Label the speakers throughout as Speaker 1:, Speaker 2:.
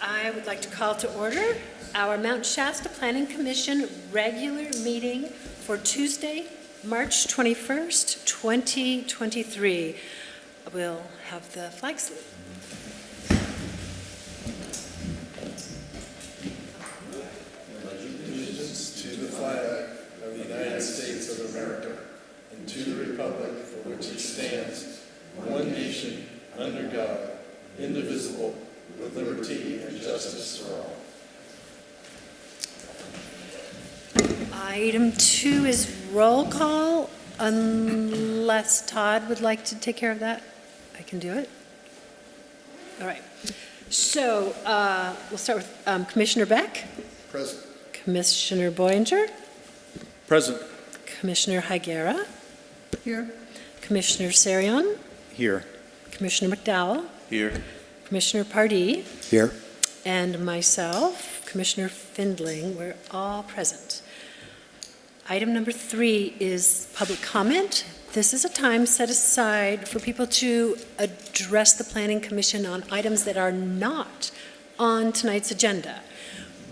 Speaker 1: I would like to call to order our Mount Shasta Planning Commission regular meeting for Tuesday, March 21st, 2023. We'll have the flag salute.
Speaker 2: Allegiance to the flag of the United States of America and to the republic for which it stands, one nation, under God, indivisible, with liberty and justice for all.
Speaker 1: Item 2 is roll call, unless Todd would like to take care of that. I can do it. All right. So we'll start with Commissioner Beck.
Speaker 2: Present.
Speaker 1: Commissioner Boyinger.
Speaker 2: Present.
Speaker 1: Commissioner Higuera.
Speaker 3: Here.
Speaker 1: Commissioner Sarion.
Speaker 2: Here.
Speaker 1: Commissioner McDowell.
Speaker 2: Here.
Speaker 1: Commissioner Pardee.
Speaker 2: Here.
Speaker 1: And myself, Commissioner Findling. We're all present. Item number 3 is public comment. This is a time set aside for people to address the Planning Commission on items that are not on tonight's agenda.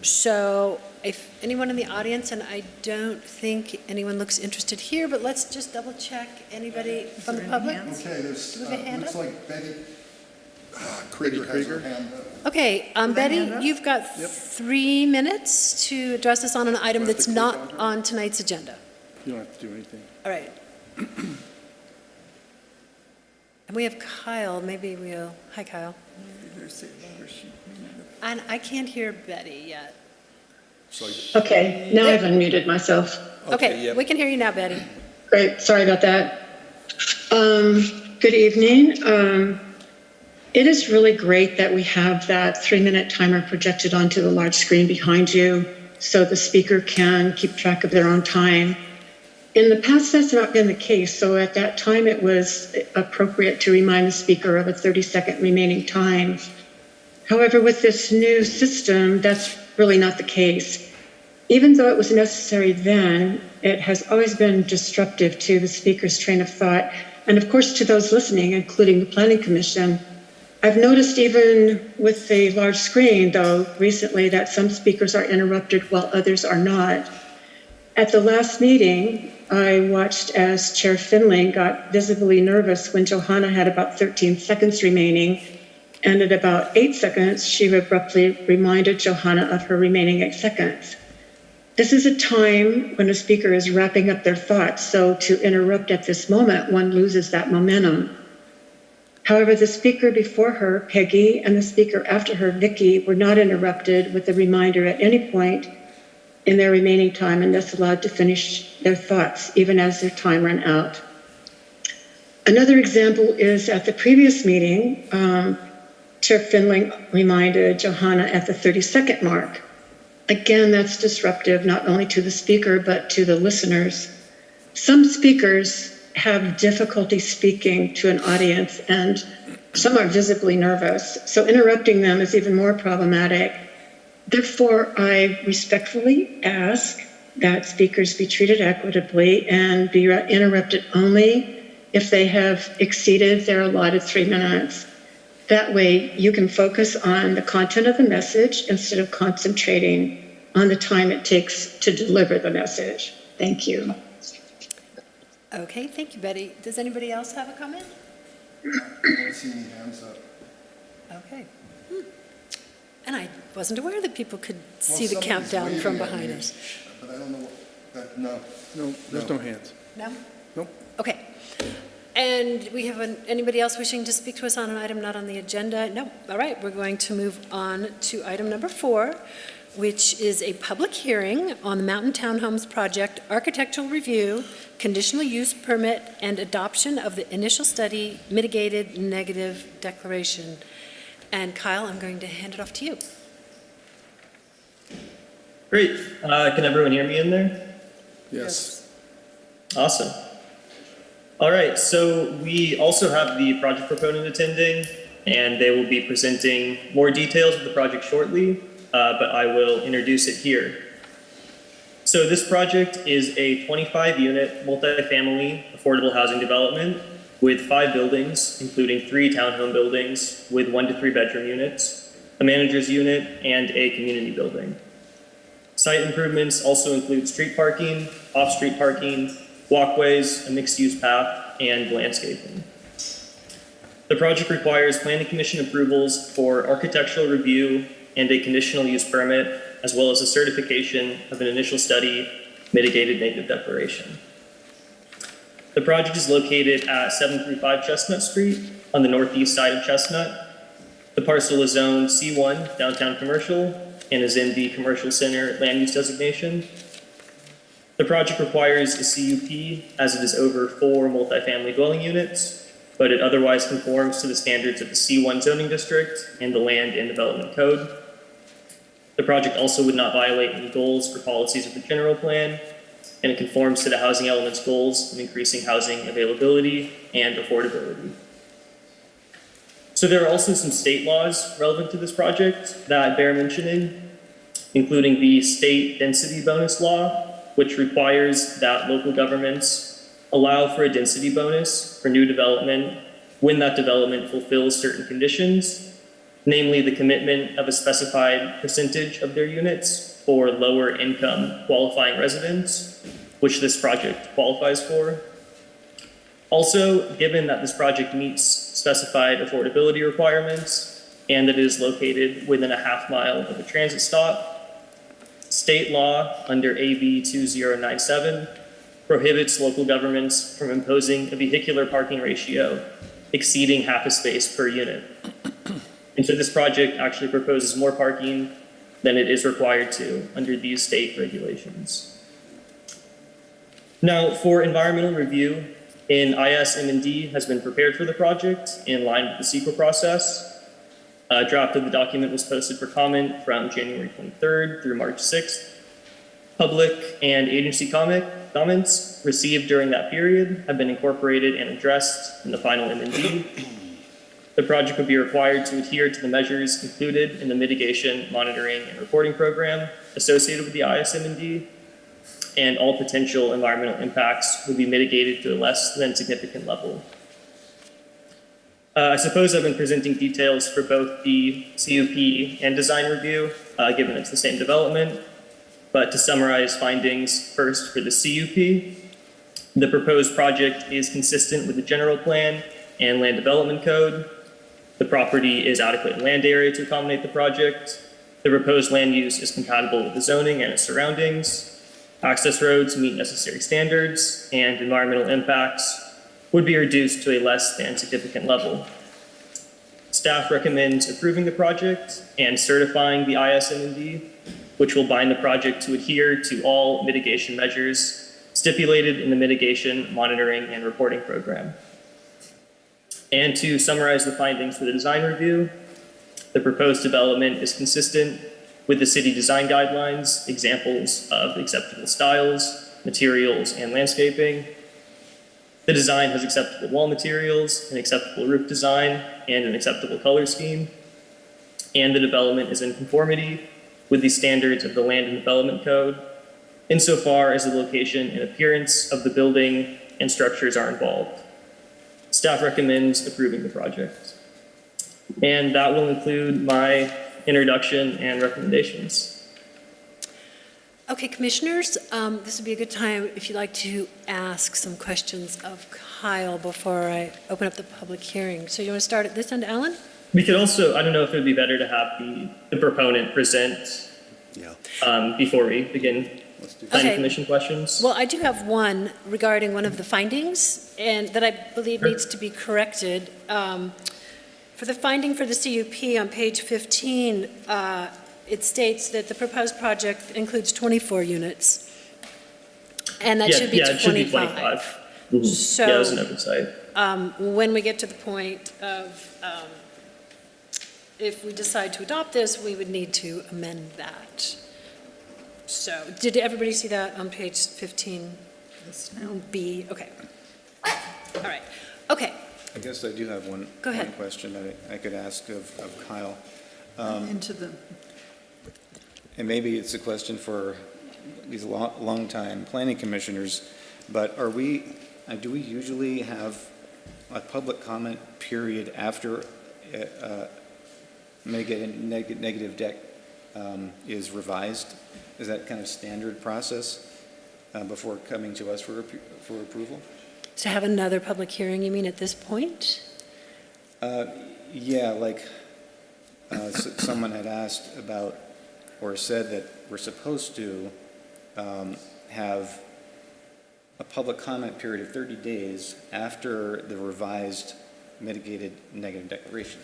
Speaker 1: So if anyone in the audience, and I don't think anyone looks interested here, but let's just double check. Anybody from the public?
Speaker 2: Okay, there's,
Speaker 1: Do we have a hand
Speaker 2: looks
Speaker 1: up?
Speaker 2: like Betty Krieger has her hand up.
Speaker 1: Okay, Betty, you've got 3 minutes to address us on an item that's not on tonight's agenda.
Speaker 2: You don't have to do anything.
Speaker 1: All right. And we have Kyle. Maybe we'll. Hi, Kyle. And I can't hear Betty yet.
Speaker 4: Okay, now I've unmuted myself.
Speaker 1: Okay,
Speaker 2: yep.
Speaker 1: we can hear you now, Betty.
Speaker 4: Great, sorry about that. Good evening. It is really great that we have that 3-minute timer projected onto the large screen behind you so the speaker can keep track of their own time. In the past, that's not been the case, so at that time it was appropriate to remind the speaker of a 30-second remaining time. However, with this new system, that's really not the case. Even though it was necessary then, it has always been disruptive to the speaker's train of thought, and of course to those listening, including the Planning Commission. I've noticed even with the large screen, though, recently that some speakers are interrupted while others are not. At the last meeting, I watched as Chair Findling got visibly nervous when Johanna had about 13 seconds remaining, and at about 8 seconds, she abruptly reminded Johanna of her remaining 8 seconds. This is a time when a speaker is wrapping up their thoughts, so to interrupt at this moment, one loses that momentum. However, the speaker before her, Peggy, and the speaker after her, Vicky, were not interrupted with a reminder at any point in their remaining time and thus allowed to finish their thoughts, even as their time ran out. Another example is at the previous meeting, Chair Findling reminded Johanna at the 30-second mark. Again, that's disruptive not only to the speaker, but to the listeners. Some speakers have difficulty speaking to an audience, and some are visibly nervous, so interrupting them is even more problematic. Therefore, I respectfully ask that speakers be treated equitably and be interrupted only if they have exceeded their allotted 3 minutes. That way, you can focus on the content of the message instead of concentrating on the time it takes to deliver the message. Thank you.
Speaker 1: Okay, thank you, Betty. Does anybody else have a comment?
Speaker 2: I don't see any hands up.
Speaker 1: Okay. And I wasn't aware that people could see the
Speaker 2: somebody's
Speaker 1: countdown
Speaker 2: waving
Speaker 1: from
Speaker 2: at
Speaker 1: behind
Speaker 2: me,
Speaker 1: us.
Speaker 2: But I don't know what, no, there's no hands.
Speaker 1: No?
Speaker 2: Nope.
Speaker 1: Okay. And we have anybody else wishing to speak to us on an item not on the agenda? No. All right, we're going to move on to item number 4, which is a public hearing on the Mountain Townhomes Project architectural review, conditional use permit, and adoption of the initial study mitigated negative declaration. And Kyle, I'm going to hand it off to you.
Speaker 5: Great. Can everyone hear me in there?
Speaker 2: Yes.
Speaker 5: Awesome. All right, so we also have the project proponent attending, and they will be presenting more details of the project shortly, but I will introduce it here. So this project is a 25-unit multifamily affordable housing development with 5 buildings, including 3 townhome buildings with 1 to 3 bedroom units. a manager's unit, and a community building. Site improvements also include street parking, off-street parking, walkways, a mixed-use path, and landscaping. The project requires Planning Commission approvals for architectural review and a conditional use permit, as well as a certification of an initial study mitigated negative declaration. The project is located at 735 Chestnut Street on the northeast side of Chestnut. The parcel is zoned C1 downtown commercial and is in the commercial center land use designation. The project requires a CUP as it is over 4 multifamily dwelling units, but it otherwise conforms to the standards of the C1 zoning district and the Land and Development Code. The project also would not violate any goals or policies of the general plan, and it conforms to the housing element's goals of increasing housing availability and affordability. So there are also some state laws relevant to this project that bear mentioning, including the state density bonus law, which requires that local governments allow for a density bonus for new development when that development fulfills certain conditions, namely the commitment of a specified percentage of their units for lower income qualifying residents, which this project qualifies for. Also, given that this project meets specified affordability requirements and that it is located within a half-mile of a transit stop, state law under AB 2097 prohibits local governments from imposing a vehicular parking ratio exceeding half a space per unit. And so this project actually proposes more parking than it is required to under these state regulations. Now, for environmental review, an IS-M&D has been prepared for the project in line with the CEQA process. A draft of the document was posted for comment from January 23rd through March 6th. Public and agency comments received during that period have been incorporated and addressed in the final M&D. The project would be required to adhere to the measures included in the mitigation, monitoring, and reporting program associated with the IS-M&D, and all potential environmental impacts would be mitigated to a less than significant level. I suppose I've been presenting details for both the CUP and design review, given it's the same development. But to summarize findings first for the CUP, the proposed project is consistent with the general plan and land development code. The property is adequate in land area to accommodate the project. The proposed land use is compatible with the zoning and its surroundings. Access roads meet necessary standards, and environmental impacts would be reduced to a less than significant level. Staff recommends approving the project and certifying the IS-M&D, which will bind the project to adhere to all mitigation measures stipulated in the mitigation, monitoring, and reporting program. And to summarize the findings for the design review, the proposed development is consistent with the city design guidelines, examples of acceptable styles, materials, and landscaping. The design has acceptable wall materials, an acceptable roof design, and an acceptable color scheme. And the development is in conformity with the standards of the Land and Development Code, insofar as the location and appearance of the building and structures are involved. Staff recommends approving the project. And that will include my introduction and recommendations.
Speaker 1: Okay, commissioners, this would be a good time if you'd like to ask some questions of Kyle before I open up the public hearing. So you want to start at this end, Alan?
Speaker 5: We could also, I don't know if it would be better to have the proponent present before we begin planning commission questions.
Speaker 1: Well, I do have one regarding one of the findings and that I believe needs to be corrected. For the finding for the CUP on page 15, it states that the proposed project includes 24 units. And that should be 25.
Speaker 5: It should be 25. Mm-hmm.
Speaker 1: So,
Speaker 5: yeah, it was an oversight.
Speaker 1: When we get to the point of, if we decide to adopt this, we would need to amend that. So, did everybody see that on page 15? B, okay. All right, okay.
Speaker 3: I guess I do have one question that I could ask of Kyle. And maybe it's a question for these long-time planning commissioners, but do we usually have a public comment period after negative deck is revised? Is that kind of standard process before coming to us for approval?
Speaker 1: To have another public hearing, you mean, at this point?
Speaker 3: Yeah, like someone had asked about or said that we're supposed to have a public comment period of 30 days after the revised mitigated negative declaration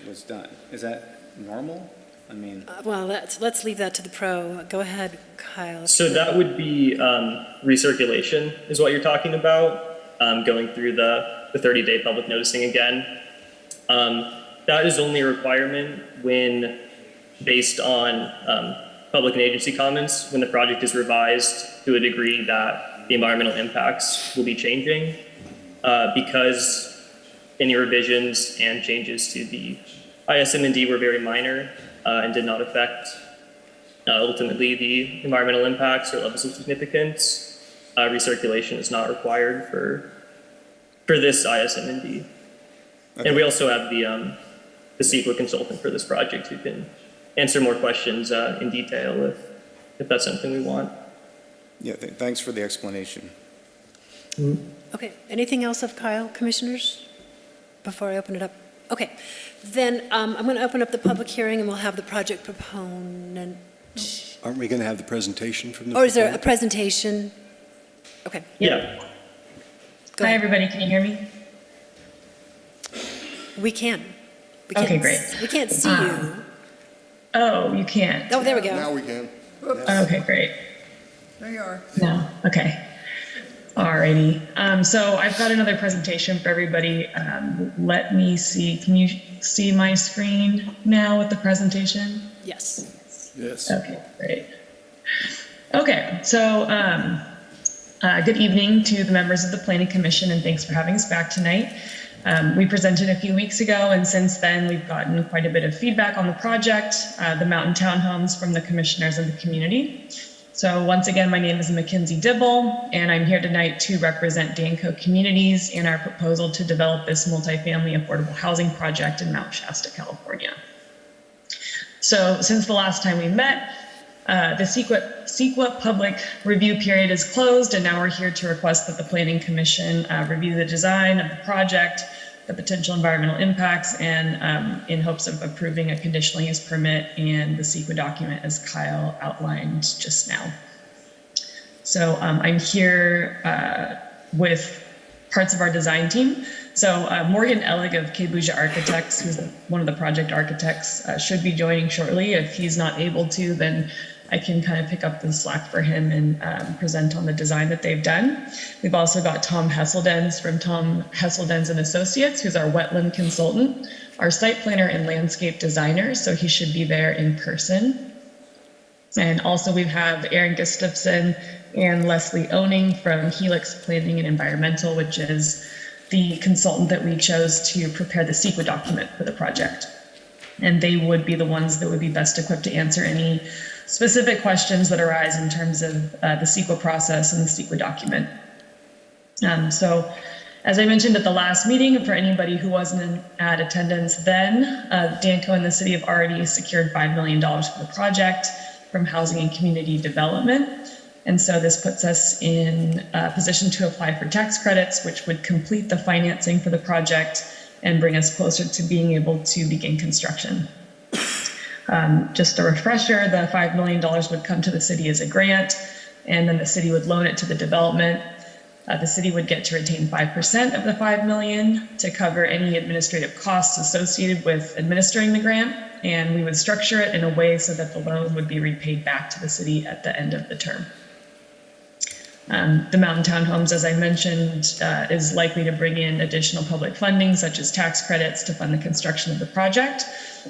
Speaker 3: was done. Is that normal? I mean,
Speaker 1: Well, let's leave that to the pro. Go ahead, Kyle.
Speaker 5: So that would be recirculation is what you're talking about, going through the 30-day public noticing again. That is only a requirement when based on public and agency comments, when the project is revised to a degree that the environmental impacts will be changing, because any revisions and changes to the ISM&D were very minor and did not affect ultimately the environmental impacts or levels of significance. Recirculation is not required for this ISM&D.
Speaker 3: okay.
Speaker 5: And we also have the CEQA consultant for this project who can answer more questions in detail if that's something we want.
Speaker 3: Yeah, thanks for the explanation.
Speaker 1: Okay, anything else of Kyle, commissioners, before I open it up? Okay, then I'm going to open up the public hearing and we'll have the project proponent.
Speaker 6: Aren't we going to have the presentation from the?
Speaker 1: Or is there a
Speaker 6: proponent?
Speaker 1: presentation? Okay,
Speaker 5: Yeah.
Speaker 1: go
Speaker 7: Hi,
Speaker 1: ahead.
Speaker 7: everybody. Can you hear me?
Speaker 1: We can. We
Speaker 7: Okay,
Speaker 1: can't
Speaker 7: great.
Speaker 1: We can't see you.
Speaker 7: Oh, you can't.
Speaker 1: Oh, there we go.
Speaker 2: Now we can.
Speaker 7: Okay, great.
Speaker 8: There you are.
Speaker 7: No. Okay. Alrighty. So I've got another presentation for everybody. Let me see. Can you see my screen now with the presentation?
Speaker 1: Yes.
Speaker 2: Yes.
Speaker 7: Okay, great. Okay, so good evening to the members of the Planning Commission, and thanks for having us back tonight. We presented a few weeks ago, and since then we've gotten quite a bit of feedback on the project, the mountain townhomes from the commissioners and the community. So once again, my name is Mackenzie Dibble, and I'm here tonight to represent Danco Communities in our proposal to develop this multifamily affordable housing project in Mount Shasta, California. So since the last time we met, the CEQA public review period is closed, and now we're here to request that the Planning Commission review the design of the project, the potential environmental impacts, and in hopes of approving a conditional use permit and the CEQA document as Kyle outlined just now. So I'm here with parts of our design team. So Morgan Ellig of Kebuja Architects, who's one of the project architects, should be joining shortly. If he's not able to, then I can kind of pick up the slack for him and present on the design that they've done. We've also got Tom Hesseldens from Tom Hesseldens and Associates, who's our wetland consultant, our site planner and landscape designer, so he should be there in person. And also we have Aaron Gustafson and Leslie Owning from Helix Planning and Environmental, which is the consultant that we chose to prepare the CEQA document for the project. And they would be the ones that would be best equipped to answer any specific questions that arise in terms of the CEQA process and the CEQA document. So as I mentioned at the last meeting, for anybody who wasn't at attendance then, Danco and the city have already secured $5 million for the project from Housing and Community Development. And so this puts us in a position to apply for tax credits, which would complete the financing for the project and bring us closer to being able to begin construction. Just a refresher, the $5 million would come to the city as a grant, and then the city would loan it to the development. The city would get to retain 5% of the $5 million to cover any administrative costs associated with administering the grant, and we would structure it in a way so that the loan would be repaid back to the city at the end of the term. The mountain townhomes, as I mentioned, is likely to bring in additional public funding, such as tax credits, to fund the construction of the project.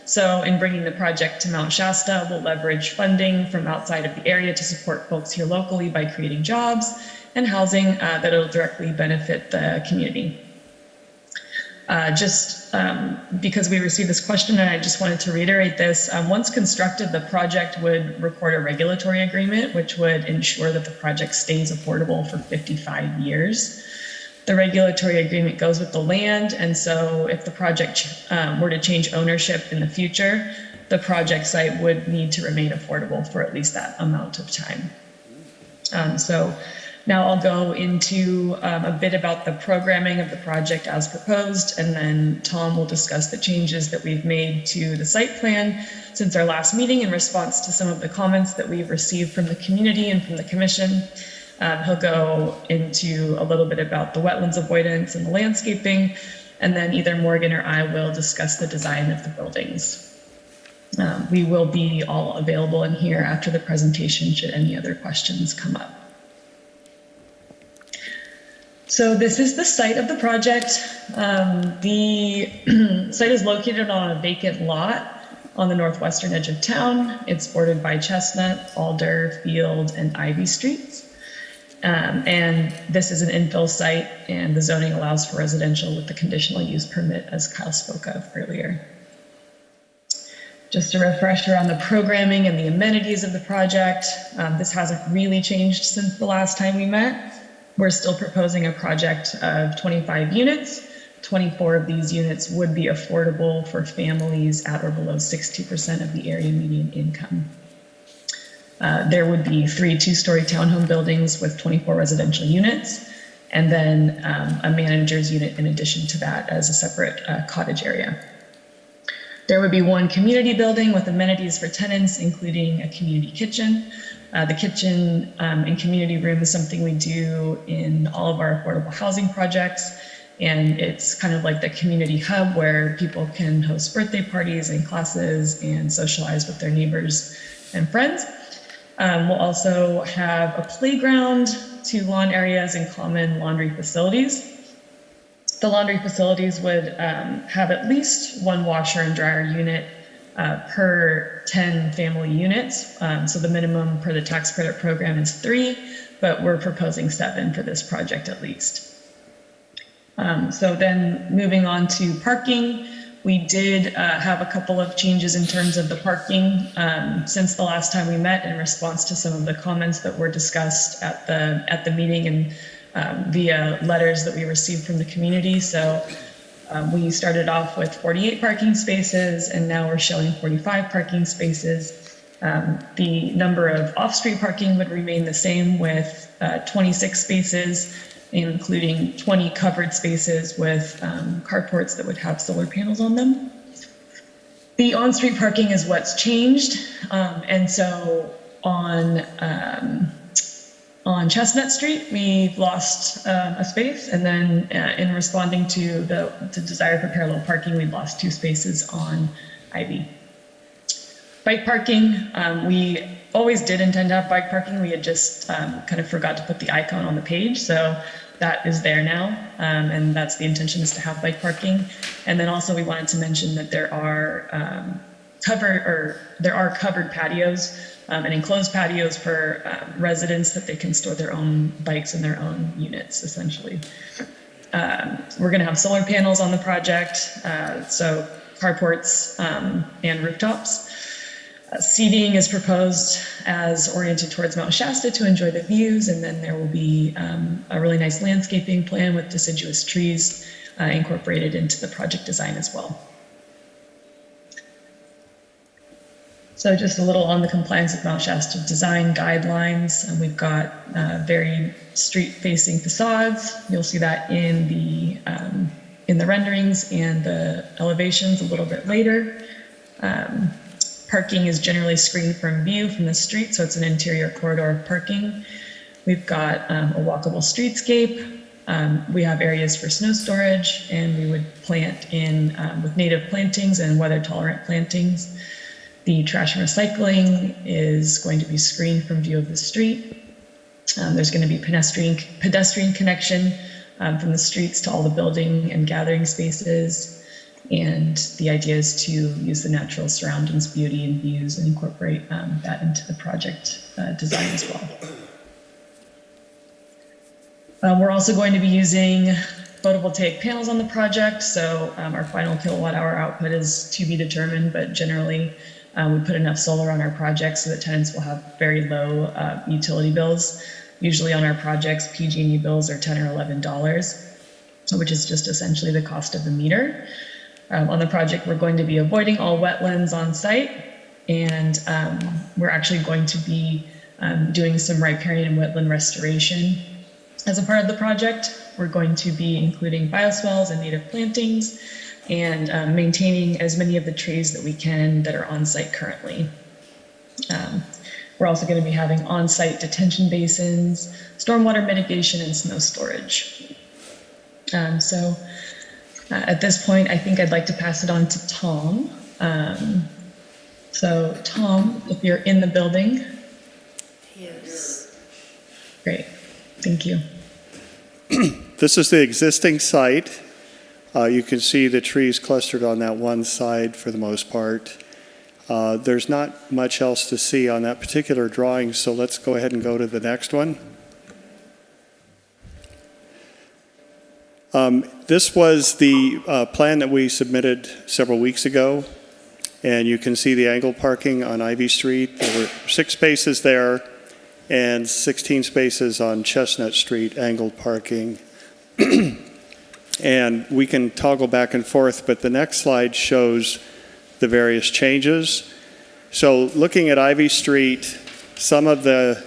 Speaker 7: So in bringing the project to Mount Shasta, we'll leverage funding from outside of the area to support folks here locally by creating jobs and housing that will directly benefit the community. Because we received this question, and I just wanted to reiterate this, once constructed, the project would record a regulatory agreement, which would ensure that the project stays affordable for 55 years. The regulatory agreement goes with the land, and so if the project were to change ownership in the future, the project site would need to remain affordable for at least that amount of time. So now I'll go into a bit about the programming of the project as proposed, and then Tom will discuss the changes that we've made to the site plan since our last meeting in response to some of the comments that we've received from the community and from the commission. He'll go into a little bit about the wetlands avoidance and the landscaping, and then either Morgan or I will discuss the design of the buildings. We will be all available in here after the presentation should any other questions come up. So this is the site of the project. The site is located on a vacant lot on the northwestern edge of town. It's bordered by Chestnut, Alder, Field, and Ivy Streets. And this is an infill site, and the zoning allows for residential with the conditional use permit, as Kyle spoke of earlier. Just a refresher on the programming and the amenities of the project. This hasn't really changed since the last time we met. We're still proposing a project of 25 units. 24 of these units would be affordable for families at or below 60% of the area median income. There would be 3 two-story townhome buildings with 24 residential units, and then a manager's unit in addition to that as a separate cottage area. There would be 1 community building with amenities for tenants, including a community kitchen. The kitchen and community room is something we do in all of our affordable housing projects, and it's kind of like the community hub where people can host birthday parties and classes and socialize with their neighbors and friends. We'll also have a playground, 2 lawn areas, and common laundry facilities. The laundry facilities would have at least 1 washer and dryer unit per 10 family units. So the minimum per the tax credit program is 3, but we're proposing 7 for this project at least. So then moving on to parking, we did have a couple of changes in terms of the parking since the last time we met in response to some of the comments that were discussed at the meeting and via letters that we received from the community. So we started off with 48 parking spaces, and now we're showing 45 parking spaces. The number of off-street parking would remain the same with 26 spaces, including 20 covered spaces with carports that would have solar panels on them. The on-street parking is what's changed, and so on Chestnut Street, we've lost a space, and then in responding to the desire for parallel parking, we lost 2 spaces on Ivy. Bike parking, we always did intend to have bike parking. We had just kind of forgot to put the icon on the page, so that is there now, and that's the intention, is to have bike parking. And then also we wanted to mention that there are covered patios and enclosed patios for residents that they can store their own bikes in their own units, essentially. We're going to have solar panels on the project, so carports and rooftops. Seating is proposed as oriented towards Mount Shasta to enjoy the views, and then there will be a really nice landscaping plan with deciduous trees incorporated into the project design as well. So just a little on the compliance with Mount Shasta design guidelines. And we've got very street-facing facades. You'll see that in the renderings and the elevations a little bit later. Parking is generally screened from view from the street, so it's an interior corridor of parking. We've got a walkable streetscape. We have areas for snow storage, and we would plant in with native plantings and weather-tolerant plantings. The trash and recycling is going to be screened from view of the street. There's going to be pedestrian connection from the streets to all the building and gathering spaces. And the idea is to use the natural surroundings, beauty, and views and incorporate that into the project design as well. We're also going to be using photovoltaic panels on the project. So our final kilowatt hour output is to be determined, but generally we put enough solar on our project so that tenants will have very low utility bills. Usually on our projects, PG&E bills are $10 or $11. which is just essentially the cost of the meter. On the project, we're going to be avoiding all wetlands on site, and we're actually going to be doing some riparian and wetland restoration as a part of the project. We're going to be including bioswales and native plantings and maintaining as many of the trees that we can that are on site currently. We're also going to be having on-site detention basins, stormwater mitigation, and snow storage. At this point, I think I'd like to pass it on to Tom. So Tom, if you're in the building.
Speaker 1: Yes.
Speaker 7: Great, thank you.
Speaker 2: This is the existing site. You can see the trees clustered on that one side for the most part. There's not much else to see on that particular drawing, so let's go ahead and go to the next one. This was the plan that we submitted several weeks ago, and you can see the angled parking on Ivy Street. There were 6 spaces there and 16 spaces on Chestnut Street, angled parking. And we can toggle back and forth, but the next slide shows the various changes. So looking at Ivy Street, some of the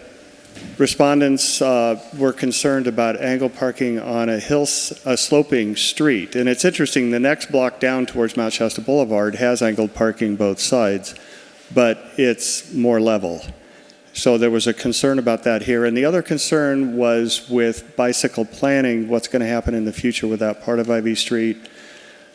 Speaker 2: respondents were concerned about angled parking on a sloping street. And it's interesting, the next block down towards Mount Shasta Boulevard has angled parking both sides, but it's more level. So there was a concern about that here. And the other concern was with bicycle planning, what's going to happen in the future with that part of Ivy Street.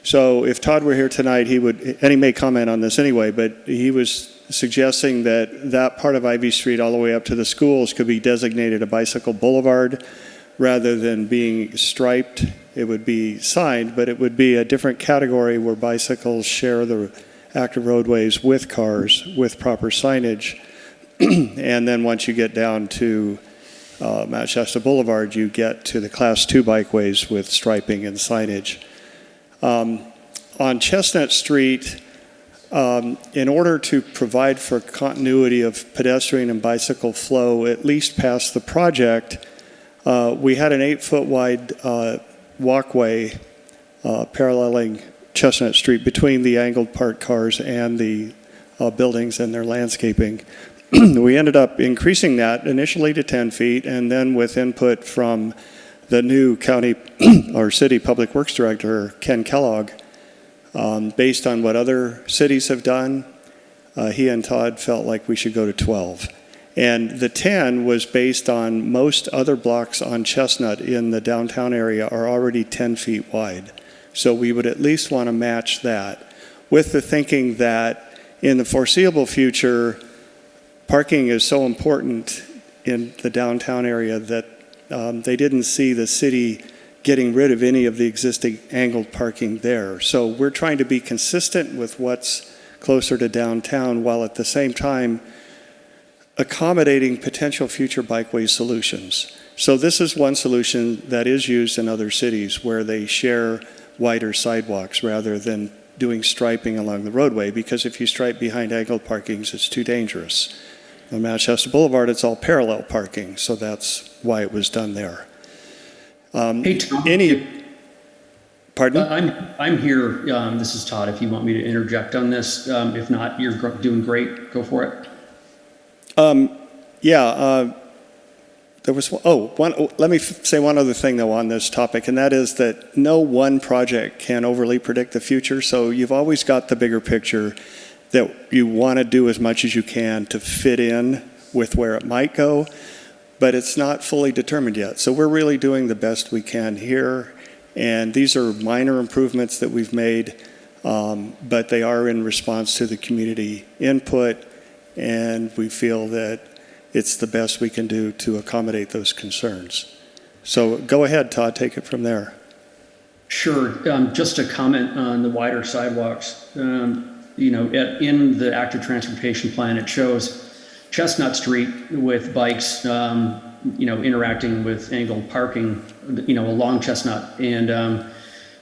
Speaker 2: So if Todd were here tonight, he would, and he may comment on this anyway, but he was suggesting that that part of Ivy Street all the way up to the schools could be designated a bicycle boulevard rather than being striped. It would be signed, but it would be a different category where bicycles share the active roadways with cars with proper signage. And then once you get down to Mount Shasta Boulevard, you get to the Class 2 bikeways with striping and signage. On Chestnut Street, in order to provide for continuity of pedestrian and bicycle flow, at least past the project, we had an 8-foot wide walkway paralleling Chestnut Street between the angled parked cars and the buildings and their landscaping. We ended up increasing that initially to 10 feet, and then with input from the new county or city public works director, Ken Kellogg, based on what other cities have done, he and Todd felt like we should go to 12. And the 10 was based on most other blocks on Chestnut in the downtown area are already 10 feet wide. So we would at least want to match that with the thinking that in the foreseeable future, parking is so important in the downtown area that they didn't see the city getting rid of any of the existing angled parking there. So we're trying to be consistent with what's closer to downtown while at the same time accommodating potential future bikeway solutions. So this is one solution that is used in other cities where they share wider sidewalks rather than doing striping along the roadway, because if you stripe behind angled parkings, it's too dangerous. On Mount Shasta Boulevard, it's all parallel parking, so that's why it was done there.
Speaker 8: Hey, Tom.
Speaker 2: Pardon?
Speaker 8: I'm here. This is Todd. If you want me to interject on this, if not, you're doing great. Go for it.
Speaker 2: There was let me say one other thing though on this topic, and that is that no one project can overly predict the future. So you've always got the bigger picture that you want to do as much as you can to fit in with where it might go, but it's not fully determined yet. So we're really doing the best we can here, and these are minor improvements that we've made, but they are in response to the community input, and we feel that it's the best we can do to accommodate those concerns. So go ahead, Todd, take it from there.
Speaker 8: Sure. Just a comment on the wider sidewalks. In the active transportation plan, it shows Chestnut Street with bikes, interacting with angled parking, along Chestnut. And,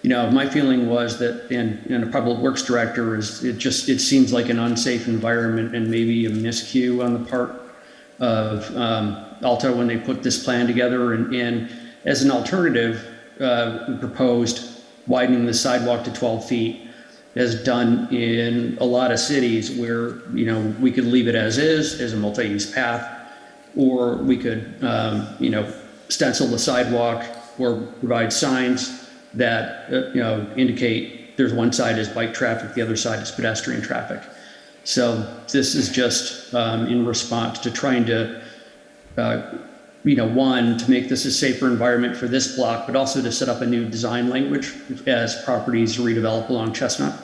Speaker 8: my feeling was that, and a public works director it seems like an unsafe environment and maybe a miscue on the part of Alta when they put this plan together. And as an alternative, proposed widening the sidewalk to 12 feet as done in a lot of cities where, you know, we could leave it as is, as a multi-use path, or we could, you know, stencil the sidewalk or provide signs that, you know, indicate there's one side is bike traffic, the other side is pedestrian traffic. So this is just in response to trying to, you know, one, to make this a safer environment for this block, but also to set up a new design language as properties redevelop along Chestnut.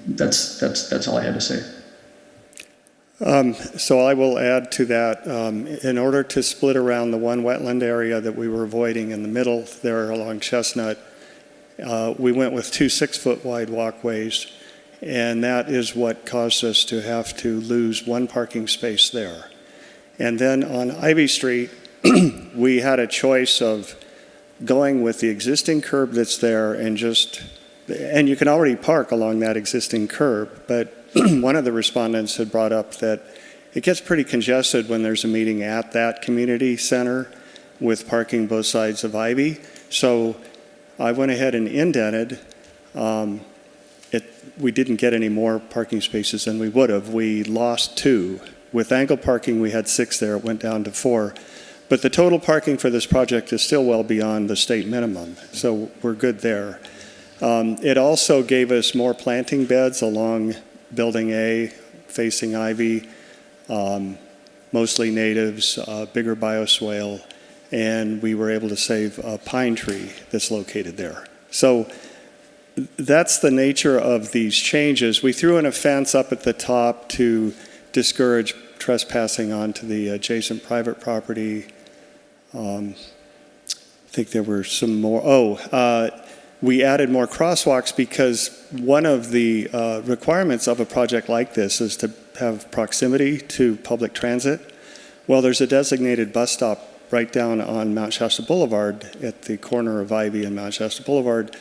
Speaker 8: That's all I had to say.
Speaker 9: So I will add to that, in order to split around the one wetland area that we were avoiding in the middle there along Chestnut, we went with 2 6-foot wide walkways, and that is what caused us to have to lose 1 parking space there. And then on Ivy Street, we had a choice of going with the existing curb that's there and you can already park along that existing curb, but one of the respondents had brought up that it gets pretty congested when there's a meeting at that community center with parking both sides of Ivy. So I went ahead and indented. We didn't get any more parking spaces than we would have. We lost 2. With angle parking, we had 6 there. It went down to 4. But the total parking for this project is still well beyond the state minimum, so we're good there. It also gave us more planting beds along Building A, facing Ivy, mostly natives, bigger bioswale, and we were able to save a pine tree that's located there. So that's the nature of these changes. We threw in a fence up at the top to discourage trespassing onto the adjacent private property. I think there were some more. We added more crosswalks because one of the requirements of a project like this is to have proximity to public transit. Well, there's a designated bus stop right down on Mount Shasta Boulevard at the corner of Ivy and Mount Shasta Boulevard,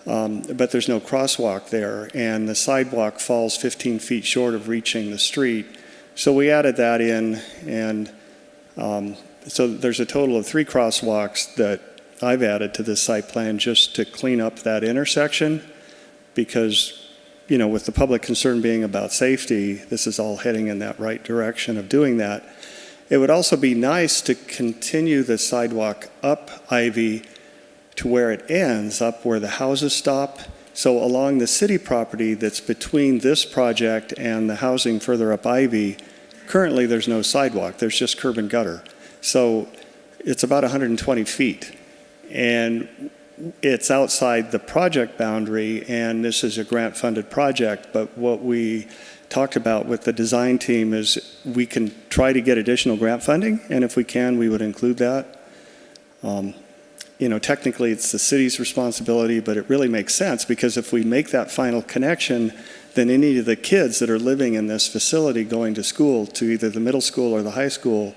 Speaker 9: but there's no crosswalk there, and the sidewalk falls 15 feet short of reaching the street. So we added that in, and so there's a total of 3 crosswalks that I've added to this site plan just to clean up that intersection because, you know, with the public concern being about safety, this is all heading in that right direction of doing that. It would also be nice to continue the sidewalk up Ivy to where it ends, up where the houses stop. So along the city property that's between this project and the housing further up Ivy, currently there's no sidewalk, there's just curb and gutter. So it's about 120 feet. And it's outside the project boundary, and this is a grant-funded project, but what we talked about with the design team is we can try to get additional grant funding, and if we can, we would include that. You know, technically it's the city's responsibility, but it really makes sense because if we make that final connection, then any of the kids that are living in this facility going to school, to either the middle school or the high school,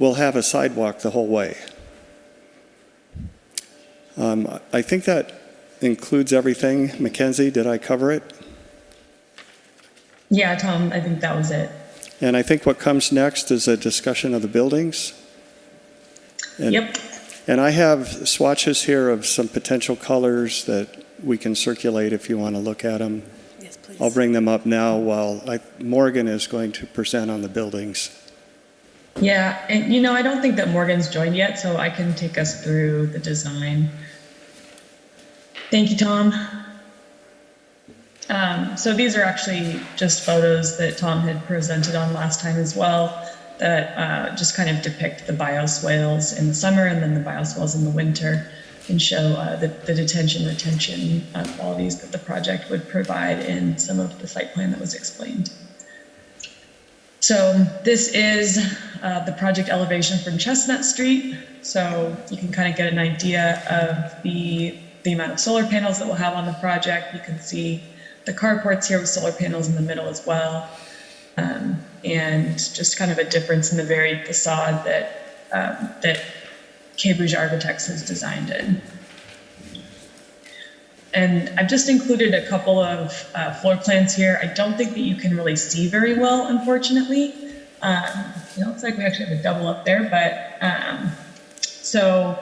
Speaker 9: will have a sidewalk the whole way. I think that includes everything. Mackenzie, did I cover it?
Speaker 7: Yeah, Tom, I think that was it.
Speaker 9: And I think what comes next is a discussion of the buildings.
Speaker 7: Yep.
Speaker 9: And I have swatches here of some potential colors that we can circulate if you want to look at them.
Speaker 1: Yes, please.
Speaker 9: I'll bring them up now while Morgan is going to present on the buildings.
Speaker 7: Yeah, and you know, I don't think that Morgan's joined yet, so I can take us through the design. Thank you, Tom. So these are actually just photos that Tom had presented on last time as well that just kind of depict the bioswales in the summer and then the bioswales in the winter and show the detention retention qualities that the project would provide in some of the site plan that was explained. So this is the project elevation from Chestnut Street. So you can kind of get an idea of the amount of solar panels that we'll have on the project. You can see the carports here with solar panels in the middle as well. And just kind of a difference in the varied facade that Cambridge Architects has designed in. And I've just included a couple of floor plans here. I don't think that you can really see very well, unfortunately. It looks like we actually have a double up there, but so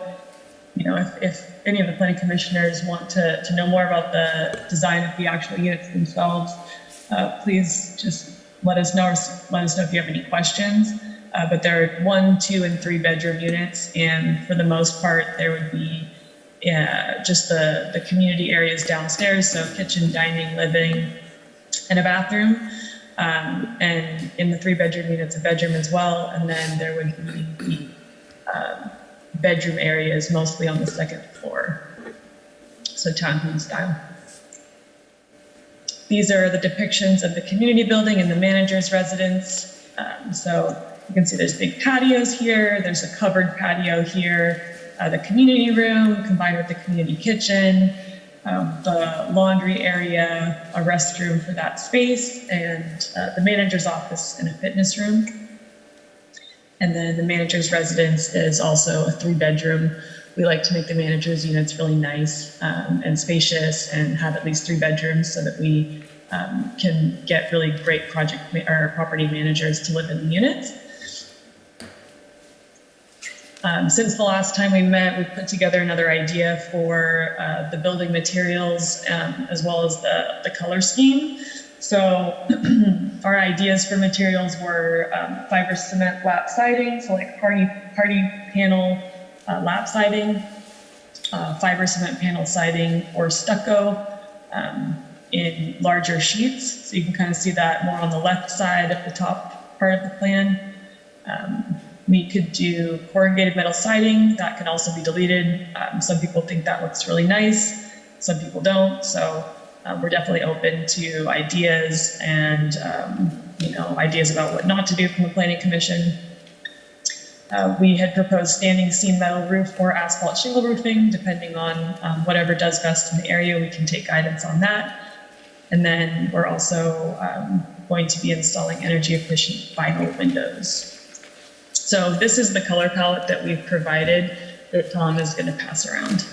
Speaker 7: if any of the planning commissioners want to know more about the design of the actual units themselves, please just let us know if you have any questions. But there are 1, 2, and 3 bedroom units, and for the most part, there would be just the community areas downstairs, so kitchen, dining, living, and a bathroom. And in the 3 bedroom units, a bedroom as well, and then there would be bedroom areas mostly on the 2nd floor, so townhome style. These are the depictions of the community building and the manager's residence. So you can see there's big patios here, there's a covered patio here, the community room combined with the community kitchen, the laundry area, a restroom for that space, and the manager's office and a fitness room. And then the manager's residence is also a 3 bedroom. We like to make the manager's units really nice and spacious and have at least 3 bedrooms so that we can get really great property managers to live in the units. Since the last time we met, we put together another idea for the building materials as well as the color scheme. So our ideas for materials were fiber cement lap siding, so like hardy panel lap siding, fiber cement panel siding, or stucco in larger sheets. So you can kind of see that more on the left side of the top part of the plan. We could do corrugated metal siding. That can also be deleted. Some people think that looks really nice. Some people don't. So we're definitely open to ideas and ideas about what not to do from the Planning Commission. We had proposed standing seam metal roof or asphalt shingle roofing, depending on whatever does best in the area. We can take guidance on that. And then we're also going to be installing energy efficient vinyl windows. So this is the color palette that we've provided that Tom is going to pass around.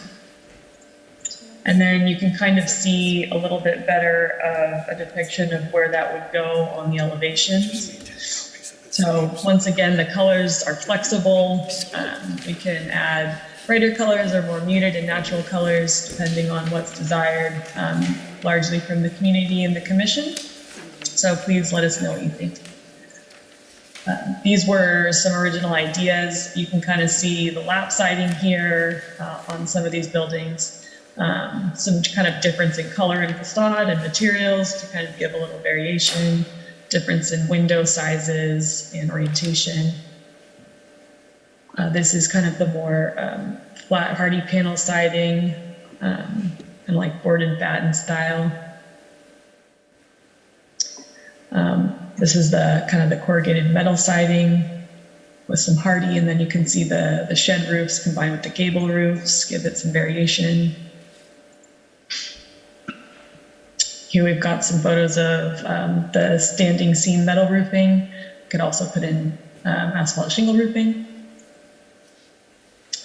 Speaker 7: And then you can kind of see a little bit better of a depiction of where that would go on the elevations. So once again, the colors are flexible. We can add brighter colors or more muted and natural colors depending on what's desired, largely from the community and the commission. So please let us know what you think. These were some original ideas. You can kind of see the lap siding here on some of these buildings. Some kind of difference in color and facade and materials to kind of give a little variation, difference in window sizes and orientation. This is kind of the more flat hardy panel siding and like board and batten style. This is the kind of the corrugated metal siding with some hardy, and then you can see the shed roofs combined with the gable roofs, give it some variation. Here we've got some photos of the standing seam metal roofing. Could also put in asphalt shingle roofing.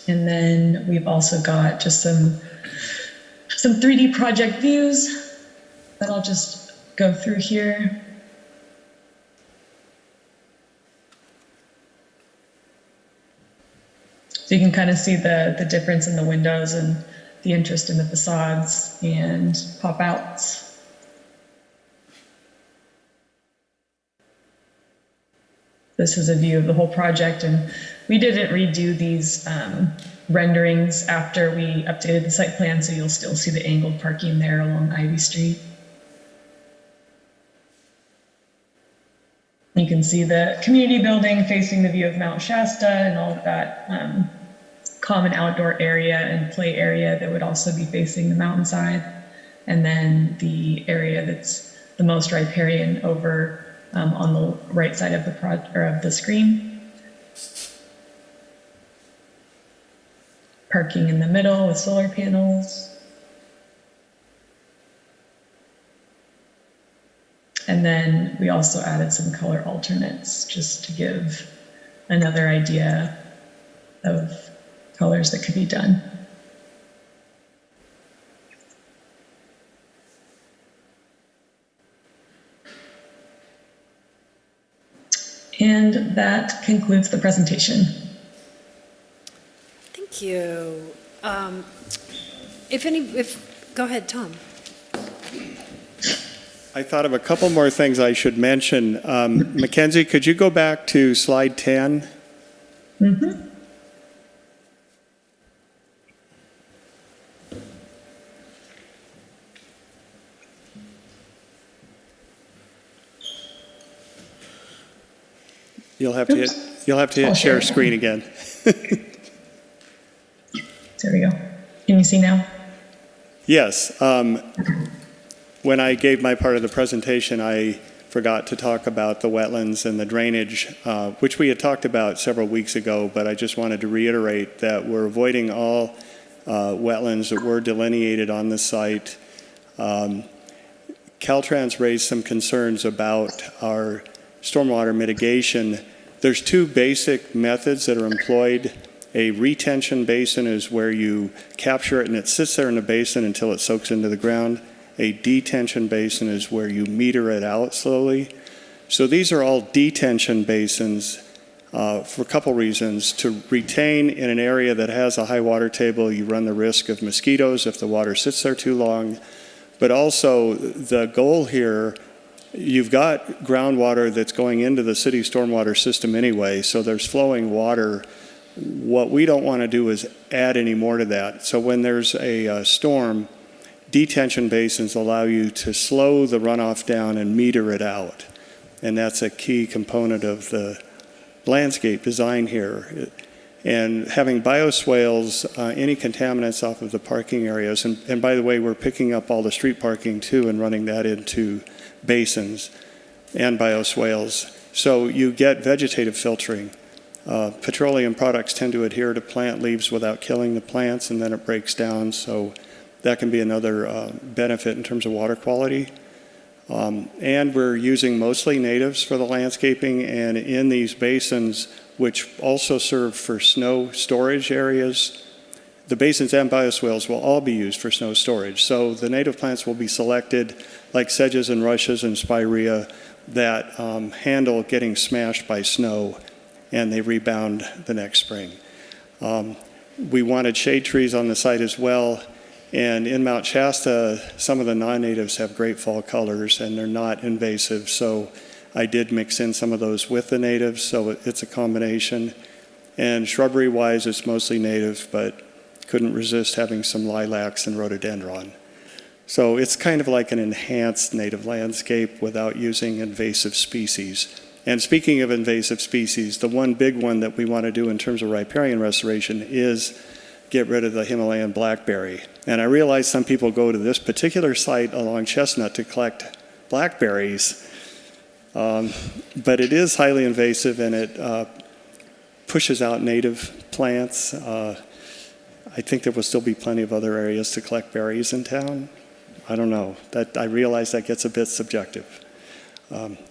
Speaker 7: And then we've also got just some 3D project views that I'll just go through here. So you can kind of see the difference in the windows and the interest in the facades and pop outs. This is a view of the whole project, and we didn't redo these renderings after we updated the site plan, so you'll still see the angled parking there along Ivy Street. You can see the community building facing the view of Mount Shasta and all of that common outdoor area and play area that would also be facing the mountainside. And then the area that's the most riparian over on the right side of the screen. Parking in the middle with solar panels. And then we also added some color alternates just to give another idea of colors that could be done. And that concludes the presentation.
Speaker 1: Thank you. Go ahead, Tom.
Speaker 9: I thought of a couple more things I should mention. Mackenzie, could you go back to slide 10?
Speaker 7: Mm-hmm.
Speaker 9: You'll have to hit share screen again.
Speaker 7: There we go. Can you see now?
Speaker 9: Yes. When I gave my part of the presentation, I forgot to talk about the wetlands and the drainage, which we had talked about several weeks ago, but I just wanted to reiterate that we're avoiding all wetlands that were delineated on the site. Caltrans raised some concerns about our stormwater mitigation. There's two basic methods that are employed. A retention basin is where you capture it and it sits there in the basin until it soaks into the ground. A detention basin is where you meter it out slowly. So these are all detention basins for a couple reasons. To retain in an area that has a high water table, you run the risk of mosquitoes if the water sits there too long. But also the goal here, you've got groundwater that's going into the city stormwater system anyway, so there's flowing water. What we don't want to do is add any more to that. So when there's a storm, detention basins allow you to slow the runoff down and meter it out. And that's a key component of the landscape design here. And having bioswales, any contaminants off of the parking areas, and by the way, we're picking up all the street parking too and running that into basins and bioswales. So you get vegetative filtering. Petroleum products tend to adhere to plant leaves without killing the plants, and then it breaks down. So that can be another benefit in terms of water quality. And we're using mostly natives for the landscaping, and in these basins, which also serve for snow storage areas, the basins and bioswales will all be used for snow storage. So the native plants will be selected, like sedges and rushes and spirea, that handle getting smashed by snow, and they rebound the next spring. We wanted shade trees on the site as well. And in Mount Shasta, some of the non-natives have great fall colors and they're not invasive. So I did mix in some of those with the natives, so it's a combination. And shrubbery-wise, it's mostly native, but couldn't resist having some lilacs and rhododendron. So it's kind of like an enhanced native landscape without using invasive species. And speaking of invasive species, the one big one that we want to do in terms of riparian restoration is get rid of the Himalayan blackberry. And I realize some people go to this particular site along Chestnut to collect blackberries, but it is highly invasive and it pushes out native plants. I think there will still be plenty of other areas to collect berries in town. I don't know. I realize that gets a bit subjective.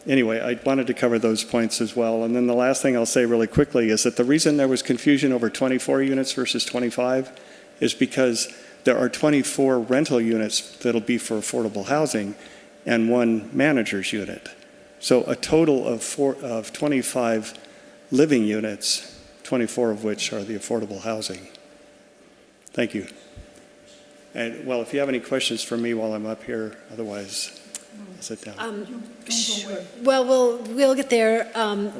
Speaker 9: Anyway, I wanted to cover those points as well. And then the last thing I'll say really quickly is that the reason there was confusion over 24 units versus 25 is because there are 24 rental units that'll be for affordable housing and one manager's unit. So a total of 25 living units, 24 of which are the affordable housing. Thank you. And well, if you have any questions for me while I'm up here, otherwise, I'll sit down.
Speaker 1: Sure. Well, we'll get there.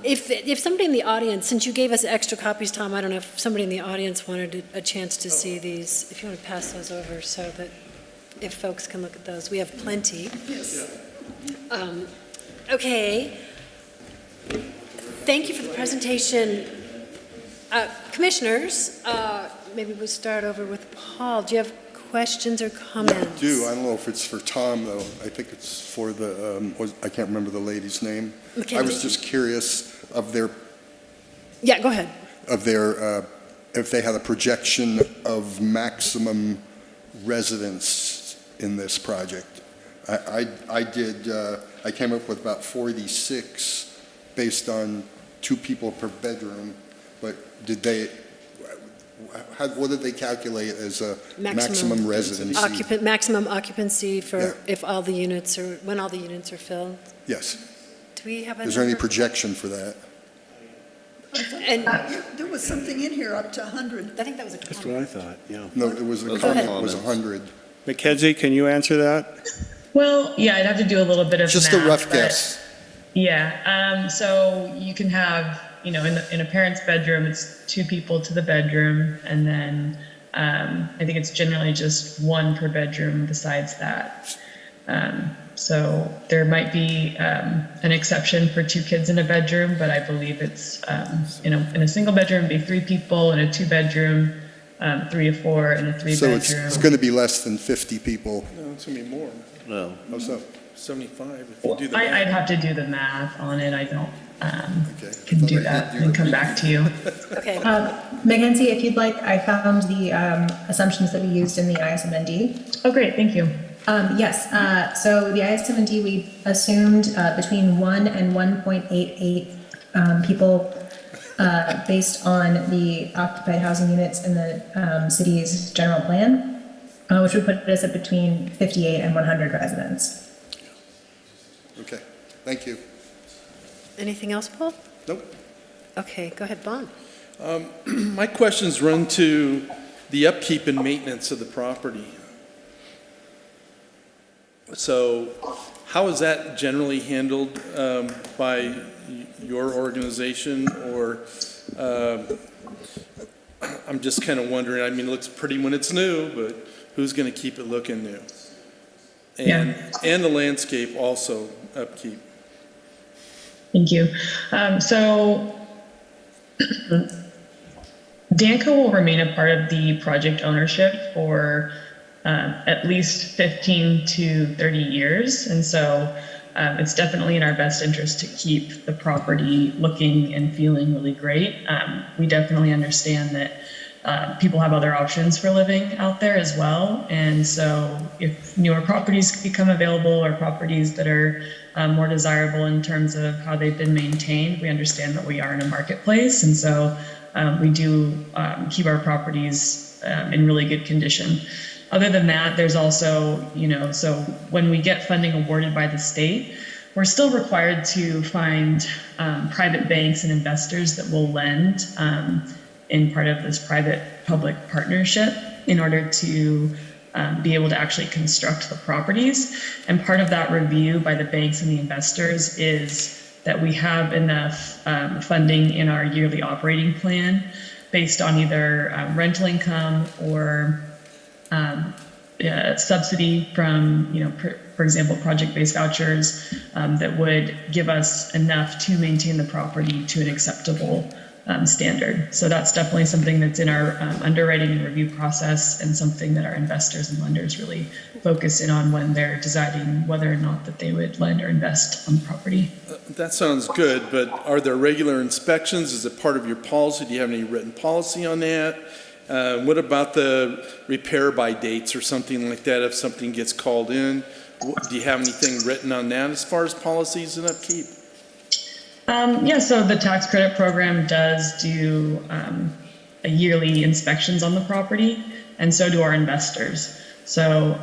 Speaker 1: If somebody in the audience, since you gave us extra copies, Tom, I don't know if somebody in the audience wanted a chance to see these. If you want to pass those over so that if folks can look at those, we have plenty. Yes. Okay. Thank you for the presentation. Commissioners, maybe we'll start over with Paul. Do you have questions or comments?
Speaker 10: I do. I don't know if it's for Tom, though. I think it's for the, I can't remember the lady's name.
Speaker 1: Mackenzie?
Speaker 10: I was just curious of their,
Speaker 1: Yeah, go ahead.
Speaker 10: of their, if they had a projection of maximum residents in this project. I came up with about 46 based on 2 people per bedroom, but did they, what did they calculate as a maximum residency?
Speaker 1: Maximum occupancy for
Speaker 10: Yeah.
Speaker 1: if all the units are, when all the units are filled?
Speaker 10: Yes.
Speaker 1: Do we have a
Speaker 10: Is there any
Speaker 1: number?
Speaker 10: projection for that?
Speaker 1: And
Speaker 11: There was something in here up to 100.
Speaker 1: I think that was a
Speaker 6: That's
Speaker 1: comment.
Speaker 6: what I thought, yeah.
Speaker 10: No, it was, the
Speaker 3: Those
Speaker 10: comment
Speaker 3: are
Speaker 10: was
Speaker 3: comments.
Speaker 10: 100.
Speaker 9: Mackenzie, can you answer that?
Speaker 7: Well, yeah, I'd have to do a little bit of
Speaker 10: Just a
Speaker 7: math,
Speaker 10: rough
Speaker 7: but-
Speaker 10: guess.
Speaker 7: Yeah, so you can have, you know, in a parent's bedroom, it's 2 people to the bedroom, and then I think it's generally just 1 per bedroom besides that. So there might be an exception for 2 kids in a bedroom, but I believe it's in a single bedroom, it'd be 3 people, in a 2-bedroom, 3 to 4, in a 3-bedroom.
Speaker 10: So it's going to be less than 50 people.
Speaker 2: No, it's gonna be more,
Speaker 6: No.
Speaker 10: How so?
Speaker 2: 75 if you do the
Speaker 7: I'd
Speaker 2: math.
Speaker 7: have to do the math on it. I don't
Speaker 10: Okay.
Speaker 7: can
Speaker 10: I
Speaker 7: do
Speaker 10: thought I
Speaker 7: that
Speaker 10: did do
Speaker 7: and
Speaker 10: it.
Speaker 7: come back to you.
Speaker 1: Okay,
Speaker 12: Mackenzie, if you'd like, I found the assumptions that we used in the ISMND.
Speaker 7: Oh, great, thank you.
Speaker 12: Yes, so the ISMND, we assumed between 1 and 1.88 people based on the occupied housing units in the city's general plan, which would put us at between 58 and 100 residents.
Speaker 10: Okay, thank you.
Speaker 1: anything else, Paul?
Speaker 10: Nope.
Speaker 1: Okay, go ahead, Vaughn.
Speaker 2: My questions run to the upkeep and maintenance of the property. So how is that generally handled by your organization? Or I'm just kind of wondering, I mean, it looks pretty when it's new, but who's going to keep it looking new? And the landscape also upkeep.
Speaker 7: Thank you. So Danco will remain a part of the project ownership for at least 15 to 30 years. And so it's definitely in our best interest to keep the property looking and feeling really great. We definitely understand that people have other options for living out there as well. And so if newer properties become available or properties that are more desirable in terms of how they've been maintained, we understand that we are in a marketplace. And so we do keep our properties in really good condition. Other than that, there's also, so when we get funding awarded by the state, we're still required to find private banks and investors that will lend in part of this private-public partnership in order to be able to actually construct the properties. And part of that review by the banks and the investors is that we have enough funding in our yearly operating plan based on either rental income or subsidy from, for example, project-based vouchers that would give us enough to maintain the property to an acceptable standard. So that's definitely something that's in our underwriting and review process, and something that our investors and lenders really focus in on when they're deciding whether or not that they would lend or invest on the property.
Speaker 2: That sounds good, but are there regular inspections? Is it part of your policy? Do you have any written policy on that? What about the repair by dates or something like that if something gets called in? Do you have anything written on that as far as policies and upkeep?
Speaker 7: Yeah, so the tax credit program does do a yearly inspections on the property, and so do our investors. So,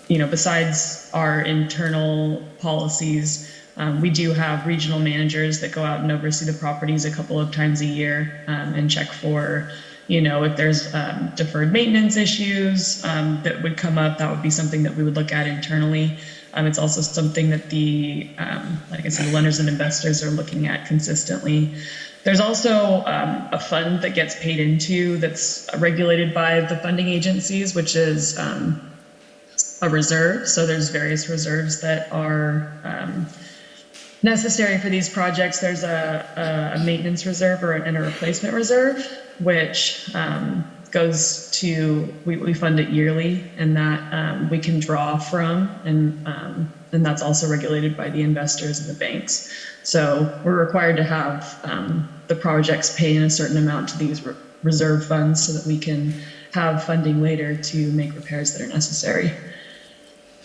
Speaker 7: besides our internal policies, we do have regional managers that go out and oversee the properties a couple of times a year and check for, if there's deferred maintenance issues that would come up. That would be something that we would look at internally. It's also something that like I said, the lenders and investors are looking at consistently. There's also a fund that gets paid into that's regulated by the funding agencies, which is a reserve. So there's various reserves that are necessary for these projects. There's a maintenance reserve and a replacement reserve, which goes to, we fund it yearly, and that we can draw from, and that's also regulated by the investors and the banks. So we're required to have the projects pay in a certain amount to these reserve funds so that we can have funding later to make repairs that are necessary.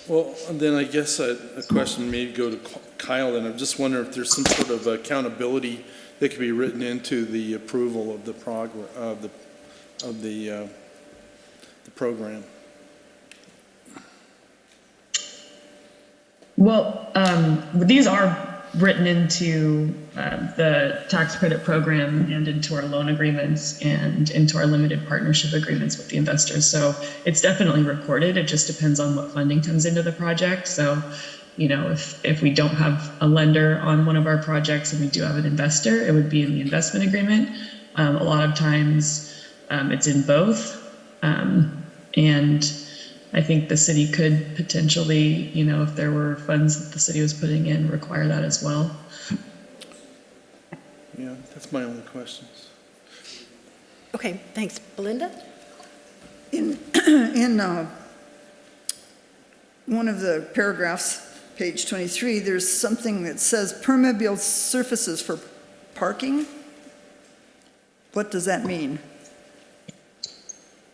Speaker 2: Well, and then I guess a question may go to Kyle, and I'm just wondering if there's some sort of accountability that could be written into the approval of the program.
Speaker 7: Well, these are written into the tax credit program and into our loan agreements and into our limited partnership agreements with the investors. So it's definitely recorded. It just depends on what funding comes into the project. So, you know, if we don't have a lender on one of our projects and we do have an investor, it would be in the investment agreement. A lot of times it's in both. And I think the city could potentially, you know, if there were funds that the city was putting in, require that as well.
Speaker 2: Yeah, that's my only questions.
Speaker 1: Okay, thanks. Belinda?
Speaker 11: In one of the paragraphs, page 23, there's something that says permeable surfaces for parking. What does that mean?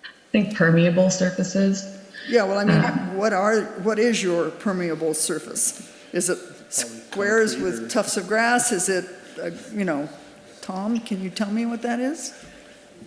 Speaker 7: I think permeable surfaces.
Speaker 11: Yeah, well, I mean, what is your permeable surface? Is it squares with tufts of grass? Is it, you know, Tom, can you tell me what that is?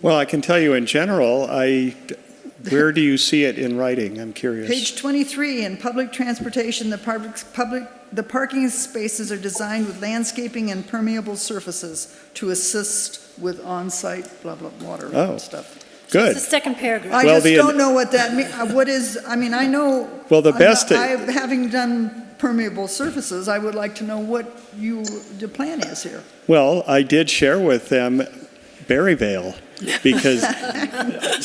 Speaker 9: Well, I can tell you in general, where do you see it in writing? I'm curious.
Speaker 11: Page 23, in public transportation, the parking spaces are designed with landscaping and permeable surfaces to assist with on-site blah, blah, water and stuff.
Speaker 9: Good.
Speaker 1: It's the second paragraph.
Speaker 11: I just don't know what that means. What is, I mean, I know.
Speaker 9: Well, the best.
Speaker 11: Having done permeable surfaces, I would like to know what the plan is here.
Speaker 9: Well, I did share with them Berryvale because,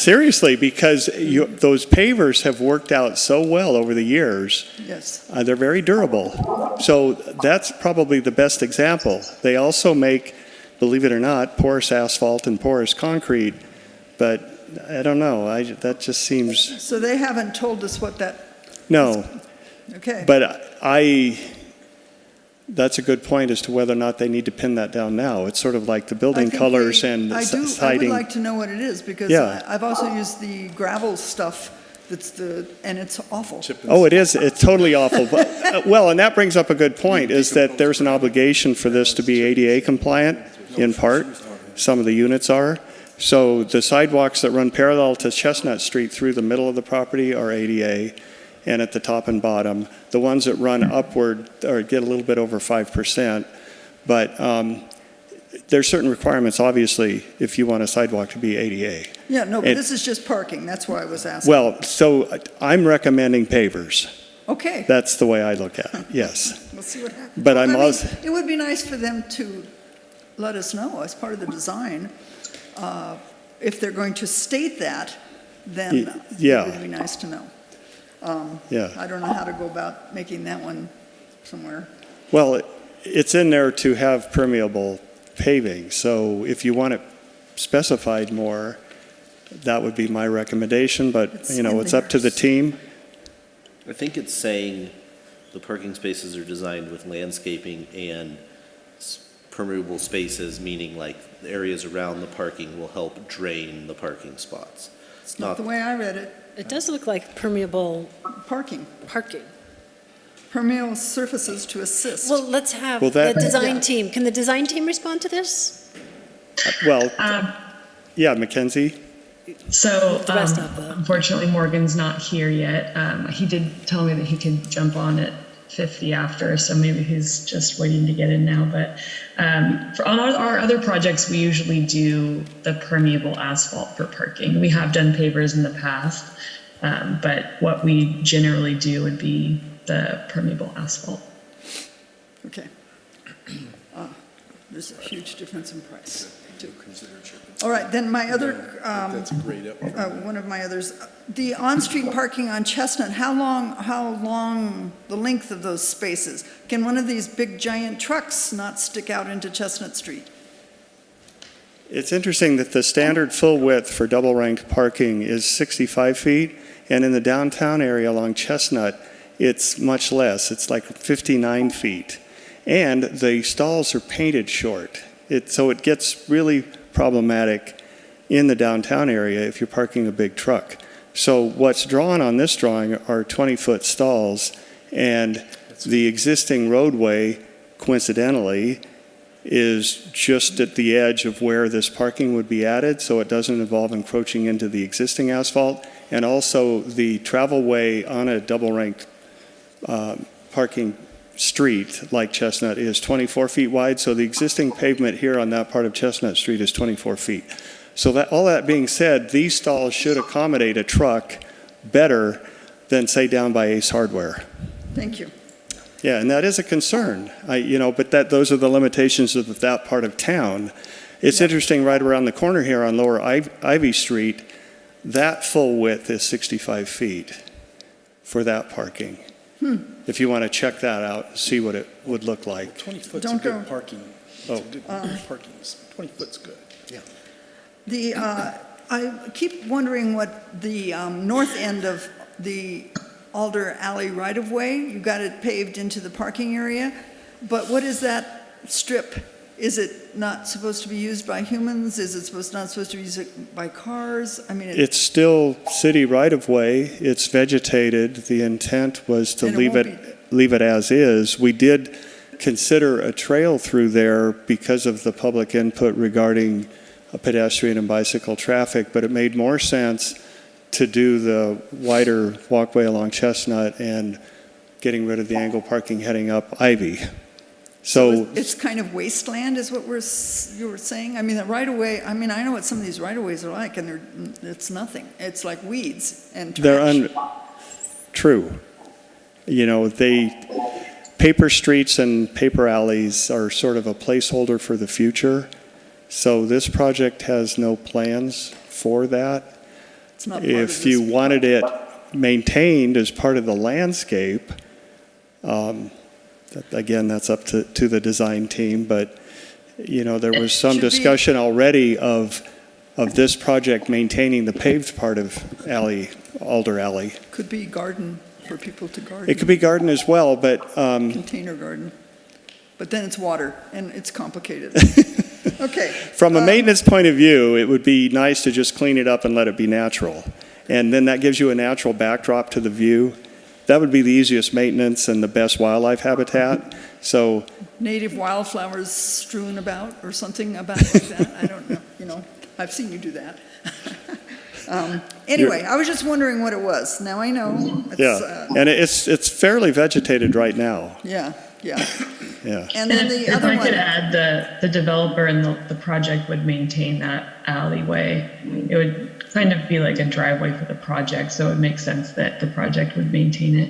Speaker 9: seriously, because those pavers have worked out so well over the years.
Speaker 11: Yes.
Speaker 9: They're very durable. So that's probably the best example. They also make, believe it or not, porous asphalt and porous concrete, but I don't know. That just seems.
Speaker 11: So they haven't told us what that.
Speaker 9: No.
Speaker 11: Okay.
Speaker 9: But that's a good point as to whether or not they need to pin that down now. It's sort of like the building colors and the siding.
Speaker 11: I would like to know what it is because I've also used the gravel stuff and it's awful.
Speaker 9: Oh, it is. It's totally awful. But, well, and that brings up a good point is that there's an obligation for this to be ADA compliant in part. Some of the units are. So the sidewalks that run parallel to Chestnut Street through the middle of the property are ADA, and at the top and bottom. The ones that run upward get a little bit over 5%, but there's certain requirements, obviously, if you want a sidewalk to be ADA.
Speaker 11: Yeah, no, but this is just parking. That's why I was asking.
Speaker 9: Well, so I'm recommending pavers.
Speaker 11: Okay.
Speaker 9: That's the way I look at it, yes.
Speaker 11: We'll see what happens.
Speaker 9: But I'm also.
Speaker 11: It would be nice for them to let us know as part of the design. If they're going to state that, then it would be nice to know. I don't know how to go about making that one somewhere.
Speaker 9: Well, it's in there to have permeable paving, so if you want it specified more, that would be my recommendation, but it's up to the team.
Speaker 13: I think it's saying the parking spaces are designed with landscaping and permeable spaces, meaning like the areas around the parking will help drain the parking spots.
Speaker 11: It's not the way I read it.
Speaker 1: It does look like permeable
Speaker 11: parking. Permeable surfaces to assist.
Speaker 1: Well, let's have the design team. Can the design team respond to this?
Speaker 9: Well, Mackenzie.
Speaker 7: So unfortunately, Morgan's not here yet. He did tell me that he could jump on at 50 after, so maybe he's just waiting to get in now. But on our other projects, we usually do the permeable asphalt for parking. We have done pavers in the past, but what we generally do would be the permeable asphalt.
Speaker 11: Okay. There's a huge difference in price. All right, then my other, one of my others, the on-street parking on Chestnut, how long the length of those spaces? Can one of these big giant trucks not stick out into Chestnut Street?
Speaker 9: It's interesting that the standard full width for double ranked parking is 65 feet, and in the downtown area along Chestnut, it's much less. It's like 59 feet. And the stalls are painted short. So it gets really problematic in the downtown area if you're parking a big truck. So what's drawn on this drawing are 20-foot stalls, and the existing roadway, coincidentally, is just at the edge of where this parking would be added, so it doesn't involve encroaching into the existing asphalt. And also the travel way on a double-ranked parking street, like Chestnut, is 24 feet wide, so the existing pavement here on that part of Chestnut Street is 24 feet. So that, all that being said, these stalls should accommodate a truck better than, say, down by Ace Hardware.
Speaker 11: Thank you.
Speaker 9: Yeah, and that is a concern, but those are the limitations of that part of town. It's interesting, right around the corner here on Lower Ivy Street, that full width is 65 feet for that parking. If you want to check that out and see what it would look like.
Speaker 2: 20 foot's
Speaker 11: Don't
Speaker 2: a good
Speaker 11: go.
Speaker 2: parking.
Speaker 9: Oh.
Speaker 2: It's a good parking. 20 foot's good. Yeah.
Speaker 11: I keep wondering what the north end of the Alder Alley right-of-way, you got it paved into the parking area, but what is that strip? Is it not supposed to be used by humans? Is it not supposed to be used by cars? I mean,
Speaker 9: It's still city right-of-way. It's vegetated. The intent was to
Speaker 11: And it
Speaker 9: leave
Speaker 11: won't
Speaker 9: it as is. We did consider a trail through there because of the public input regarding pedestrian and bicycle traffic, but it made more sense to do the wider walkway along Chestnut and getting rid of the angle parking heading up Ivy. So
Speaker 11: it's kind of wasteland is what you were saying? I mean, the right-of-way, I mean, I know what some of these right-of-ways are like, and it's nothing. It's like weeds and trash.
Speaker 9: they're true. Paper streets and paper alleys are sort of a placeholder for the future. So this project has no plans for that.
Speaker 11: It's not part of
Speaker 9: If you
Speaker 11: this
Speaker 9: wanted it maintained as part of the landscape, again, that's up to the design team, but there was some
Speaker 11: Should be-
Speaker 9: discussion already of this project maintaining the paved part of Alder Alley.
Speaker 11: Could be garden for people to garden.
Speaker 9: It could be garden as well, but
Speaker 11: Container garden. But then it's water, and it's complicated. Okay.
Speaker 9: from a maintenance point of view, it would be nice to just clean it up and let it be natural. And then that gives you a natural backdrop to the view. That would be the easiest maintenance and the best wildlife habitat. So
Speaker 11: Native wildflowers strewn about or something about like that. I don't know. I've seen you do that. Anyway, I was just wondering what it was. Now I know.
Speaker 9: yeah, and it's fairly vegetated right now.
Speaker 11: Yeah.
Speaker 9: Yeah.
Speaker 11: And then the
Speaker 7: if
Speaker 11: other
Speaker 7: I
Speaker 11: one.
Speaker 7: could add, the developer and the project would maintain that alleyway. It would kind of be like a driveway for the project, so it makes sense that the project would maintain it.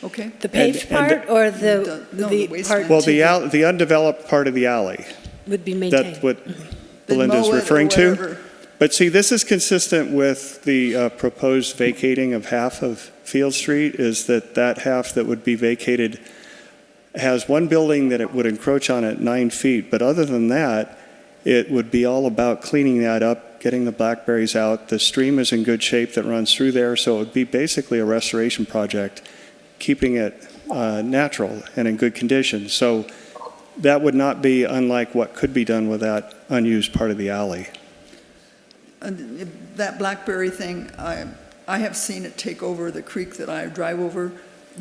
Speaker 11: Okay.
Speaker 1: The paved part or the
Speaker 11: the
Speaker 1: part
Speaker 9: Well,
Speaker 1: to
Speaker 9: the undeveloped part of the alley.
Speaker 1: would be maintained?
Speaker 9: That's what
Speaker 11: Then
Speaker 9: Belinda's
Speaker 11: mow it or
Speaker 9: referring to.
Speaker 11: whatever.
Speaker 9: But see, this is consistent with the proposed vacating of half of Field Street, is that half that would be vacated has one building that it would encroach on at 9 feet, but other than that, it would be all about cleaning that up, getting the blackberries out. The stream is in good shape that runs through there, so it would be basically a restoration project, keeping it natural and in good condition. So that would not be unlike what could be done with that unused part of the alley.
Speaker 11: That blackberry thing, I have seen it take over the creek that I drive over,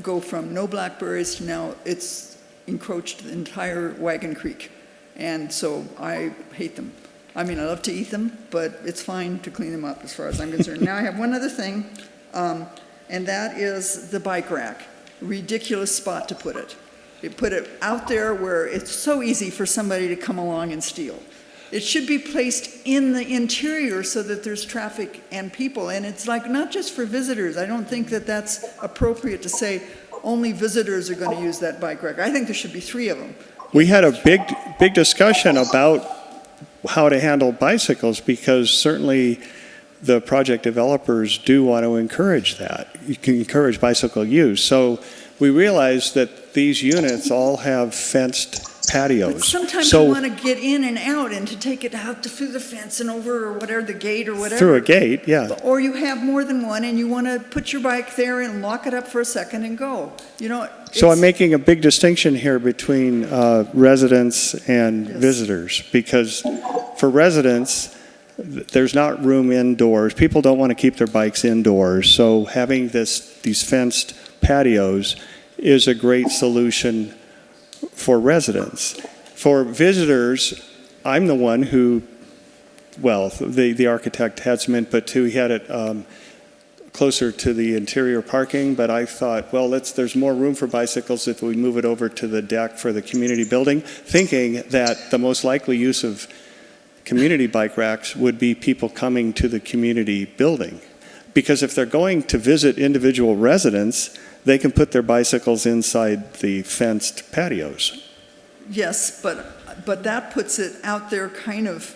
Speaker 11: go from no blackberries to now it's encroached the entire Wagon Creek. And so I hate them. I mean, I love to eat them, but it's fine to clean them up as far as I'm concerned. Now I have one other thing, and that is the bike rack. Ridiculous spot to put it. You put it out there where it's so easy for somebody to come along and steal. It should be placed in the interior so that there's traffic and people. And it's like not just for visitors. I don't think that that's appropriate to say only visitors are going to use that bike rack. I think there should be 3 of them.
Speaker 9: We had a big discussion about how to handle bicycles because certainly the project developers do want to encourage that. You can encourage bicycle use. So we realized that these units all have fenced patios.
Speaker 11: But sometimes you want to get in and out and to take it out through the fence and over or whatever, the gate or whatever.
Speaker 9: Through a gate, yeah.
Speaker 11: Or you have more than one and you want to put your bike there and lock it up for a second and go.
Speaker 9: So I'm making a big distinction here between residents and visitors because for residents, there's not room indoors. People don't want to keep their bikes indoors. So having these fenced patios is a great solution for residents. For visitors, I'm the one who, well, the architect had some input too. He had it closer to the interior parking, but I thought, well, there's more room for bicycles if we move it over to the deck for the community building, thinking that the most likely use of community bike racks would be people coming to the community building. Because if they're going to visit individual residents, they can put their bicycles inside the fenced patios.
Speaker 11: Yes, but that puts it out there kind of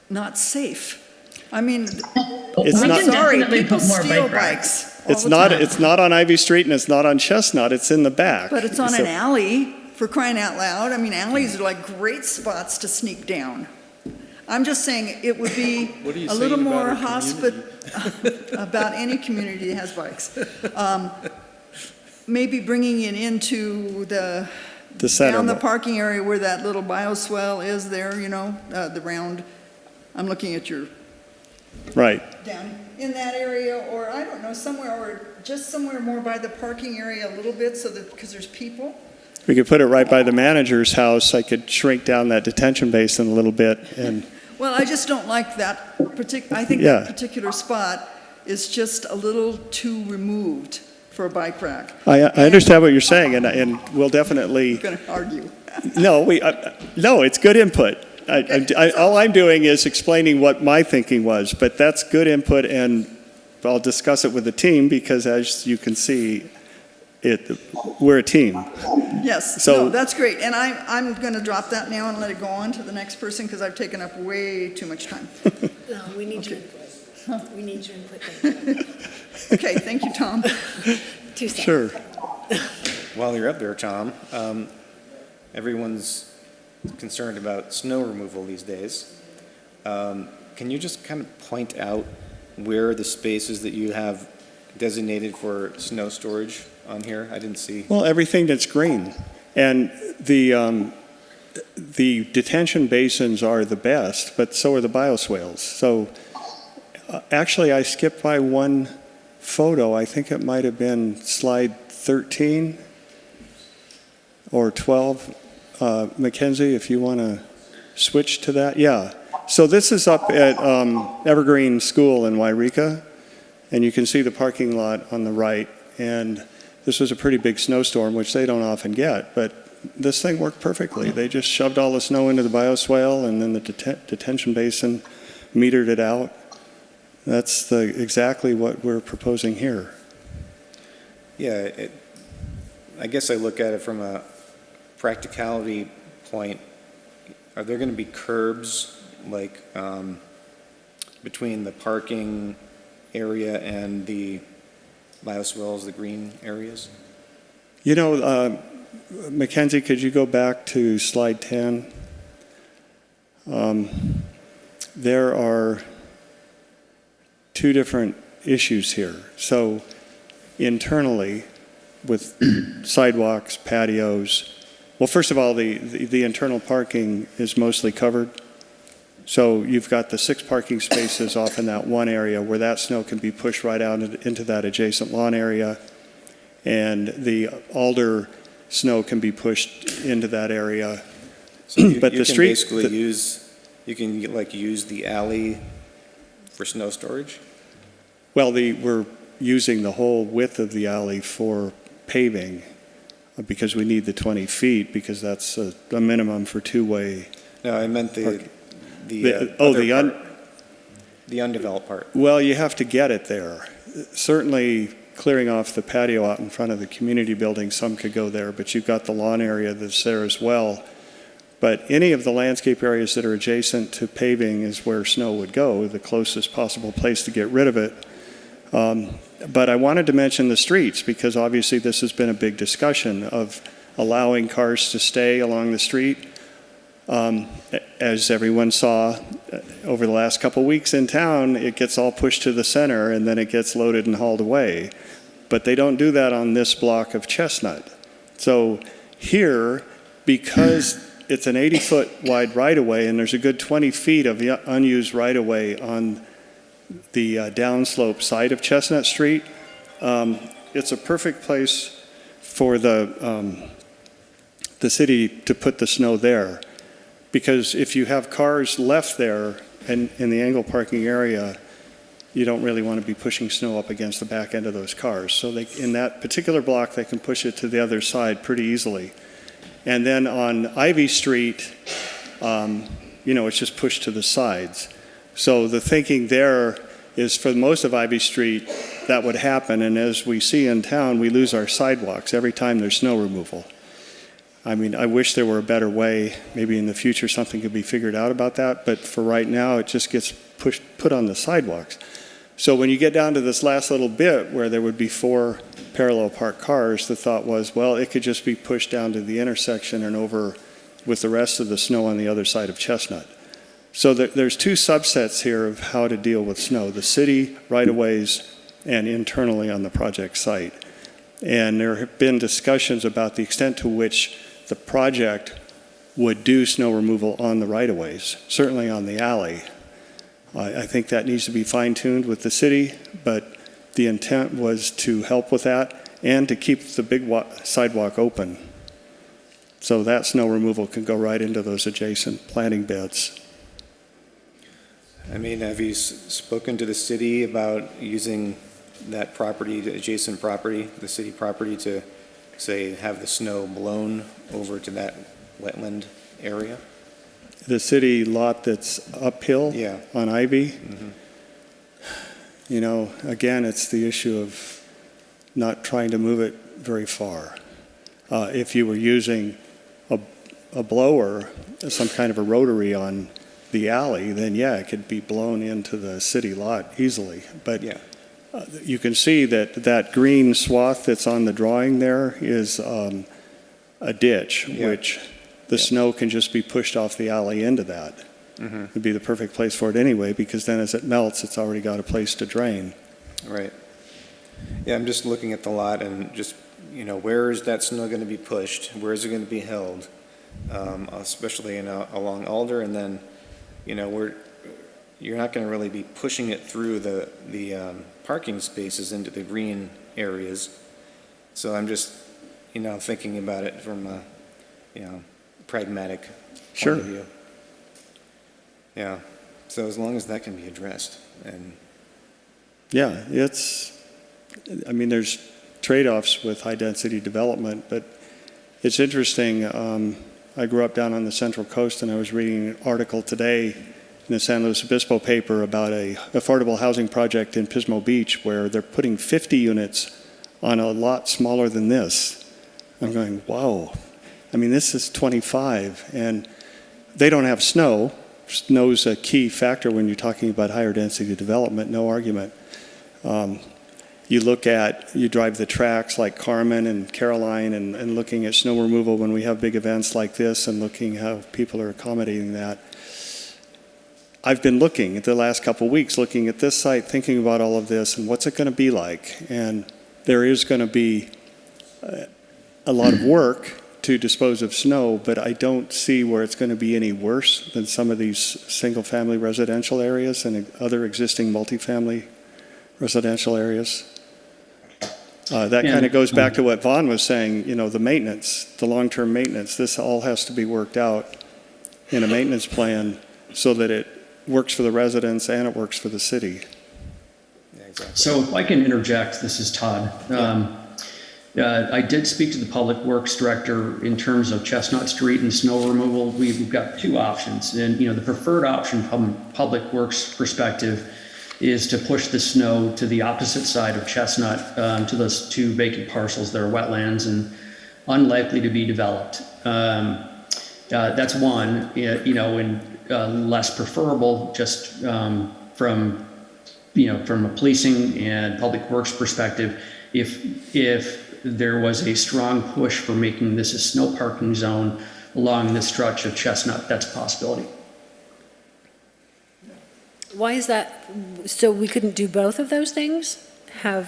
Speaker 11: not safe. I mean,
Speaker 9: It's
Speaker 7: we
Speaker 9: not-
Speaker 7: can
Speaker 11: sorry,
Speaker 7: definitely
Speaker 11: people
Speaker 7: put more
Speaker 11: steal
Speaker 7: bike racks.
Speaker 11: bikes all
Speaker 9: It's
Speaker 11: the
Speaker 9: not,
Speaker 11: time.
Speaker 9: it's not on Ivy Street and it's not on Chestnut, it's in the back.
Speaker 11: But it's on
Speaker 9: So-
Speaker 11: an alley, for crying out loud. I mean, alleys are like great spots to sneak down. I'm just saying it would be
Speaker 2: What are you
Speaker 11: a little
Speaker 2: saying
Speaker 11: more
Speaker 2: about our
Speaker 11: about any community that has bikes. Maybe bringing it into the
Speaker 9: center.
Speaker 11: down the
Speaker 9: more.
Speaker 11: parking area where that little bioswale is there, you know, the round, I'm looking at your,
Speaker 9: Right.
Speaker 11: down in that area, or I don't know, somewhere, or just somewhere more by the parking area a little bit so that, because there's people.
Speaker 9: We could put it right by the manager's house. I could shrink down that detention basin a little bit and,
Speaker 11: Well, I just don't like that I think
Speaker 9: Yeah.
Speaker 11: that particular spot is just a little too removed for a bike rack.
Speaker 9: I understand what you're saying and we'll definitely,
Speaker 11: I'm gonna argue.
Speaker 9: no, no, it's good input. All I'm doing is explaining what my thinking was, but that's good input and I'll discuss it with the team because as you can see, we're a team.
Speaker 11: Yes,
Speaker 9: So-
Speaker 11: no, that's great, and I'm gonna drop that now and let it go on to the next person, because I've taken up way too much time.
Speaker 1: No, we need your input. We need your input.
Speaker 11: Okay, thank you, Tom.
Speaker 1: 2 seconds.
Speaker 9: Sure.
Speaker 3: While you're up there, Tom, everyone's concerned about snow removal these days. Can you just kind of point out where the spaces that you have designated for snow storage on here? I didn't see.
Speaker 9: Well, everything that's green. And the detention basins are the best, but so are the bioswales. So actually, I skipped by one photo. I think it might have been slide 13 or 12. Mackenzie, if you want to switch to that. Yeah. So this is up at Evergreen School in Wairika, and you can see the parking lot on the right. And this was a pretty big snowstorm, which they don't often get, but this thing worked perfectly. They just shoved all the snow into the bioswale, and then the detention basin metered it out. That's exactly what we're proposing here.
Speaker 3: Yeah, I guess I look at it from a practicality point. Are there going to be curbs like between the parking area and the bioswales, the green areas?
Speaker 9: You know, Mackenzie, could you go back to slide 10? There are two different issues here. So internally, with sidewalks, patios, well, first of all, the internal parking is mostly covered. So you've got the 6 parking spaces off in that one area where that snow can be pushed right out into that adjacent lawn area. And the alder snow can be pushed into that area.
Speaker 3: So you,
Speaker 9: But
Speaker 3: you
Speaker 9: the
Speaker 3: can
Speaker 9: street,
Speaker 3: basically you can like use the alley for snow storage?
Speaker 9: well, we're using the whole width of the alley for paving because we need the 20 feet because that's a minimum for two-way.
Speaker 3: No, I meant the undeveloped part.
Speaker 9: Well, you have to get it there. Certainly clearing off the patio out in front of the community building, some could go there, but you've got the lawn area that's there as well. But any of the landscape areas that are adjacent to paving is where snow would go, the closest possible place to get rid of it. But I wanted to mention the streets because obviously this has been a big discussion of allowing cars to stay along the street. As everyone saw over the last couple weeks in town, it gets all pushed to the center and then it gets loaded and hauled away. But they don't do that on this block of Chestnut. So here, because it's an 80-foot wide right-of-way and there's a good 20 feet of unused right-of-way on the downslope side of Chestnut Street, it's a perfect place for the city to put the snow there. Because if you have cars left there in the angle parking area, you don't really want to be pushing snow up against the back end of those cars. So they, in that particular block, they can push it to the other side pretty easily. And then on Ivy Street, it's just pushed to the sides. So the thinking there is for most of Ivy Street, that would happen. And as we see in town, we lose our sidewalks every time there's snow removal. I mean, I wish there were a better way. Maybe in the future something could be figured out about that. But for right now, it just gets put on the sidewalks. So when you get down to this last little bit where there would be 4 parallel parked cars, the thought was, well, it could just be pushed down to the intersection and over with the rest of the snow on the other side of Chestnut. So there's 2 subsets here of how to deal with snow, the city right-of-ways and internally on the project site. And there have been discussions about the extent to which the project would do snow removal on the right-of-ways, certainly on the alley. I think that needs to be fine-tuned with the city, but the intent was to help with that and to keep the big sidewalk open. So that snow removal can go right into those adjacent planting beds.
Speaker 3: I mean, have you spoken to the city about using that property, the adjacent property, the city property, to, say, have the snow blown over to that wetland area?
Speaker 9: The city lot that's uphill on Ivy, again, it's the issue of not trying to move it very far. If you were using a blower, some kind of a rotary on the alley, then it could be blown into the city lot easily. But you can see that green swath that's on the drawing there is a ditch, which the snow can just be pushed off the alley into that. It'd be the perfect place for it anyway, because then as it melts, it's already got a place to drain.
Speaker 3: Right. Yeah, I'm just looking at the lot and just, where is that snow going to be pushed? Where is it going to be held? Especially along Alder, and then, you're not going to really be pushing it through the parking spaces into the green areas. So I'm just, thinking about it from a, pragmatic point of view. Yeah. So as long as that can be addressed, and
Speaker 9: there's trade-offs with high-density development, but it's interesting. I grew up down on the Central Coast, and I was reading an article today in the San Luis Obispo paper about a affordable housing project in Pismo Beach where they're putting 50 units on a lot smaller than this. I'm going, wow. I mean, this is 25, and they don't have snow. Snow's a key factor when you're talking about higher density development, no argument. You drive the tracks like Carmen and Caroline and looking at snow removal when we have big events like this and looking how people are accommodating that. I've been looking at the last couple of weeks, looking at this site, thinking about all of this and what's it going to be like. And there is going to be a lot of work to dispose of snow, but I don't see where it's going to be any worse than some of these single-family residential areas and other existing multifamily residential areas. That kind of goes back to what Vaughn was saying, the maintenance, the long-term maintenance. This all has to be worked out in a maintenance plan so that it works for the residents and it works for the city.
Speaker 3: Yeah, exactly.
Speaker 8: So if I can interject, this is Todd. I did speak to the Public Works Director in terms of Chestnut Street and snow removal. We've got 2 options. And, the preferred option from Public Works perspective is to push the snow to the opposite side of Chestnut, to those 2 vacant parcels that are wetlands and unlikely to be developed. That's one, and less preferable just from a policing and public works perspective. If there was a strong push for making this a snow parking zone along this stretch of Chestnut, that's a possibility.
Speaker 1: Why is that? So we couldn't do both of those things?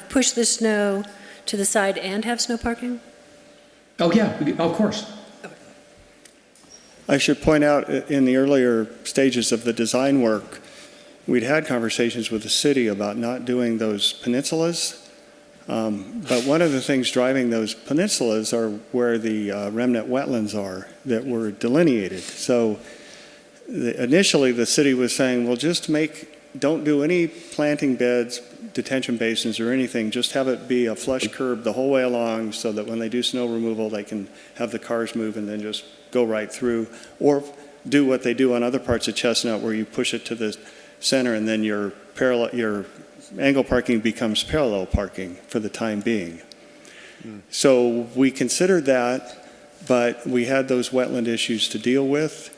Speaker 1: Push the snow to the side and have snow parking?
Speaker 8: Oh, yeah, of course.
Speaker 9: I should point out in the earlier stages of the design work, we'd had conversations with the city about not doing those peninsulas. But one of the things driving those peninsulas are where the remnant wetlands are that were delineated. So initially the city was saying, well, just make don't do any planting beds, detention basins or anything. Just have it be a flush curb the whole way along so that when they do snow removal, they can have the cars move and then just go right through. Or do what they do on other parts of Chestnut where you push it to the center and then your angle parking becomes parallel parking for the time being. So we considered that, but we had those wetland issues to deal with,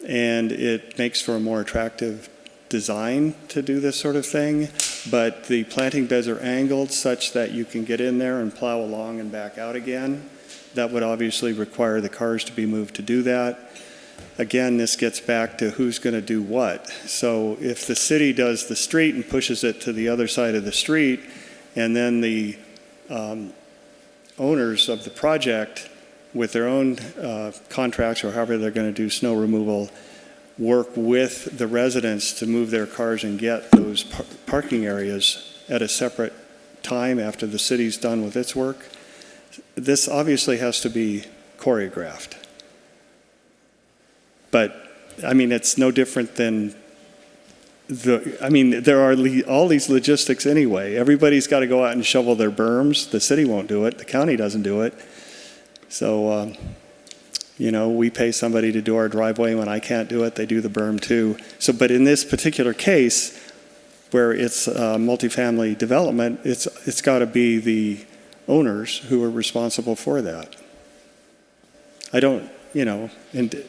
Speaker 9: and it makes for a more attractive design to do this sort of thing. But the planting beds are angled such that you can get in there and plow along and back out again. That would obviously require the cars to be moved to do that. Again, this gets back to who's going to do what. So if the city does the street and pushes it to the other side of the street, and then the owners of the project with their own contracts or however they're going to do snow removal work with the residents to move their cars and get those parking areas at a separate time after the city's done with its work. This obviously has to be choreographed. But, I mean, it's no different than there are all these logistics anyway. Everybody's got to go out and shovel their berms. The city won't do it. The county doesn't do it. So, we pay somebody to do our driveway. When I can't do it, they do the berm too. So, but in this particular case, where it's multifamily development, it's got to be the owners who are responsible for that. And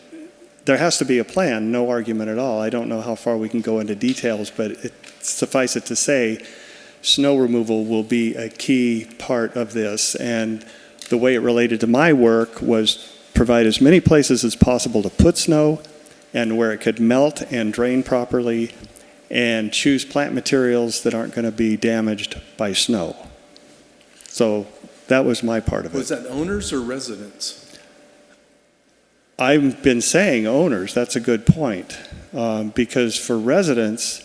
Speaker 9: there has to be a plan, no argument at all. I don't know how far we can go into details, but suffice it to say, snow removal will be a key part of this. And the way it related to my work was provide as many places as possible to put snow and where it could melt and drain properly, and choose plant materials that aren't going to be damaged by snow. So that was my part of it.
Speaker 2: Was that owners or residents?
Speaker 9: I've been saying owners, that's a good point. Because for residents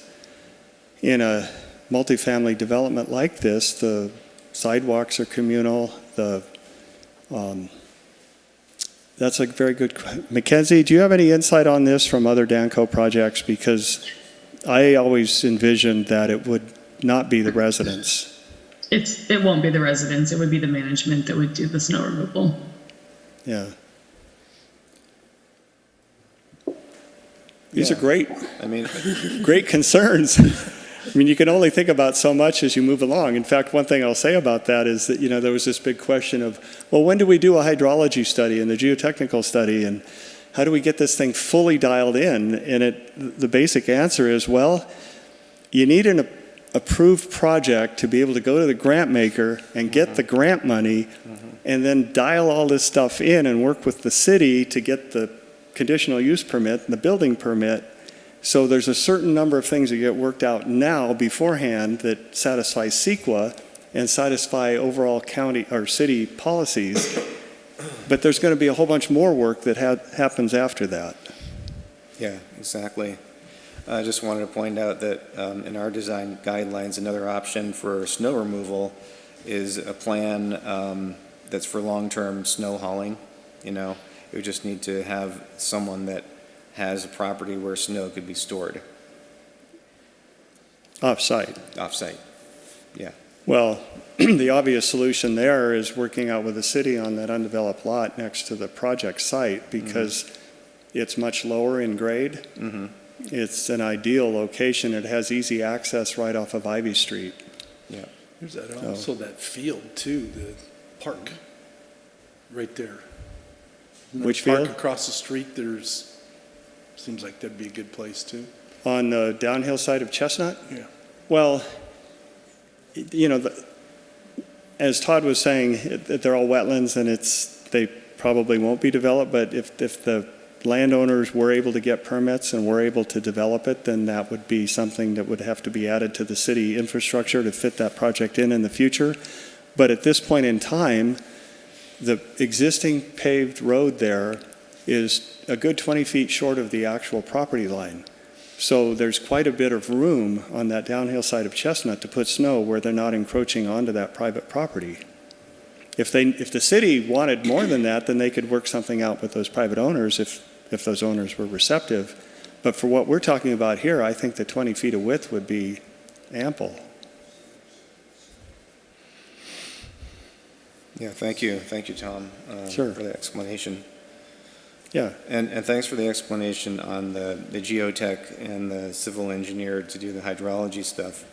Speaker 9: in a multifamily development like this, the sidewalks are communal, that's a very good, Mackenzie, do you have any insight on this from other Danco projects? Because I always envisioned that it would not be the residents.
Speaker 7: It won't be the residents, it would be the management that would do the snow removal.
Speaker 9: Yeah. These are great, great concerns. I mean, you can only think about so much as you move along. In fact, one thing I'll say about that is that, there was this big question of, well, when do we do a hydrology study and the geotechnical study, and how do we get this thing fully dialed in? And the basic answer is, well, you need an approved project to be able to go to the grant maker and get the grant money, and then dial all this stuff in and work with the city to get the conditional use permit and the building permit. So there's a certain number of things that get worked out now beforehand that satisfy CEQA and satisfy overall county or city policies. But there's going to be a whole bunch more work that happens after that.
Speaker 3: Yeah, exactly. I just wanted to point out that in our design guidelines, another option for snow removal is a plan that's for long-term snow hauling. We just need to have someone that has a property where snow could be stored.
Speaker 9: Off-site.
Speaker 3: Off-site, yeah.
Speaker 9: Well, the obvious solution there is working out with the city on that undeveloped lot next to the project site, because it's much lower in grade. It's an ideal location. It has easy access right off of Ivy Street.
Speaker 3: Yeah.
Speaker 2: There's also that field too, the park, right there.
Speaker 9: Which field?
Speaker 2: Park across the street, seems like that'd be a good place too.
Speaker 9: On the downhill side of Chestnut?
Speaker 2: Yeah.
Speaker 9: Well, as Todd was saying, they're all wetlands and they probably won't be developed, but if the landowners were able to get permits and were able to develop it, then that would be something that would have to be added to the city infrastructure to fit that project in the future. But at this point in time, the existing paved road there is a good 20 feet short of the actual property line. So there's quite a bit of room on that downhill side of Chestnut to put snow where they're not encroaching onto that private property. If the city wanted more than that, then they could work something out with those private owners if those owners were receptive. But for what we're talking about here, I think the 20 feet of width would be ample.
Speaker 3: Yeah, thank you, Tom,
Speaker 9: Sure.
Speaker 3: for the explanation.
Speaker 9: Yeah.
Speaker 3: And thanks for the explanation on the geotech and the civil engineer to do the hydrology stuff.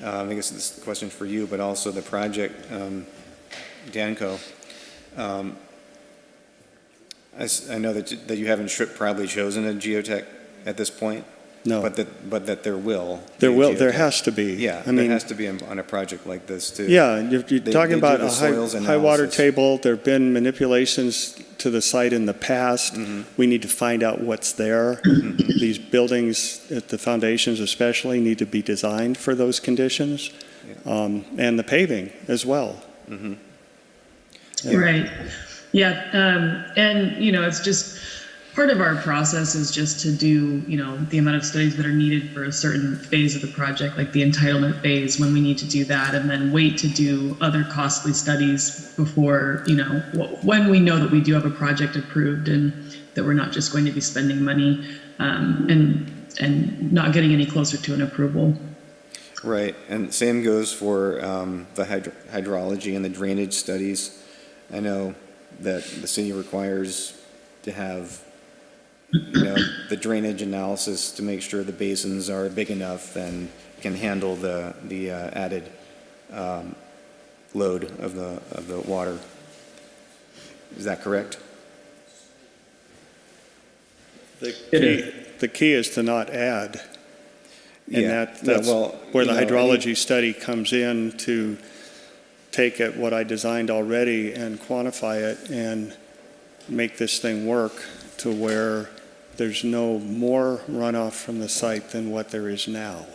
Speaker 3: I guess this is a question for you, but also the project, Danco. I know that you haven't probably chosen a geotech at this point.
Speaker 9: No.
Speaker 3: But that there will.
Speaker 9: There
Speaker 3: be a
Speaker 9: will. There
Speaker 3: geotech.
Speaker 9: has to be.
Speaker 3: Yeah,
Speaker 9: I mean,
Speaker 3: there has to be on a project like this too.
Speaker 9: Yeah, you're talking
Speaker 3: they
Speaker 9: about
Speaker 3: do
Speaker 9: a
Speaker 3: the soils
Speaker 9: high water
Speaker 3: analysis.
Speaker 9: table. There have been manipulations to the site in the past. We need to find out what's there. These buildings, at the foundations especially, need to be designed for those conditions, and the paving as well. Yeah.
Speaker 7: Right. Yeah. And, it's just part of our process is just to do, the amount of studies that are needed for a certain phase of the project, like the entitlement phase, when we need to do that, and then wait to do other costly studies before, when we know that we do have a project approved and that we're not just going to be spending money and not getting any closer to an approval.
Speaker 3: Right, and same goes for the hydrology and the drainage studies. I know that the city requires to have the drainage analysis to make sure the basins are big enough and can handle the added load of the water. Is that correct?
Speaker 9: The key is to not add. And that's where the hydrology study comes in, to take at what I designed already and quantify it and make this thing work to where there's no more runoff from the site than what there is now.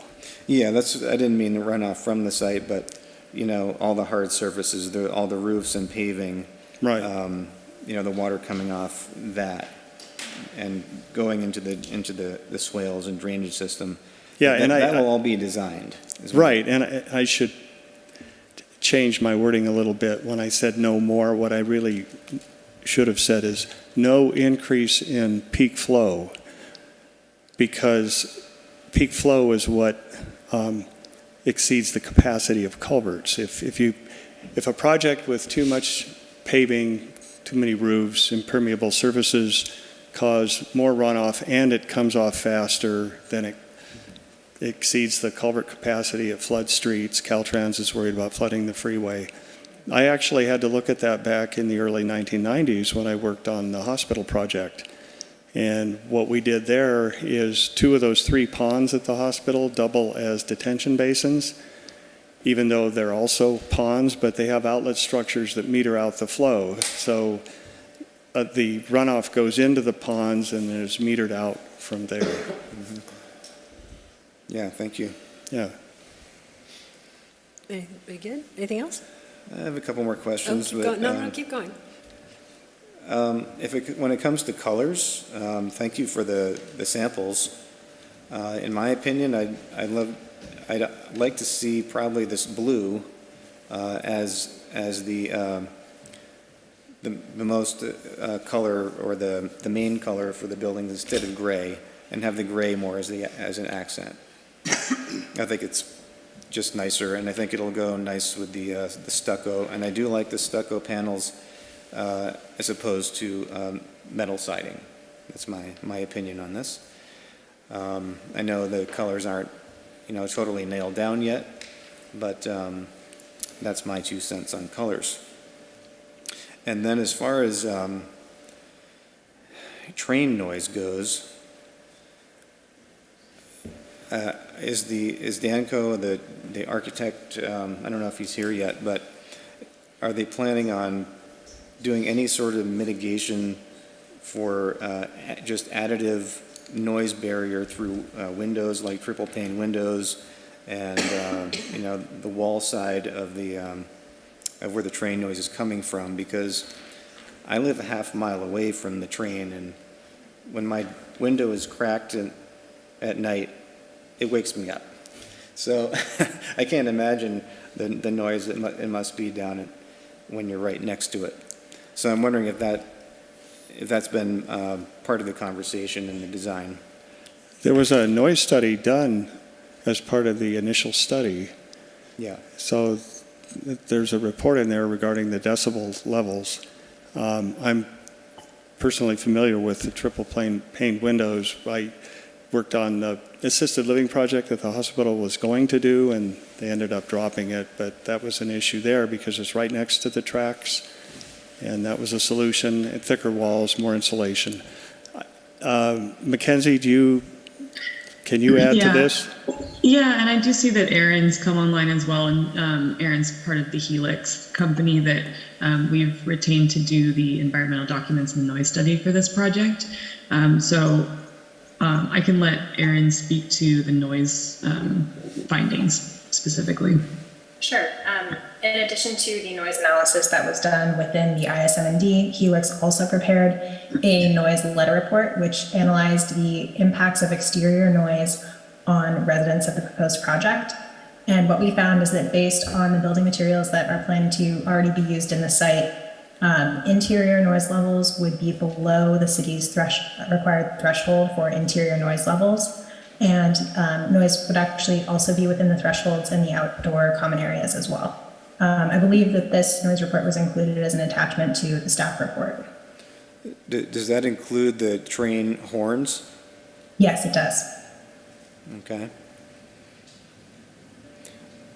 Speaker 3: Yeah, I didn't mean the runoff from the site, but, all the hard surfaces, all the roofs and paving.
Speaker 9: Right.
Speaker 3: The water coming off that and going into the swales and drainage system.
Speaker 9: Yeah,
Speaker 3: that will all be designed.
Speaker 9: Right, and I should change my wording a little bit. When I said no more, what I really should have said is no increase in peak flow, because peak flow is what exceeds the capacity of culverts. If a project with too much paving, too many roofs, impermeable surfaces cause more runoff and it comes off faster, then it exceeds the culvert capacity at flood streets. Caltrans is worried about flooding the freeway. I actually had to look at that back in the early 1990s when I worked on the hospital project. And what we did there is 2 of those 3 ponds at the hospital double as detention basins, even though they're also ponds, but they have outlet structures that meter out the flow. So the runoff goes into the ponds and is metered out from there.
Speaker 3: Yeah, thank you.
Speaker 9: Yeah.
Speaker 1: Very good. Anything else?
Speaker 3: I have a couple more questions.
Speaker 1: Keep going.
Speaker 3: When it comes to colors, thank you for the samples. In my opinion, I'd like to see probably this blue as the most color, or the main color for the building, instead of gray, and have the gray more as an accent. I think it's just nicer, and I think it'll go nice with the stucco. And I do like the stucco panels as opposed to metal siding. That's my opinion on this. I know the colors aren't totally nailed down yet, but that's my 2 cents on colors. And then as far as train noise goes, is Danco, the architect, I don't know if he's here yet, but are they planning on doing any sort of mitigation for just additive noise barrier through windows, like triple pane windows, and the wall side of where the train noise is coming from? Because I live a half mile away from the train, and when my window is cracked at night, it wakes me up. So I can't imagine the noise it must be down when you're right next to it. So I'm wondering if that's been part of the conversation in the design.
Speaker 9: There was a noise study done as part of the initial study.
Speaker 3: Yeah.
Speaker 9: So there's a report in there regarding the decibel levels. I'm personally familiar with the triple pane windows. I worked on the assisted living project that the hospital was going to do, and they ended up dropping it, but that was an issue there because it's right next to the tracks, and that was a solution. Thicker walls, more insulation. Mackenzie, can you add to this?
Speaker 7: Yeah, and I do see that Aaron's come online as well, and Aaron's part of the Helix company that we've retained to do the environmental documents and the noise study for this project. I can let Aaron speak to the noise findings specifically.
Speaker 12: Sure. In addition to the noise analysis that was done within the ISM&D, Helix also prepared a noise letter report, which analyzed the impacts of exterior noise on residents of the proposed project. And what we found is that based on the building materials that are planned to already be used in the site, interior noise levels would be below the city's required threshold for interior noise levels. And noise would actually also be within the thresholds in the outdoor common areas as well. I believe that this noise report was included as an attachment to the staff report.
Speaker 3: Does that include the train horns?
Speaker 12: Yes, it does.
Speaker 3: Okay.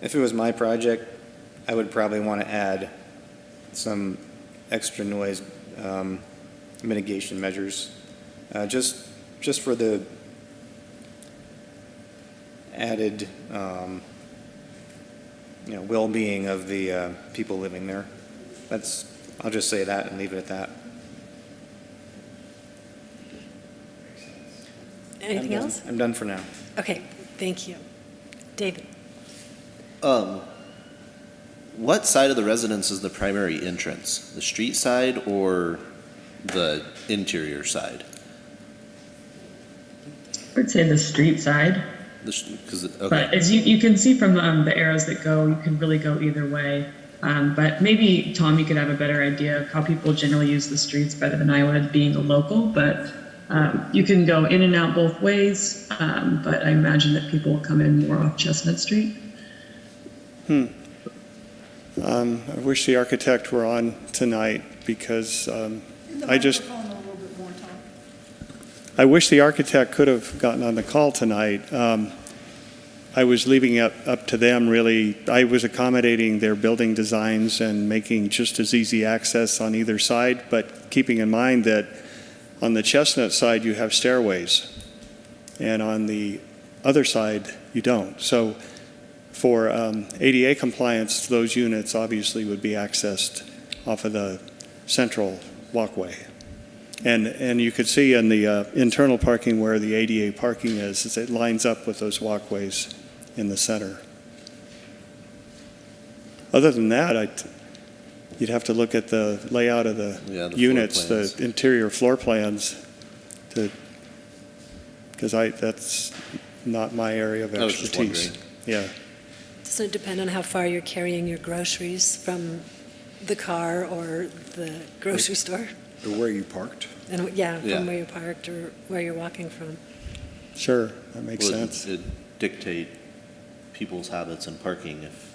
Speaker 3: If it was my project, I would probably want to add some extra noise mitigation measures, just for the added well-being of the people living there. I'll just say that and leave it at that.
Speaker 1: Anything else?
Speaker 3: I'm done for now.
Speaker 1: Okay, thank you. David?
Speaker 13: What side of the residence is the primary entrance? The street side or the interior side?
Speaker 7: I would say the street side.
Speaker 13: Okay.
Speaker 7: But as you can see from the arrows that go, you can really go either way. But maybe, Tom, you could have a better idea of how people generally use the streets better than I would, being a local. But you can go in and out both ways. But I imagine that people will come in more off Chestnut Street.
Speaker 9: I wish the architect were on tonight because I wish the architect could have gotten on the call tonight. I was leaving it up to them, really. I was accommodating their building designs and making just as easy access on either side, but keeping in mind that on the Chestnut side, you have stairways, and on the other side, you don't. So for ADA compliance, those units obviously would be accessed off of the central walkway. And you could see in the internal parking where the ADA parking is it lines up with those walkways in the center. Other than that, you'd have to look at the layout of the units, the interior floor plans, because that's not my area of expertise.
Speaker 13: I was just wondering.
Speaker 9: Yeah.
Speaker 1: Doesn't it depend on how far you're carrying your groceries from the car or the grocery store?
Speaker 6: Or where you parked?
Speaker 1: And from where you parked or where you're walking from.
Speaker 9: Sure, that makes sense.
Speaker 13: It dictate people's habits in parking. If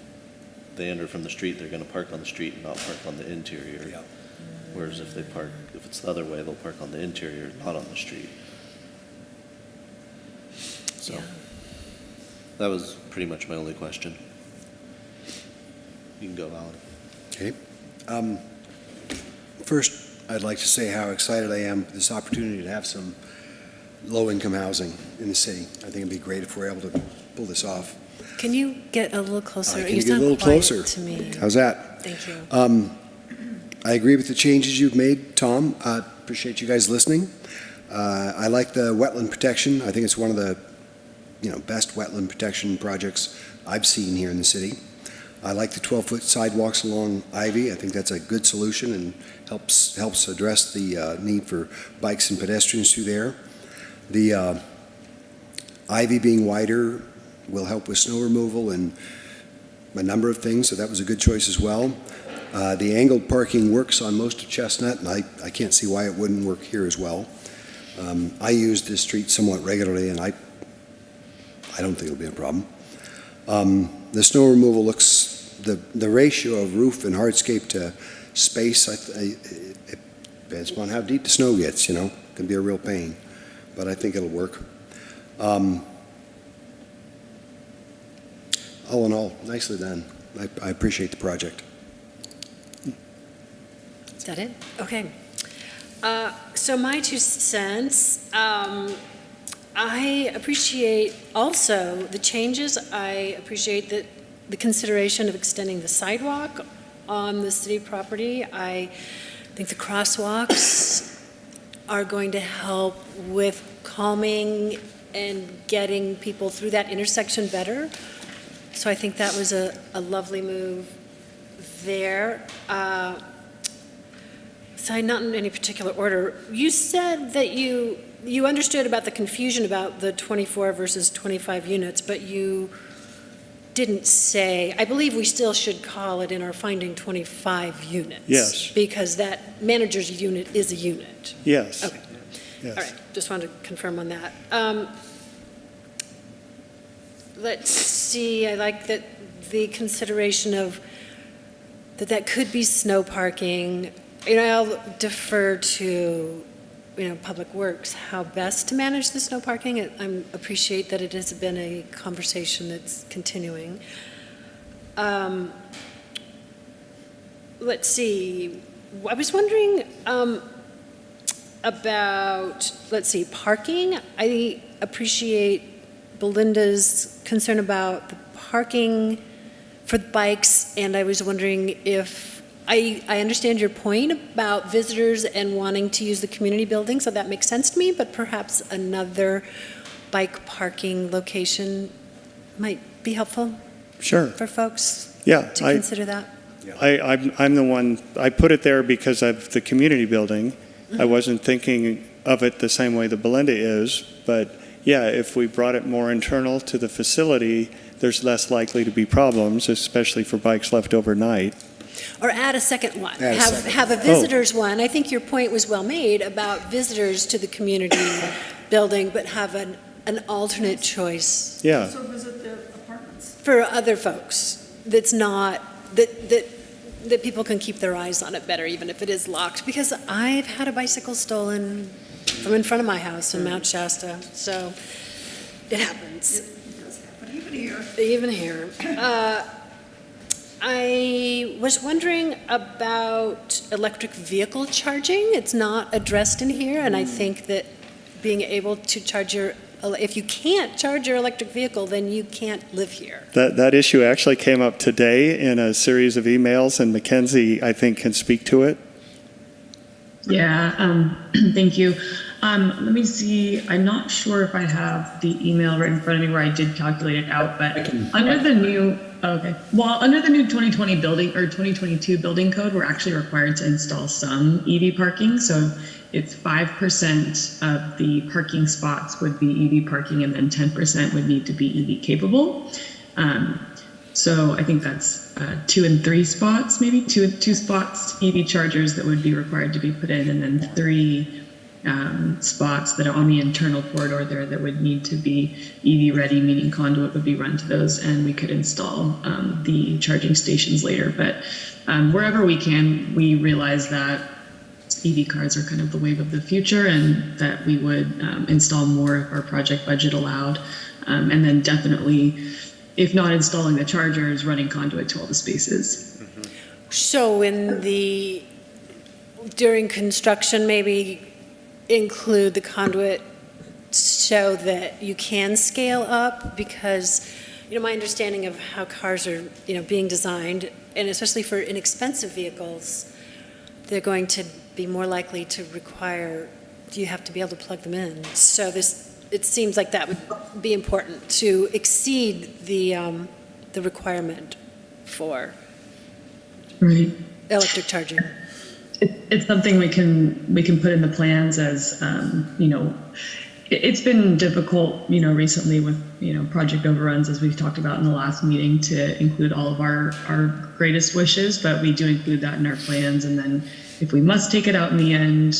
Speaker 13: they enter from the street, they're going to park on the street and not park on the interior. Yeah. Whereas if it's the other way, they'll park on the interior, not on the street. So that was pretty much my only question. You can go, Alan.
Speaker 6: Okay. First, I'd like to say how excited I am for this opportunity to have some low-income housing in the city. I think it'd be great if we're able to pull this off.
Speaker 1: Can you get a little closer?
Speaker 6: Can you get a little closer
Speaker 1: to me.
Speaker 6: How's that?
Speaker 1: Thank you.
Speaker 6: I agree with the changes you've made, Tom. I appreciate you guys listening. I like the wetland protection. I think it's one of the best wetland protection projects I've seen here in the city. I like the 12-foot sidewalks along Ivy. I think that's a good solution and helps address the need for bikes and pedestrians through there. The Ivy being wider will help with snow removal and a number of things, so that was a good choice as well. The angled parking works on most of Chestnut, and I can't see why it wouldn't work here as well. I use this street somewhat regularly, and I I don't think it'll be a problem. The snow removal looks, the ratio of roof and hardscape to space, it depends upon how deep the snow gets, it can be a real pain, but I think it'll work. All in all, nicely done. I appreciate the project.
Speaker 1: Is that it? Okay. So my 2 cents, I appreciate also the changes. I appreciate the consideration of extending the sidewalk on the city property. I think the crosswalks are going to help with calming and getting people through that intersection better. So I think that was a lovely move there. So not in any particular order. You said that you understood about the confusion about the 24 versus 25 units, but you didn't say, I believe we still should call it in our finding 25 units.
Speaker 9: Yes.
Speaker 1: Because that manager's unit is a unit.
Speaker 9: Yes.
Speaker 1: Okay.
Speaker 9: Yes.
Speaker 1: All right, just wanted to confirm on that. Let's see, I like that the consideration of that could be snow parking. I'll defer to, Public Works, how best to manage the snow parking. I appreciate that it has been a conversation that's continuing. Let's see, I was wondering about, parking. I appreciate Belinda's concern about the parking for the bikes, and I was wondering if, I understand your point about visitors and wanting to use the community building, so that makes sense to me, but perhaps another bike parking location might be helpful
Speaker 9: Sure.
Speaker 1: for folks
Speaker 9: Yeah.
Speaker 1: to consider that.
Speaker 9: I'm the one, I put it there because of the community building. I wasn't thinking of it the same way that Belinda is, but yeah, if we brought it more internal to the facility, there's less likely to be problems, especially for bikes left overnight.
Speaker 1: Or add a second one.
Speaker 6: Add a second.
Speaker 1: Have a visitors one. I think your point was well made about visitors to the community building, but have an alternate choice
Speaker 9: Yeah.
Speaker 11: So visit the apartments.
Speaker 1: for other folks. That's not, that people can keep their eyes on it better, even if it is locked. Because I've had a bicycle stolen from in front of my house in Mount Shasta, so it happens.
Speaker 11: It does happen, even here.
Speaker 1: Even here. I was wondering about electric vehicle charging. It's not addressed in here, and I think that being able to charge if you can't charge your electric vehicle, then you can't live here.
Speaker 9: That issue actually came up today in a series of emails, and Mackenzie, I think, can speak to it.
Speaker 7: Yeah, thank you. Let me see. I'm not sure if I have the email right in front of me where I did calculate it out, but under the new 2020 building or 2022 building code, we're actually required to install some EV parking. So it's 5% of the parking spots would be EV parking, and then 10% would need to be EV capable. So I think that's 2 and 3 spots, maybe two spots EV chargers that would be required to be put in, and then 3 spots that are on the internal corridor there that would need to be EV ready, meaning conduit would be run to those, and we could install the charging stations later. But wherever we can, we realize that EV cars are kind of the wave of the future, and that we would install more if our project budget allowed. And then definitely, if not installing the chargers, running conduit to all the spaces.
Speaker 1: So during construction, maybe include the conduit so that you can scale up, because my understanding of how cars are being designed, and especially for inexpensive vehicles, they're going to be more likely to require, you have to be able to plug them in. So it seems like that would be important to exceed the requirement for electric charging.
Speaker 7: It's something we can put in the plans as, it's been difficult, recently with, project overruns, as we've talked about in the last meeting, to include all of our greatest wishes, but we do include that in our plans. And then if we must take it out in the end,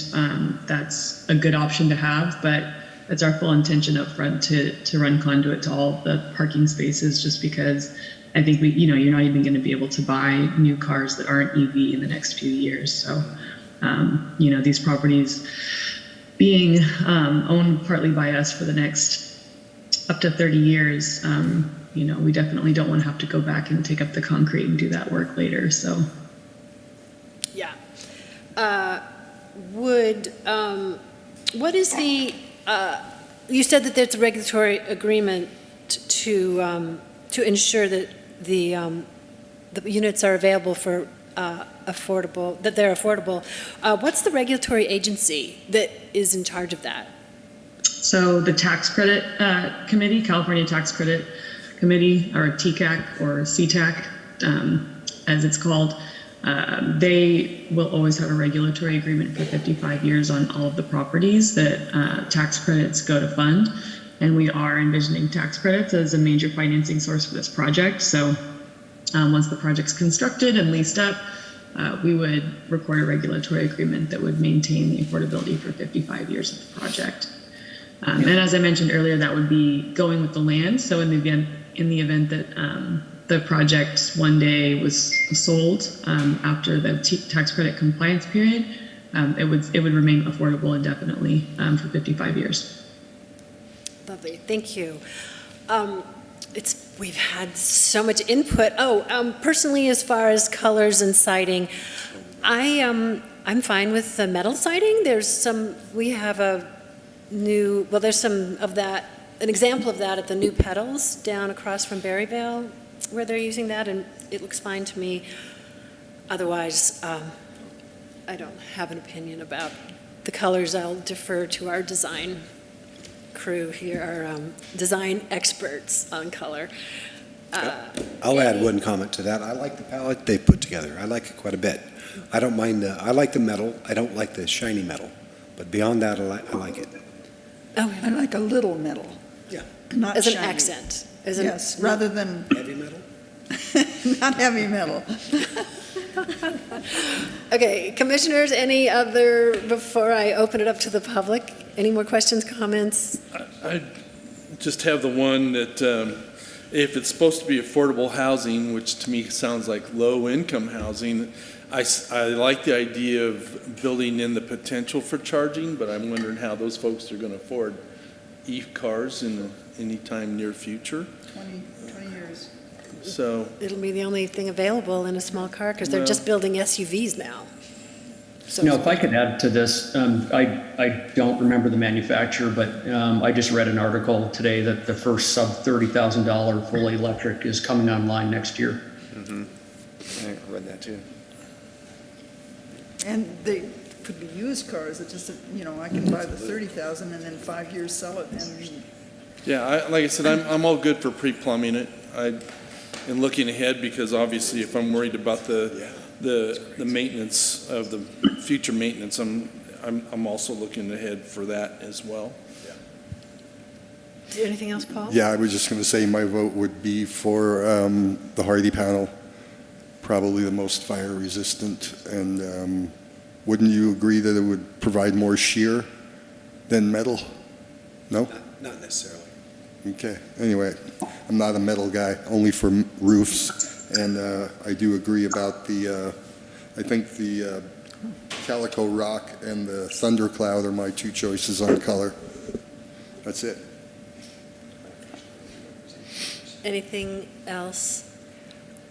Speaker 7: that's a good option to have. But it's our full intention up front to run conduit to all the parking spaces, just because I think you're not even going to be able to buy new cars that aren't EV in the next few years. So, these properties being owned partly by us for the next up to 30 years, we definitely don't want to have to go back and take up the concrete and do that work later. So,
Speaker 1: Yeah. What is the, you said that there's a regulatory agreement to ensure that the units are available for affordable, that they're affordable. What's the regulatory agency that is in charge of that?
Speaker 7: So the tax credit committee, California Tax Credit Committee, or TCAC or CTAC, as it's called, they will always have a regulatory agreement for 55 years on all of the properties that tax credits go to fund. And we are envisioning tax credits as a major financing source for this project. So once the project's constructed and leased up, we would record a regulatory agreement that would maintain the affordability for 55 years of the project. And as I mentioned earlier, that would be going with the land. So in the event that the project one day was sold after the tax credit compliance period, it would remain affordable indefinitely for 55 years.
Speaker 1: Lovely, thank you. We've had so much input. Personally, as far as colors and siding, I'm fine with the metal siding. There's some of that, an example of that at the New Petals down across from Berryvale, where they're using that, and it looks fine to me. Otherwise, I don't have an opinion about the colors. I'll defer to our design crew here, our design experts on color.
Speaker 6: I'll add one comment to that. I like the palette they put together. I like it quite a bit. I don't mind I like the metal. I don't like the shiny metal, but beyond that, I like it.
Speaker 1: Oh,
Speaker 11: I like a little metal.
Speaker 1: Yeah.
Speaker 11: Not
Speaker 1: as
Speaker 11: shiny.
Speaker 1: an accent.
Speaker 11: Yes, rather than
Speaker 6: heavy metal.
Speaker 11: Not heavy metal.
Speaker 1: Okay, commissioners, any other, before I open it up to the public, any more questions, comments?
Speaker 2: I just have the one that if it's supposed to be affordable housing, which to me sounds like low-income housing, I like the idea of building in the potential for charging, but I'm wondering how those folks are going to afford e-cars in any time near future.
Speaker 11: 20 years.
Speaker 2: So
Speaker 1: it'll be the only thing available in a small car because they're just building SUVs now. So
Speaker 8: if I could add to this, I don't remember the manufacturer, but I just read an article today that the first sub $30,000 fully electric is coming online next year.
Speaker 3: Mm-hmm. I read that too.
Speaker 11: And they could be used cars. It's just, I can buy the 30,000 and in 5 years sell it. And
Speaker 2: yeah, like I said, I'm all good for pre-plumbing it. And looking ahead, because obviously if I'm worried about the maintenance of the future maintenance, I'm also looking ahead for that as well.
Speaker 1: Anything else, Paul?
Speaker 10: Yeah, I was just going to say my vote would be for the Hardy panel, probably the most fire resistant. And wouldn't you agree that it would provide more shear than metal? No?
Speaker 6: Not necessarily.
Speaker 10: Okay. Anyway, I'm not a metal guy, only for roofs. And I do agree about I think the Calico Rock and the Thundercloud are my two choices on color. That's it.
Speaker 1: Anything else?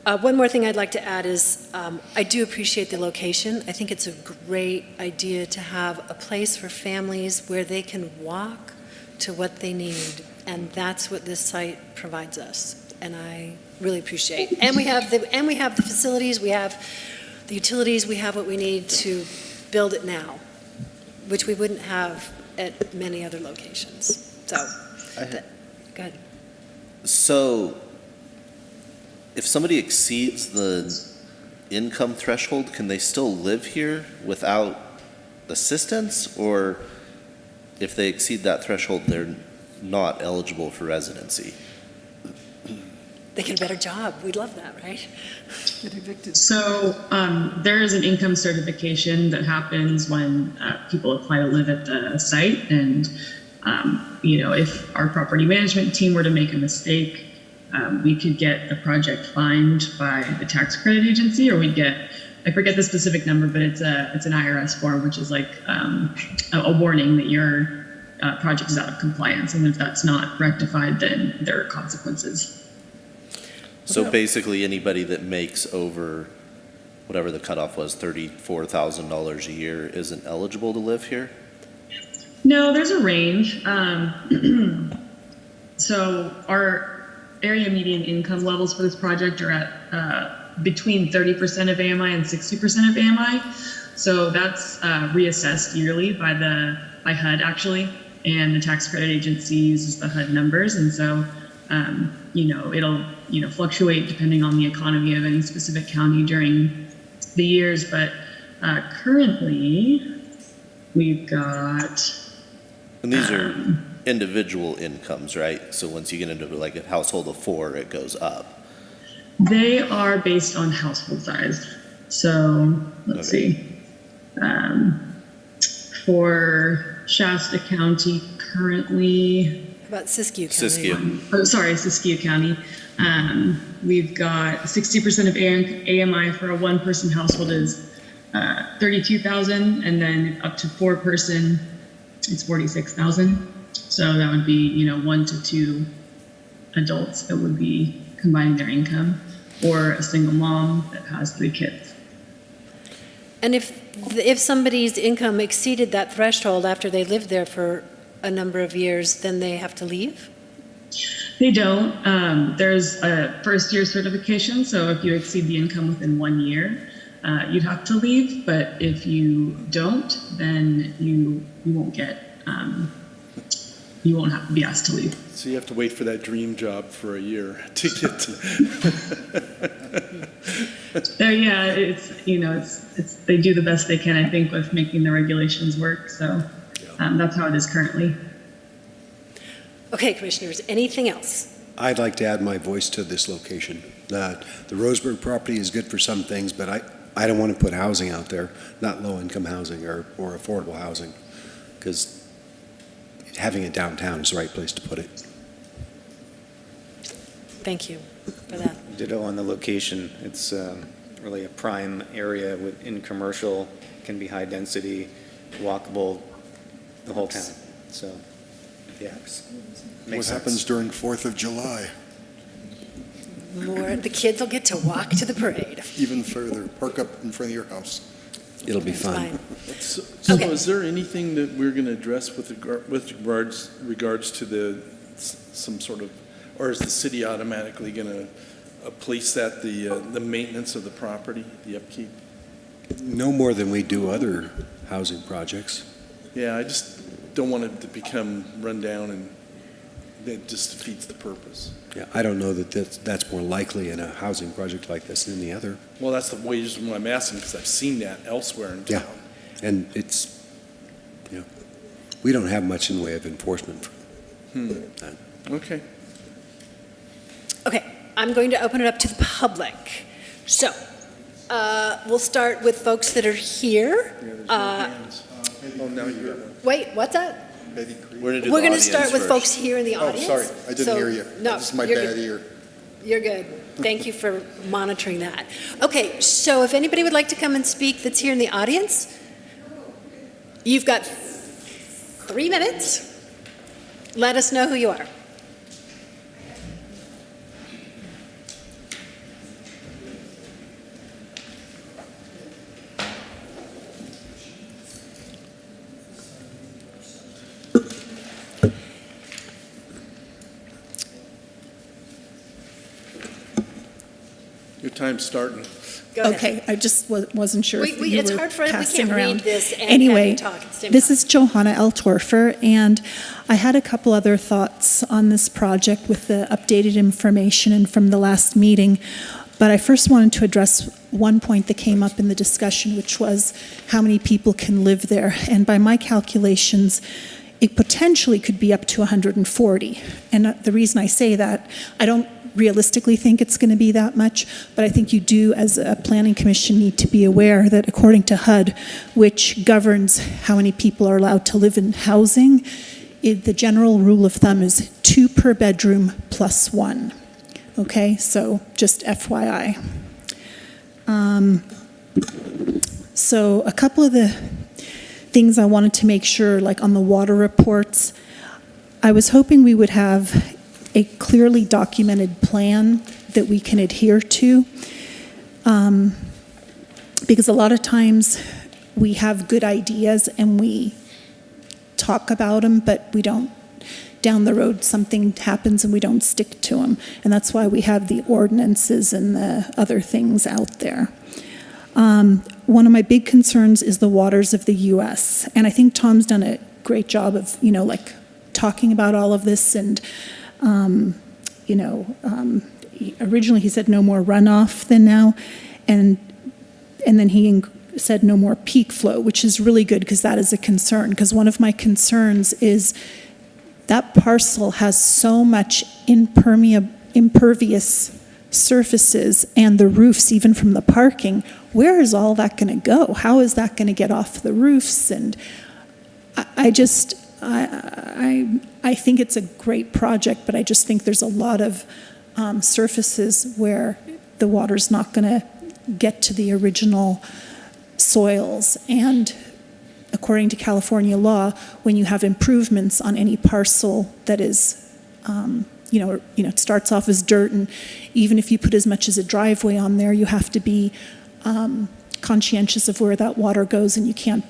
Speaker 1: One more thing I'd like to add is I do appreciate the location. I think it's a great idea to have a place for families where they can walk to what they need. And that's what this site provides us. And I really appreciate. And we have the facilities, we have the utilities, we have what we need to build it now, which we wouldn't have at many other locations. So, go ahead.
Speaker 13: So, if somebody exceeds the income threshold, can they still live here without assistance? Or if they exceed that threshold, they're not eligible for residency?
Speaker 1: They get a better job. We'd love that, right?
Speaker 11: get evicted.
Speaker 7: So there is an income certification that happens when people apply to live at the site, and If our property management team were to make a mistake, we could get the project fined by the tax credit agency, or we'd get, I forget the specific number, but it's an IRS form, which is like a warning that your project is out of compliance, and if that's not rectified, then there are consequences.
Speaker 13: So basically, anybody that makes over whatever the cutoff was, $34,000 a year, isn't eligible to live here?
Speaker 7: No, there's a range. So our area median income levels for this project are at between 30% of AMI and 60% of AMI. So that's reassessed yearly by HUD actually, and the tax credit agency uses the HUD numbers, and so it'll fluctuate depending on the economy of any specific county during the years. But currently, we've got.
Speaker 13: And these are individual incomes, right? So once you get into like a household of 4, it goes up.
Speaker 7: They are based on household size. So let's see. For Shasta County currently.
Speaker 1: How about Siskiyou County?
Speaker 7: Siskiyou County. We've got 60% of AMI for a one-person household is $32,000, and then up to 4-person, it's $46,000. So that would be 1 to 2 adults that would be combining their income, or a single mom that has 3 kids.
Speaker 1: And if somebody's income exceeded that threshold after they lived there for a number of years, then they have to leave?
Speaker 7: They don't. There's a first-year certification, so if you exceed the income within 1 year, you'd have to leave. But if you don't, then you won't get. You won't have to be asked to leave.
Speaker 2: So you have to wait for that dream job for a year to get to.
Speaker 7: It's they do the best they can, I think, with making the regulations work. So that's how it is currently.
Speaker 1: Okay, commissioners, anything else?
Speaker 6: I'd like to add my voice to this location. The Roseburg property is good for some things, but I don't want to put housing out there, not low-income housing or affordable housing, because having it downtown is the right place to put it.
Speaker 1: Thank you for that.
Speaker 3: Ditto on the location. It's really a prime area in commercial, can be high density, walkable, the whole town. So, yeah.
Speaker 10: What happens during 4th of July?
Speaker 1: The kids will get to walk to the parade.
Speaker 10: Even further, park up in front of your house.
Speaker 6: It'll be fun.
Speaker 2: So is there anything that we're going to address with regards to some sort of, or is the city automatically going to place that the maintenance of the property, the upkeep?
Speaker 6: No more than we do other housing projects.
Speaker 2: Yeah, I just don't want it to become run down, and that just defeats the purpose.
Speaker 6: Yeah, I don't know that that's more likely in a housing project like this than the other.
Speaker 2: Well, that's the reason why I'm asking, because I've seen that elsewhere in town.
Speaker 6: Yeah, and it's, we don't have much in the way of enforcement.
Speaker 2: Okay.
Speaker 1: Okay, I'm going to open it up to the public. So, we'll start with folks that are here.
Speaker 2: Oh, now you got one.
Speaker 1: Wait, what's that?
Speaker 2: We're
Speaker 1: going to start with folks here in the audience.
Speaker 10: Oh, sorry, I didn't hear you.
Speaker 1: No,
Speaker 10: This is my
Speaker 1: you're
Speaker 10: bad
Speaker 1: good.
Speaker 10: ear.
Speaker 1: You're good. Thank you for monitoring that. Okay, so if anybody would like to come and speak that's here in the audience, you've got 3 minutes. Let us know who you are.
Speaker 2: Your time's starting.
Speaker 1: Go ahead.
Speaker 14: Okay, I just wasn't sure if you
Speaker 1: it's
Speaker 14: were
Speaker 1: hard for us. We
Speaker 14: passing
Speaker 1: can't read
Speaker 14: around.
Speaker 1: this and
Speaker 14: Anyway,
Speaker 1: talk at the same
Speaker 14: this
Speaker 1: time.
Speaker 14: is Johanna L. Torfer, and I had a couple other thoughts on this project with the updated information and from the last meeting. But I first wanted to address one point that came up in the discussion, which was how many people can live there. And by my calculations, it potentially could be up to 140. And the reason I say that, I don't realistically think it's going to be that much, but I think you do, as a planning commission, need to be aware that according to HUD, which governs how many people are allowed to live in housing, the general rule of thumb is 2 per bedroom plus 1. Okay, so just FYI. So a couple of the things I wanted to make sure, like on the water reports, I was hoping we would have a clearly documented plan that we can adhere to. Because a lot of times we have good ideas and we talk about them, but we don't, down the road something happens and we don't stick to them. And that's why we have the ordinances and the other things out there. One of my big concerns is the waters of the U.S. And I think Tom's done a great job of, like talking about all of this. And, originally he said no more runoff than now. And then he said no more peak flow, which is really good because that is a concern. Because one of my concerns is that parcel has so much impervious surfaces and the roofs, even from the parking. Where is all that going to go? How is that going to get off the roofs? And I think it's a great project, but I just think there's a lot of surfaces where the water's not going to get to the original soils. And according to California law, when you have improvements on any parcel that is it starts off as dirt, and even if you put as much as a driveway on there, you have to be conscientious of where that water goes, and you can't,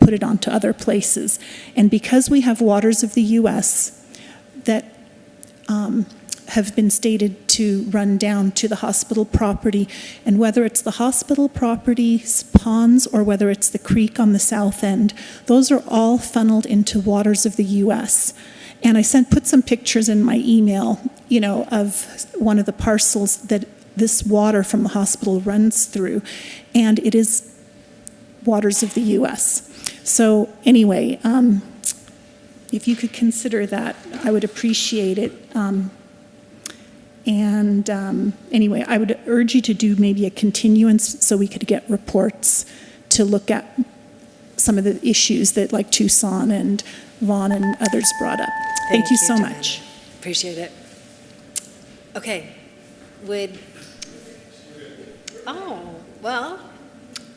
Speaker 14: put it onto other places. And because we have waters of the U.S. that have been stated to run down to the hospital property, and whether it's the hospital property's ponds or whether it's the creek on the south end, those are all funneled into waters of the U.S. And I put some pictures in my email, of one of the parcels that this water from the hospital runs through, and it is waters of the U.S. So anyway, if you could consider that, I would appreciate it. Anyway, I would urge you to do maybe a continuance so we could get reports to look at some of the issues that like Tucson and Vaughn and others brought up. Thank you so
Speaker 1: Diana.
Speaker 14: much.
Speaker 1: Appreciate it. Okay,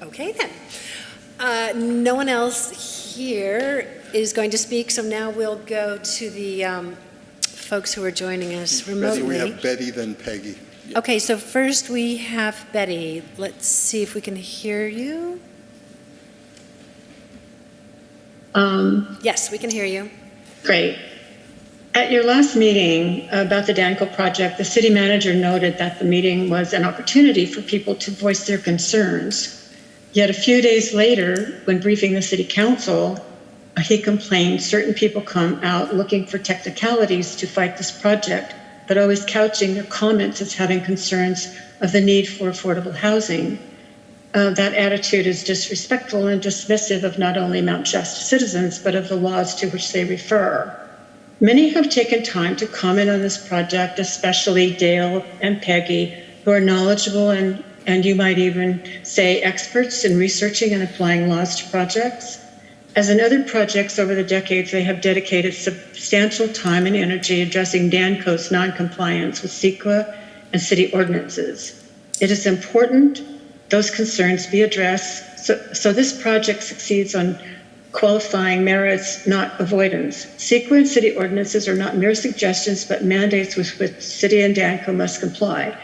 Speaker 1: okay then. No one else here is going to speak, so now we'll go to the folks who are joining us remotely.
Speaker 10: We have Betty, then Peggy.
Speaker 1: Okay, so first we have Betty. Let's see if we can hear you. Yes, we can hear you.
Speaker 4: Great. At your last meeting about the Danco project, the city manager noted that the meeting was an opportunity for people to voice their concerns. Yet a few days later, when briefing the city council, he complained certain people come out looking for technicalities to fight this project, but always couching their comments as having concerns of the need for affordable housing. That attitude is disrespectful and dismissive of not only Mount Shasta citizens, but of the laws to which they refer. Many have taken time to comment on this project, especially Dale and Peggy, who are knowledgeable and you might even say experts in researching and applying laws to projects. As in other projects over the decades, they have dedicated substantial time and energy addressing Danco's noncompliance with CEQA and city ordinances. It is important those concerns be addressed so this project succeeds on qualifying merits, not avoidance. CEQA and city ordinances are not mere suggestions, but mandates with which city and Danco must comply.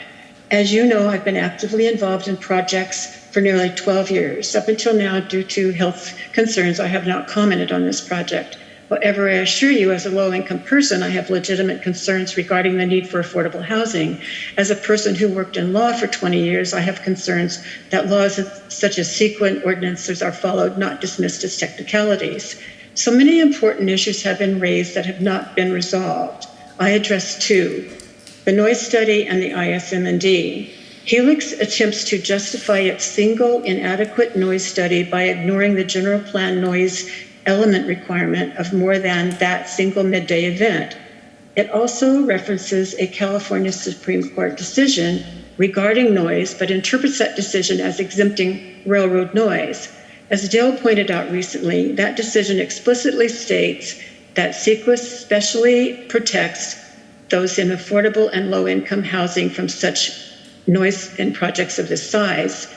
Speaker 4: As you know, I've been actively involved in projects for nearly 12 years. Up until now, due to health concerns, I have not commented on this project. However, I assure you, as a low-income person, I have legitimate concerns regarding the need for affordable housing. As a person who worked in law for 20 years, I have concerns that laws such as CEQA and ordinances are followed, not dismissed as technicalities. So many important issues have been raised that have not been resolved. I address two: the noise study and the ISM&D. Helix attempts to justify its single inadequate noise study by ignoring the general plan noise element requirement of more than that single midday event. It also references a California Supreme Court decision regarding noise, but interprets that decision as exempting railroad noise. As Dale pointed out recently, that decision explicitly states that CEQA specially protects those in affordable and low-income housing from such noise and projects of this size.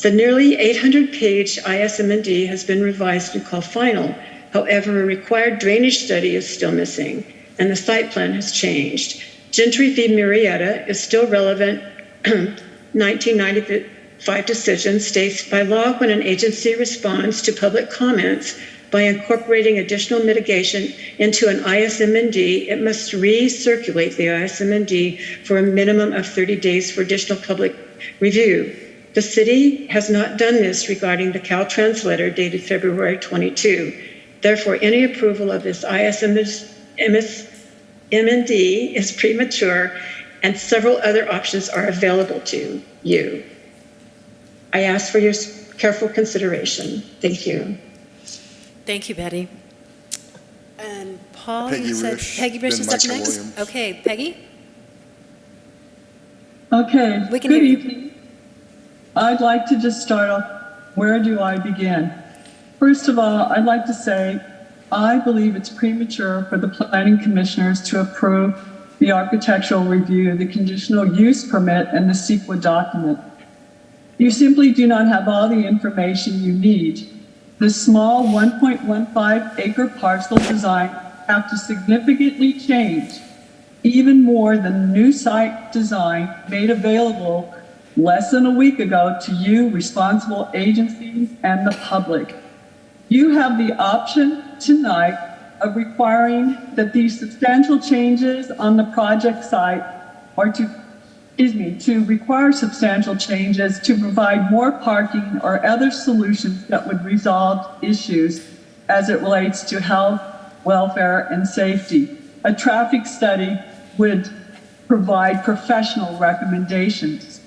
Speaker 4: The nearly 800-page ISM&D has been revised and called final. However, a required drainage study is still missing, and the site plan has changed. Gentry v. Murrieta is still relevant. 1995 decision states, by law, when an agency responds to public comments by incorporating additional mitigation into an ISM&D, it must recirculate the ISM&D for a minimum of 30 days for additional public review. The city has not done this regarding the Caltrans letter dated February 22. Therefore, any approval of this ISM&D is premature, and several other options are available to you. I ask for your careful consideration. Thank you.
Speaker 1: Thank you, Betty. And Paul,
Speaker 10: Peggy
Speaker 1: you said
Speaker 10: Risch,
Speaker 1: Peggy Risch
Speaker 10: then
Speaker 1: is up
Speaker 10: Michael
Speaker 1: next?
Speaker 10: Williams.
Speaker 1: Okay, Peggy?
Speaker 15: Okay,
Speaker 1: We can
Speaker 15: good
Speaker 1: hear you.
Speaker 15: evening. I'd like to just start off, where do I begin? First of all, I'd like to say I believe it's premature for the planning commissioners to approve the architectural review, the conditional use permit, and the CEQA document. You simply do not have all the information you need. The small 1.15 acre parcel design have to significantly change, even more than the new site design made available less than a week ago to you, responsible agencies, and the public. You have the option tonight of requiring that these substantial changes on the project site, or to require substantial changes to provide more parking or other solutions that would resolve issues as it relates to health, welfare, and safety. A traffic study would provide professional recommendations.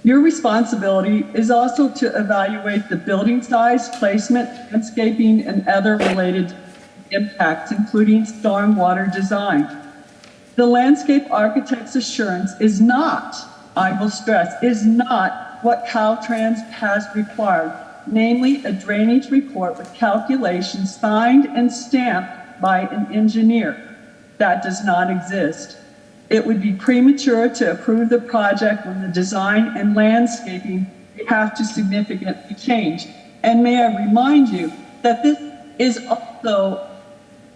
Speaker 15: Your responsibility is also to evaluate the building size, placement, landscaping, and other related impacts, including stormwater design. The landscape architect's assurance is not, I will stress, is not what Caltrans has required, namely a drainage report with calculations signed and stamped by an engineer. That does not exist. It would be premature to approve the project when the design and landscaping have to significantly change. And may I remind you that this is also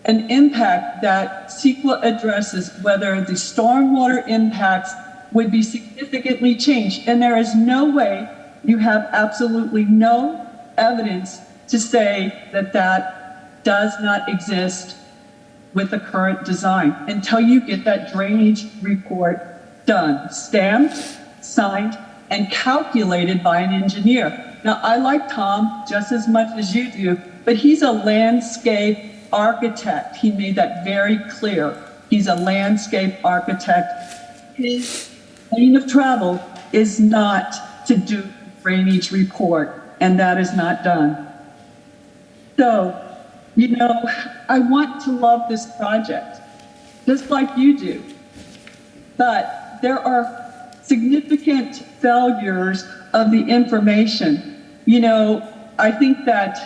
Speaker 15: an impact that CEQA addresses, whether the stormwater impacts would be significantly changed. And there is no way, you have absolutely no evidence to say that that does not exist with the current design until you get that drainage report done, stamped, signed, and calculated by an engineer. Now, I like Tom just as much as you do, but he's a landscape architect. He made that very clear. He's a landscape architect. His lane of travel is not to do a drainage report, and that is not done. So, you know, I want to love this project, just like you do. But there are significant failures of the information. You know, I think that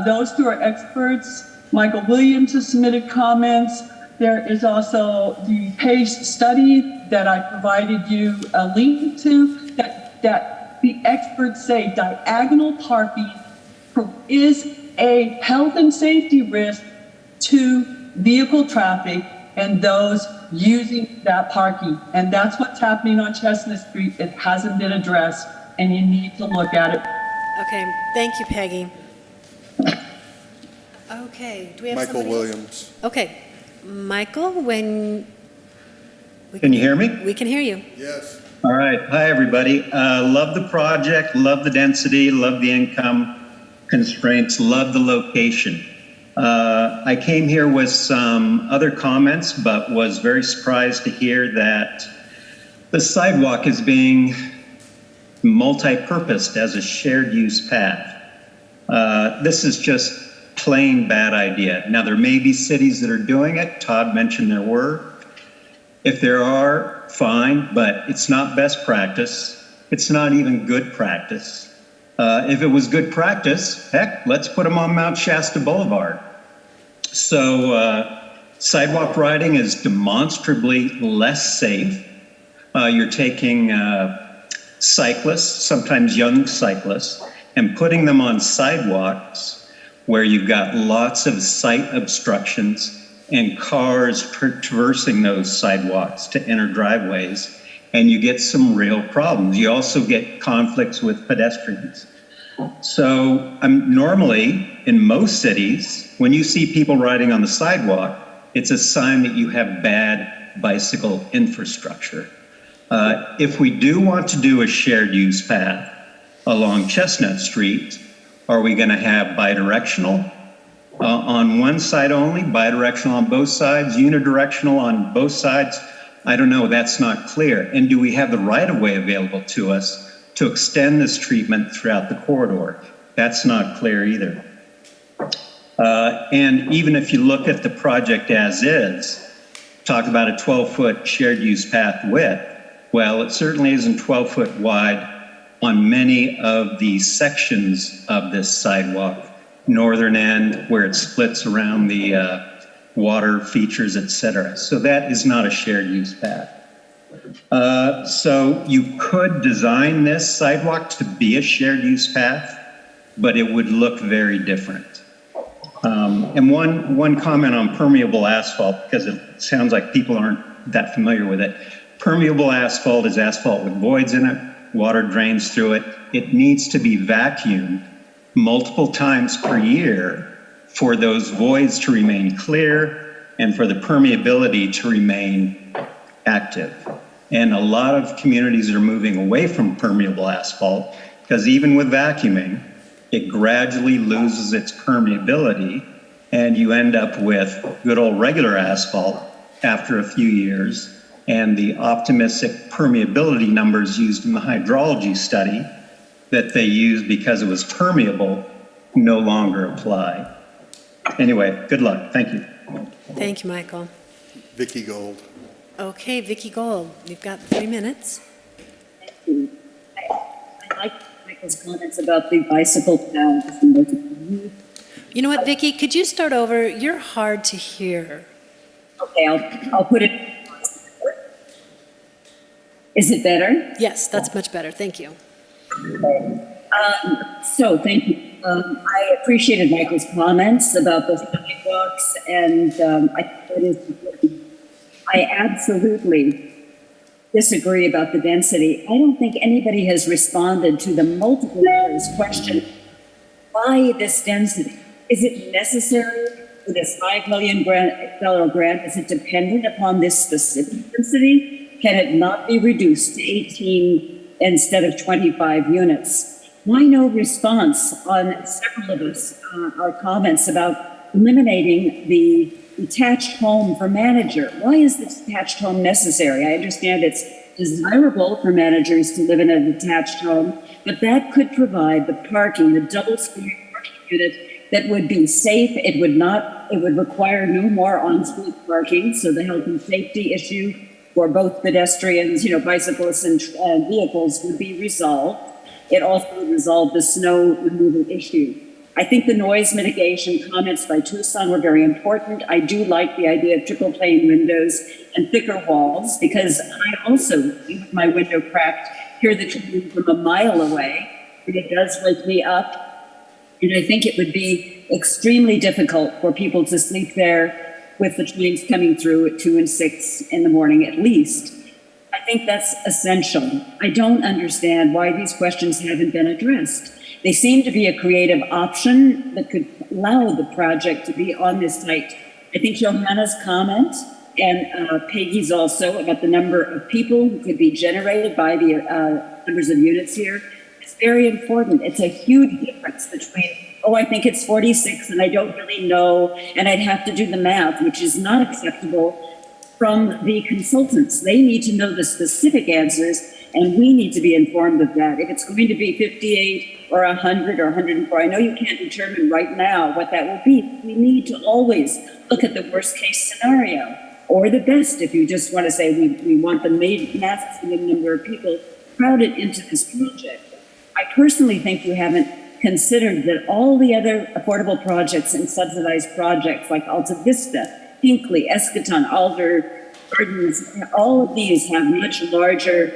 Speaker 15: those who are experts, Michael Williams has submitted comments. There is also the page study that I provided you a link to, that the experts say diagonal parking is a health and safety risk to vehicle traffic and those using that parking. And that's what's happening on Chestnut Street. It hasn't been addressed, and you need to look at it.
Speaker 1: Okay, thank you, Peggy. Okay, do we have
Speaker 10: Michael
Speaker 1: somebody else?
Speaker 10: Williams.
Speaker 1: Okay, Michael, when...
Speaker 16: Can you hear me?
Speaker 1: We can hear you.
Speaker 10: Yes.
Speaker 16: All right. Hi, everybody. Love the project, love the density, love the income constraints, love the location. I came here with some other comments, but was very surprised to hear that the sidewalk is being multi-purposed as a shared use path. This is just plain bad idea. Now, there may be cities that are doing it. Todd mentioned there were. If there are, fine, but it's not best practice. It's not even good practice. If it was good practice, heck, let's put them on Mount Shasta Boulevard. So sidewalk riding is demonstrably less safe. You're taking cyclists, sometimes young cyclists, and putting them on sidewalks where you've got lots of sight obstructions and cars traversing those sidewalks to enter driveways, and you get some real problems. You also get conflicts with pedestrians. So normally, in most cities, when you see people riding on the sidewalk, it's a sign that you have bad bicycle infrastructure. If we do want to do a shared use path along Chestnut Street, are we going to have bidirectional on one side only, bidirectional on both sides, unidirectional on both sides? I don't know, that's not clear. And do we have the right of way available to us to extend this treatment throughout the corridor? That's not clear either. And even if you look at the project as is, talk about a 12-foot shared use path width, well, it certainly isn't 12-foot wide on many of the sections of this sidewalk, northern end where it splits around the water features, etc. So that is not a shared use path. So you could design this sidewalk to be a shared use path, but it would look very different. And one comment on permeable asphalt, because it sounds like people aren't that familiar with it. Permeable asphalt is asphalt with voids in it. Water drains through it. It needs to be vacuumed multiple times per year for those voids to remain clear and for the permeability to remain active. And a lot of communities are moving away from permeable asphalt because even with vacuuming, it gradually loses its permeability and you end up with good old regular asphalt after a few years, and the optimistic permeability numbers used in the hydrology study that they used because it was permeable no longer apply. Anyway, good luck. Thank you.
Speaker 1: Thank you, Michael.
Speaker 10: Vicky Gold.
Speaker 1: Okay, Vicky Gold, you've got 3 minutes.
Speaker 17: Thank you. I like Michael's comments about the bicycle paths and those.
Speaker 1: You know what, Vicky, could you start over? You're hard to hear.
Speaker 17: Okay, I'll put it. Is it better?
Speaker 1: Yes, that's much better. Thank you.
Speaker 17: So thank you. I appreciated Michael's comments about the sidewalks, and I think that is important. I absolutely disagree about the density. I don't think anybody has responded to the multiple layers question, why this density? Is it necessary for this $5 million grant? Is it dependent upon this specific density? Can it not be reduced to 18 instead of 25 units? Why no response on several of us, our comments about eliminating the detached home for manager? Why is the detached home necessary? I understand it's desirable for managers to live in a detached home, but that could provide the parking, the double-story parking unit that would be safe. It would require no more on-street parking, so the health and safety issue for both pedestrians, bicyclists and vehicles would be resolved. It also would resolve the snow removal issue. I think the noise mitigation comments by Tucson were very important. I do like the idea of triple pane windows and thicker walls, because I also, with my window cracked, hear the train from a mile away, and it does wake me up. And I think it would be extremely difficult for people to sleep there with the trains coming through at 2 and 6 in the morning at least. I think that's essential. I don't understand why these questions haven't been addressed. They seem to be a creative option that could allow the project to be on this site. I think Johanna's comment and Peggy's also about the number of people who could be generated by the numbers of units here is very important. It's a huge difference between, I think it's 46 and I don't really know, and I'd have to do the math, which is not acceptable from the consultants. They need to know the specific answers, and we need to be informed of that. If it's going to be 58 or 100 or 104, I know you can't determine right now what that will be. We need to always look at the worst case scenario, or the best if you just want to say we want the massive number of people crowded into this project. I personally think you haven't considered that all the other affordable projects and subsidized projects like Alta Vista, Hinkley, Eschaton, Alder Gardens, all of these have much larger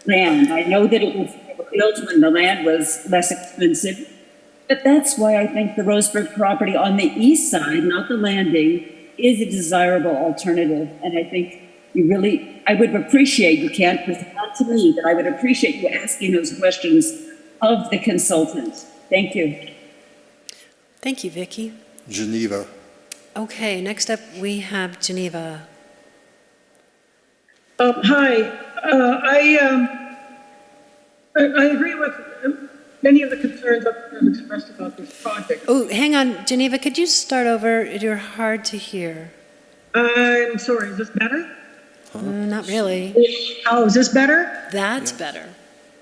Speaker 17: land. I know that it was built when the land was less expensive, but that's why I think the Roseburg property on the east side, not the landing, is a desirable alternative. And I think I would appreciate, you can't respond to me, but I would appreciate you asking those questions of the consultant. Thank you.
Speaker 1: Thank you, Vicki.
Speaker 10: Geneva.
Speaker 1: Okay, next up we have Geneva.
Speaker 18: Hi. I agree with many of the concerns that have expressed about this project.
Speaker 1: Oh, hang on, Geneva, could you start over? You're hard to hear.
Speaker 18: I'm sorry, is this better?
Speaker 1: Not really.
Speaker 18: Oh, is this better?
Speaker 1: That's better.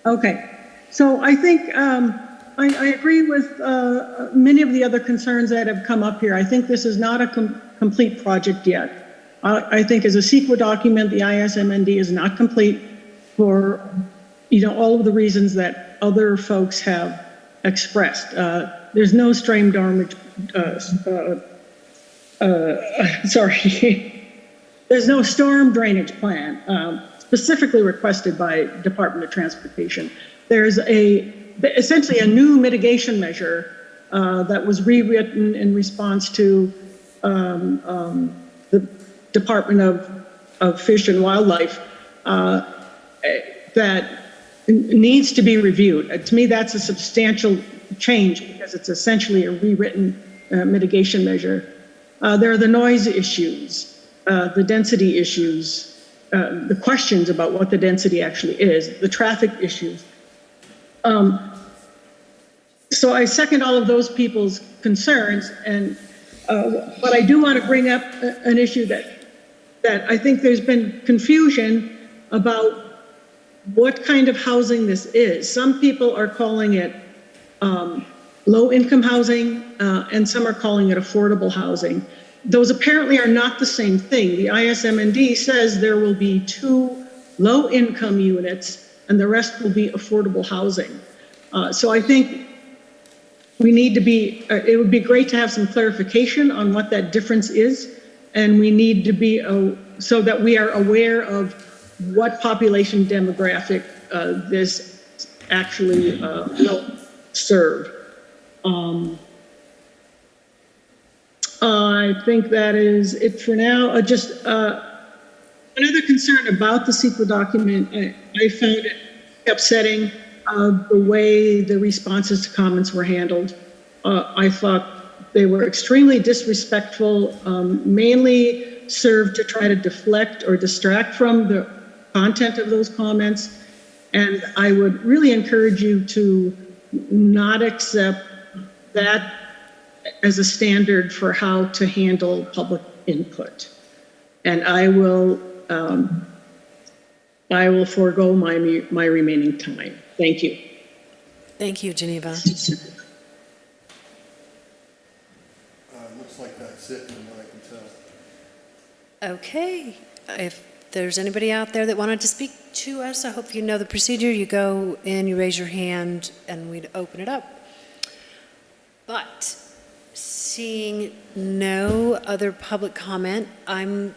Speaker 18: Okay. So I think I agree with many of the other concerns that have come up here. I think this is not a complete project yet. I think as a CEQA document, the ISMND is not complete for all of the reasons that other folks have expressed. There's no stream drainage, there's no storm drainage plan specifically requested by Department of Transportation. There's essentially a new mitigation measure that was rewritten in response to the Department of Fish and Wildlife that needs to be reviewed. To me, that's a substantial change because it's essentially a rewritten mitigation measure. There are the noise issues, the density issues, the questions about what the density actually is, the traffic issues. So I second all of those people's concerns, but I do want to bring up an issue that I think there's been confusion about what kind of housing this is. Some people are calling it low-income housing, and some are calling it affordable housing. Those apparently are not the same thing. The ISMND says there will be 2 low-income units, and the rest will be affordable housing. So I think we need to it would be great to have some clarification on what that difference is, and we need to be, so that we are aware of what population demographic this actually will serve. I think that is it for now. Just another concern about the CEQA document, I found it upsetting the way the responses to comments were handled. I thought they were extremely disrespectful, mainly served to try to deflect or distract from the content of those comments. And I would really encourage you to not accept that as a standard for how to handle public input. And I will forego my remaining time. Thank you.
Speaker 1: Thank you, Geneva.
Speaker 10: Looks like that's it from what I can tell.
Speaker 1: Okay. If there's anybody out there that wanted to speak to us, I hope you know the procedure. You go in, you raise your hand, and we'd open it up. But seeing no other public comment, I'm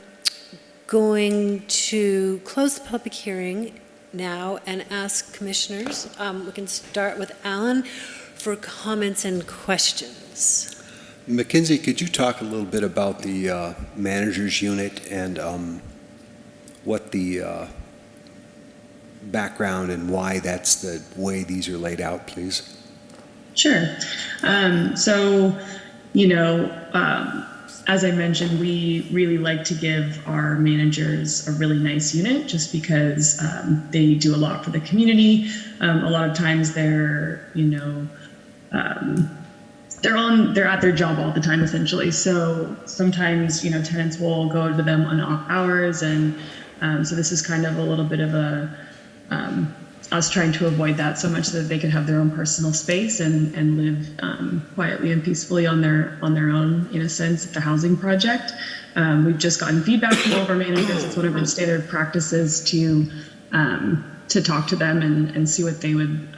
Speaker 1: going to close the public hearing now and ask commissioners. We can start with Alan for comments and questions.
Speaker 6: Mackenzie, could you talk a little bit about the manager's unit and what the background and why that's the way these are laid out, please?
Speaker 7: Sure. As I mentioned, we really like to give our managers a really nice unit just because they do a lot for the community. A lot of times they're at their job all the time, essentially. So sometimes, tenants will go to them on off hours. And so this is kind of a little bit of us trying to avoid that so much that they could have their own personal space and live quietly and peacefully on their own, in a sense, at the housing project. We've just gotten feedback from all of our managers. It's one of our standard practices to talk to them and see what they would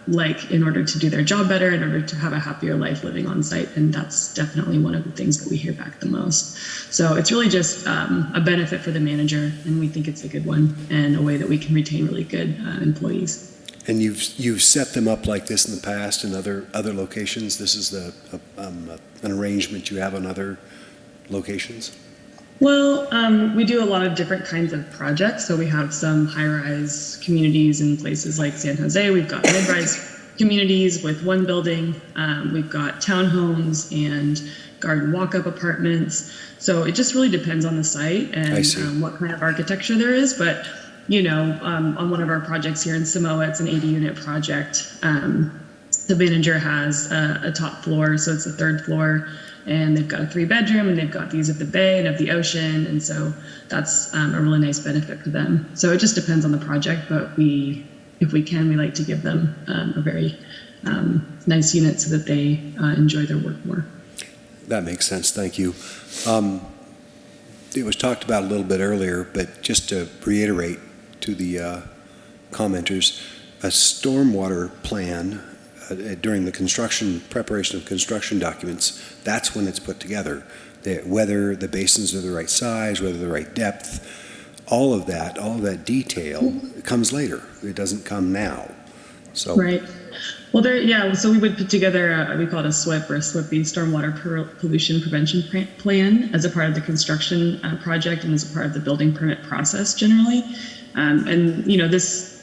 Speaker 7: like in order to do their job better, in order to have a happier life living on site. And that's definitely one of the things that we hear back the most. So it's really just a benefit for the manager, and we think it's a good one and a way that we can retain really good employees.
Speaker 6: And you've set them up like this in the past in other locations? This is an arrangement you have on other locations?
Speaker 7: Well, we do a lot of different kinds of projects. So we have some high-rise communities in places like San Jose. We've got mid-rise communities with one building. We've got townhomes and garden walk-up apartments. So it just really depends on the site and what kind of architecture there is. But, you know, on one of our projects here in Samoa, it's an 80-unit project. The manager has a top floor, so it's the third floor. And they've got a 3-bedroom, and they've got views of the bay and of the ocean, and so that's a really nice benefit for them. So it just depends on the project, but if we can, we like to give them a very nice unit so that they enjoy their work more.
Speaker 6: That makes sense, thank you. It was talked about a little bit earlier, but just to reiterate to the commenters, a stormwater plan during the preparation of construction documents, that's when it's put together. Whether the basins are the right size, whether the right depth, all of that detail comes later. It doesn't come now. So
Speaker 7: right. Well, so we would put together we call it a SWIP, or a SWIPy, Stormwater Pollution Prevention Plan, as a part of the construction project and as a part of the building permit process generally. And you know, this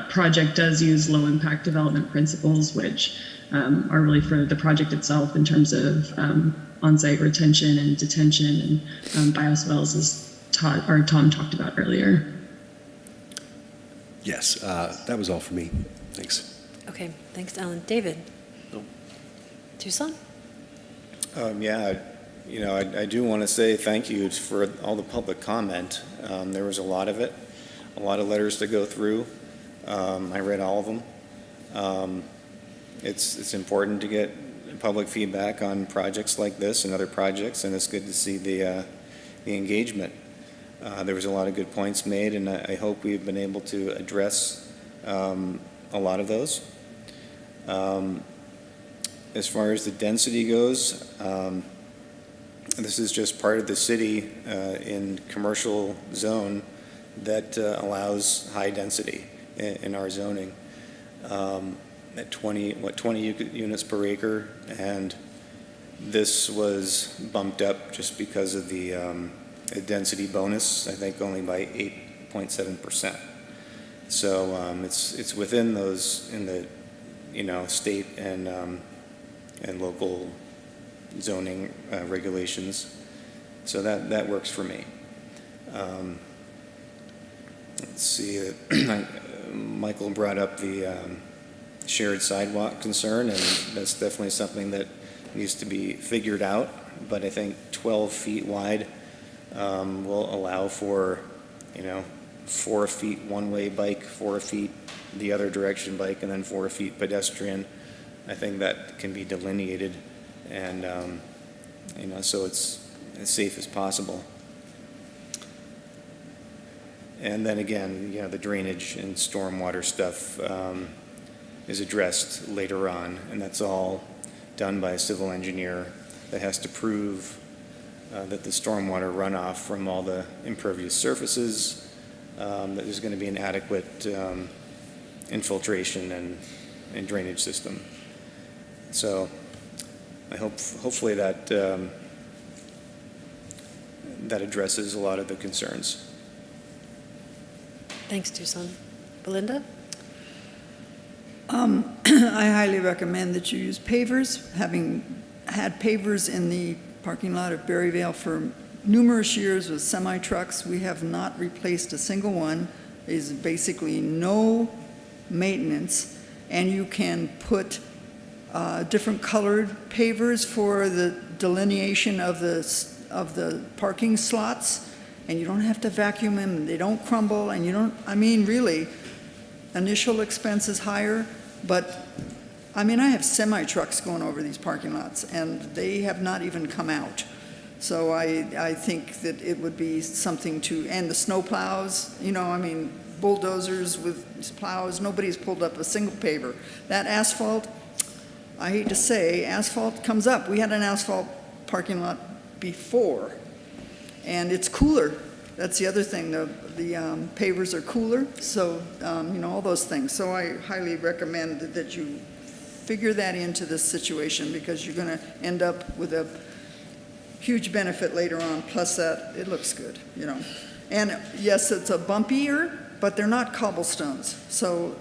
Speaker 7: project does use low impact development principles, which are really for the project itself in terms of on-site retention and detention and bioswales, as Tom talked about earlier.
Speaker 6: yes, that was all for me. Thanks.
Speaker 1: Okay, thanks, Alan. David? Tucson?
Speaker 3: I do want to say thank you for all the public comment. There was a lot of it, a lot of letters to go through. I read all of them. It's important to get public feedback on projects like this and other projects, and it's good to see the engagement. There was a lot of good points made, and I hope we've been able to address a lot of those. As far as the density goes, this is just part of the city in commercial zone that allows high density in our zoning at 20 units per acre, and this was bumped up just because of the density bonus, I think only by 8.7%. So it's within those in the state and local zoning regulations, so that works for me. Let's see. Michael brought up the shared sidewalk concern, and that's definitely something that needs to be figured out. But I think 12 feet wide will allow for, 4 feet one-way bike, 4 feet the other direction bike, and then 4 feet pedestrian. I think that can be delineated, and so it's as safe as possible. And then again, the drainage and stormwater stuff is addressed later on, and that's all done by a civil engineer that has to prove that the stormwater runoff from all the impervious surfaces, that there's going to be an adequate infiltration and drainage system. So I hopefully that that addresses a lot of the concerns.
Speaker 1: Thanks, Tucson. Belinda?
Speaker 11: I highly recommend that you use pavers. Having had pavers in the parking lot of Berryvale for numerous years with semi-trucks, we have not replaced a single one. There's basically no maintenance, and you can put different colored pavers for the delineation of the parking slots, and you don't have to vacuum them, and they don't crumble, and you don't, really, initial expense is higher, but, I have semi-trucks going over these parking lots, and they have not even come out. So I think that it would be something to, and the snow plows, bulldozers with plows. Nobody's pulled up a single paver. That asphalt, I hate to say, asphalt comes up. We had an asphalt parking lot before, and it's cooler. That's the other thing. The pavers are cooler, so, all those things. So I highly recommend that you figure that into this situation, because you're going to end up with a huge benefit later on, plus that it looks good, And yes, it's a bumpier, but they're not cobblestones. So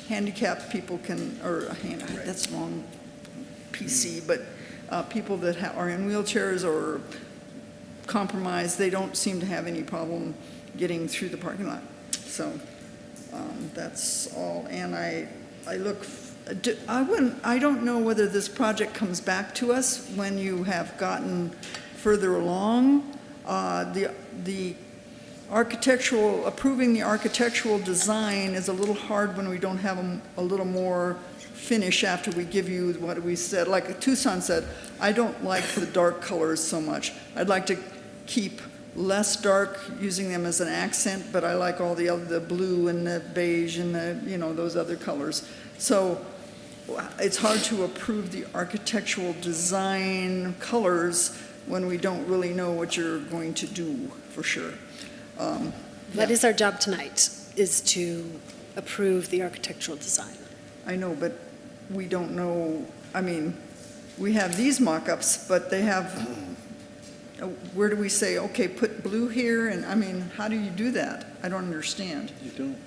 Speaker 11: handicapped people can, that's wrong, PC, but people that are in wheelchairs or compromised, they don't seem to have any problem getting through the parking lot. So that's all. And I don't know whether this project comes back to us when you have gotten further along. The approving the architectural design is a little hard when we don't have a little more finish after we give you what we said. Like Tucson said, I don't like the dark colors so much. I'd like to keep less dark, using them as an accent, but I like all the blue and the beige and those other colors. So it's hard to approve the architectural design colors when we don't really know what you're going to do for sure.
Speaker 1: That is our job tonight, is to approve the architectural design.
Speaker 11: I know, but we don't know. I mean, we have these mock-ups, but they have, where do we say, okay, put blue here? And I mean, how do you do that? I don't understand.
Speaker 2: You don't.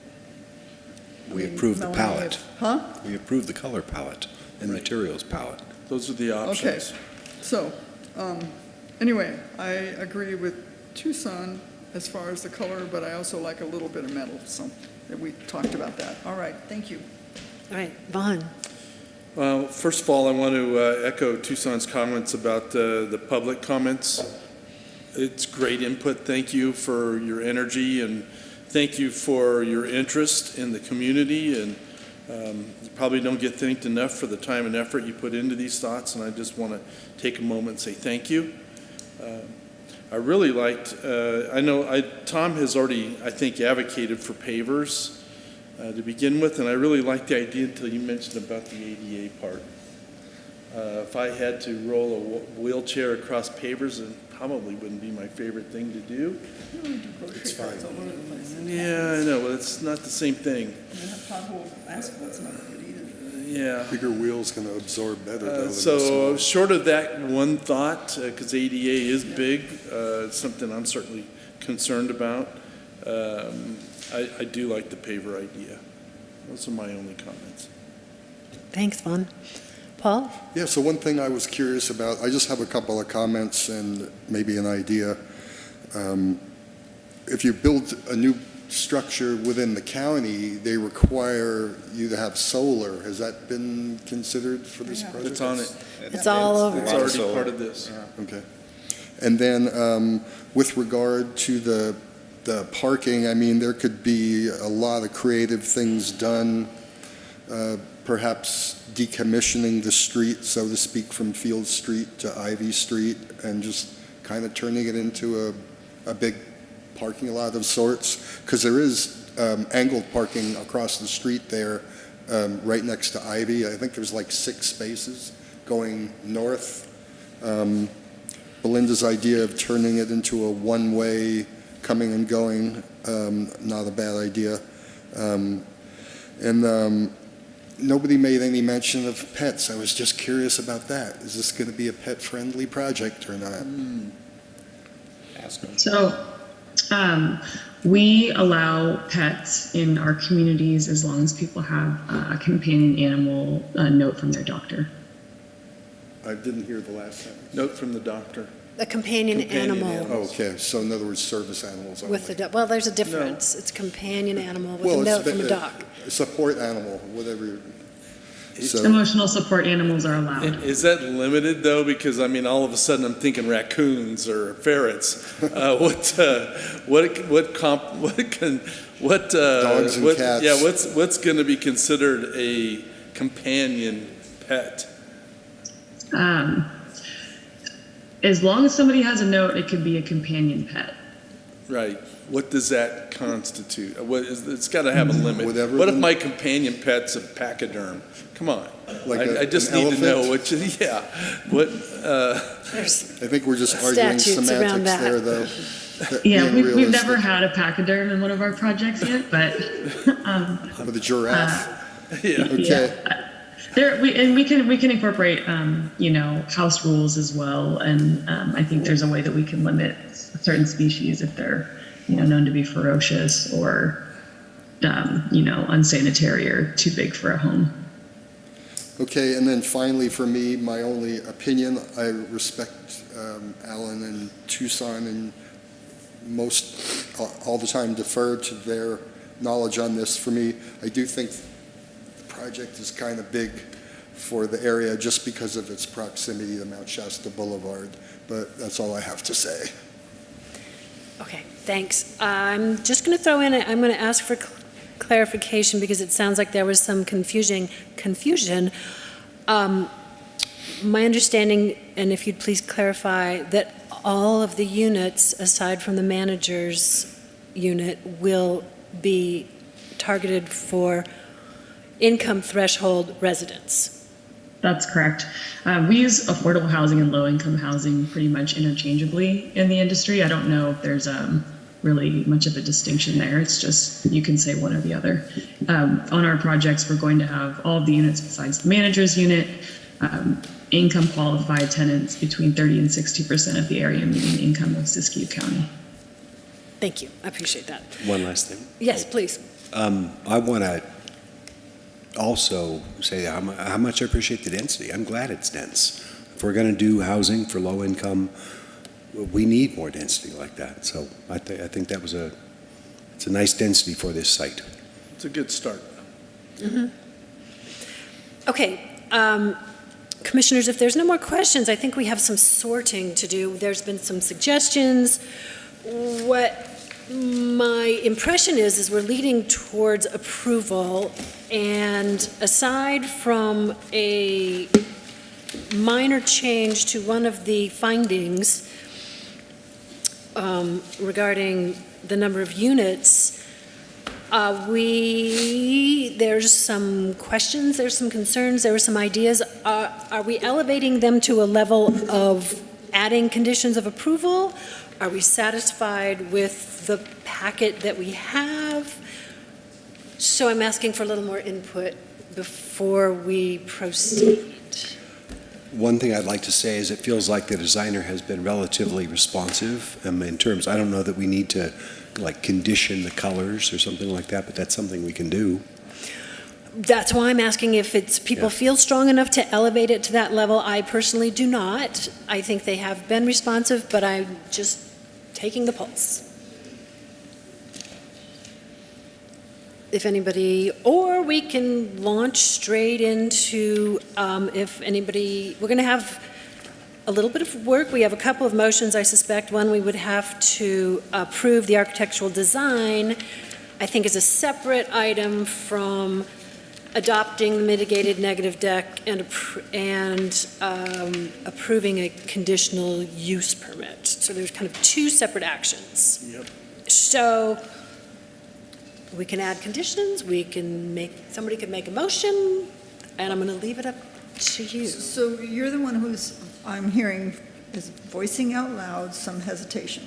Speaker 19: We approve the palette.
Speaker 11: Huh?
Speaker 19: We approve the color palette and materials palette.
Speaker 2: Those are the options.
Speaker 11: Okay, so, anyway, I agree with Tucson as far as the color, but I also like a little bit of metal, so we talked about that. All right, thank you.
Speaker 1: All right, Vaughn.
Speaker 2: Well, first of all, I want to echo Tucson's comments about the public comments. It's great input. Thank you for your energy, and thank you for your interest in the community. And you probably don't get thanked enough for the time and effort you put into these thoughts, and I just want to take a moment and say thank you. I really liked, Tom has already, I think, advocated for pavers to begin with, and I really liked the idea until you mentioned about the ADA part. If I had to roll a wheelchair across pavers, it probably wouldn't be my favorite thing to do.
Speaker 11: It's fine.
Speaker 2: Yeah, I know, but it's not the same thing.
Speaker 11: Asphalt's not good either.
Speaker 2: Yeah.
Speaker 10: Bigger wheel's going to absorb better, though.
Speaker 2: So short of that one thought, because ADA is big, it's something I'm certainly concerned about. I do like the paver idea. Those are my only comments.
Speaker 1: Thanks, Vaughn. Paul?
Speaker 10: Yeah, so one thing I was curious about, I just have a couple of comments and maybe an idea. If you build a new structure within the county, they require you to have solar. Has that been considered for this project?
Speaker 2: It's on it.
Speaker 1: It's all over.
Speaker 2: It's already part of this.
Speaker 10: Okay. And then with regard to the parking, I mean, there could be a lot of creative things done, perhaps decommissioning the street, so to speak, from Field Street to Ivy Street, and just kind of turning it into a big parking lot of sorts, because there is angled parking across the street there, right next to Ivy. I think there's like 6 spaces going north. Belinda's idea of turning it into a one-way coming and going, not a bad idea. Nobody made any mention of pets. I was just curious about that. Is this going to be a pet-friendly project or not?
Speaker 3: Ask them.
Speaker 7: So, we allow pets in our communities as long as people have a companion animal note from their doctor.
Speaker 10: I didn't hear the last sentence.
Speaker 2: Note from the doctor.
Speaker 1: A companion animal.
Speaker 10: Oh, okay, so in other words, service animals only.
Speaker 1: Well, there's a difference. It's a companion animal with a note from a dog.
Speaker 10: Support animal, whatever. So,
Speaker 7: Emotional support animals are allowed.
Speaker 2: Is that limited though? Because I mean, all of a sudden I'm thinking raccoons or ferrets. Dogs
Speaker 10: and cats.
Speaker 2: Yeah, what's going to be considered a companion pet?
Speaker 7: As long as somebody has a note, it could be a companion pet.
Speaker 2: Right. What does that constitute? It's got to have a limit.
Speaker 10: Whatever
Speaker 2: What if
Speaker 10: the-
Speaker 2: my companion pet's a pachyderm? Come on.
Speaker 10: Like
Speaker 2: I just need to know what, yeah. What,
Speaker 10: I think we're just arguing
Speaker 1: Statutes around
Speaker 10: semantics
Speaker 1: that.
Speaker 10: there, though.
Speaker 7: Yeah,
Speaker 10: Being
Speaker 7: we've
Speaker 10: realistic.
Speaker 7: never had a pachyderm in one of our projects yet, but
Speaker 10: With a giraffe?
Speaker 2: yeah.
Speaker 10: Okay.
Speaker 7: we can incorporate house rules as well, and I think there's a way that we can limit certain species if they're known to be ferocious or unsanitary or too big for a home.
Speaker 10: Okay, and then finally, for me, my only opinion, I respect Alan and Tucson and all the time defer to their knowledge on this. For me, I do think the project is kind of big for the area just because of its proximity to Mount Shasta Boulevard, but that's all I have to say.
Speaker 1: Okay, thanks. I'm just going to throw in, I'm going to ask for clarification because it sounds like there was some confusion. My understanding, and if you'd please clarify, that all of the units, aside from the manager's unit, will be targeted for income threshold residents.
Speaker 7: That's correct. We use affordable housing and low-income housing pretty much interchangeably in the industry. I don't know if there's really much of a distinction there. It's just you can say one or the other. On our projects, we're going to have all of the units besides the manager's unit, income qualified tenants between 30 and 60% of the area median income of Siskiyou County.
Speaker 1: Thank you. I appreciate that.
Speaker 6: One last thing.
Speaker 1: Yes, please.
Speaker 6: I want to also say how much I appreciate the density. I'm glad it's dense. If we're going to do housing for low income, we need more density like that. So I think that was it's a nice density for this site.
Speaker 2: It's a good start.
Speaker 1: Mm-hmm. Okay. Commissioners, if there's no more questions, I think we have some sorting to do. There's been some suggestions. What my impression is we're leading towards approval, and aside from a minor change to one of the findings regarding the number of units, there's some questions, there's some concerns, there were some ideas. Are we elevating them to a level of adding conditions of approval? Are we satisfied with the packet that we have? So I'm asking for a little more input before we proceed.
Speaker 6: One thing I'd like to say is it feels like the designer has been relatively responsive in terms, I don't know that we need to condition the colors or something like that, but that's something we can do.
Speaker 1: That's why I'm asking if people feel strong enough to elevate it to that level. I personally do not. I think they have been responsive, but I'm just taking the pulse. If anybody, or we can launch straight into, if anybody, we're going to have a little bit of work. We have a couple of motions, I suspect. One, we would have to approve the architectural design, I think is a separate item from adopting the mitigated negative deck and approving a conditional use permit. So there's kind of two separate actions.
Speaker 2: Yep.
Speaker 1: So we can add conditions, somebody could make a motion, and I'm going to leave it up to you.
Speaker 11: So you're the one who's, I'm hearing, is voicing out loud some hesitation.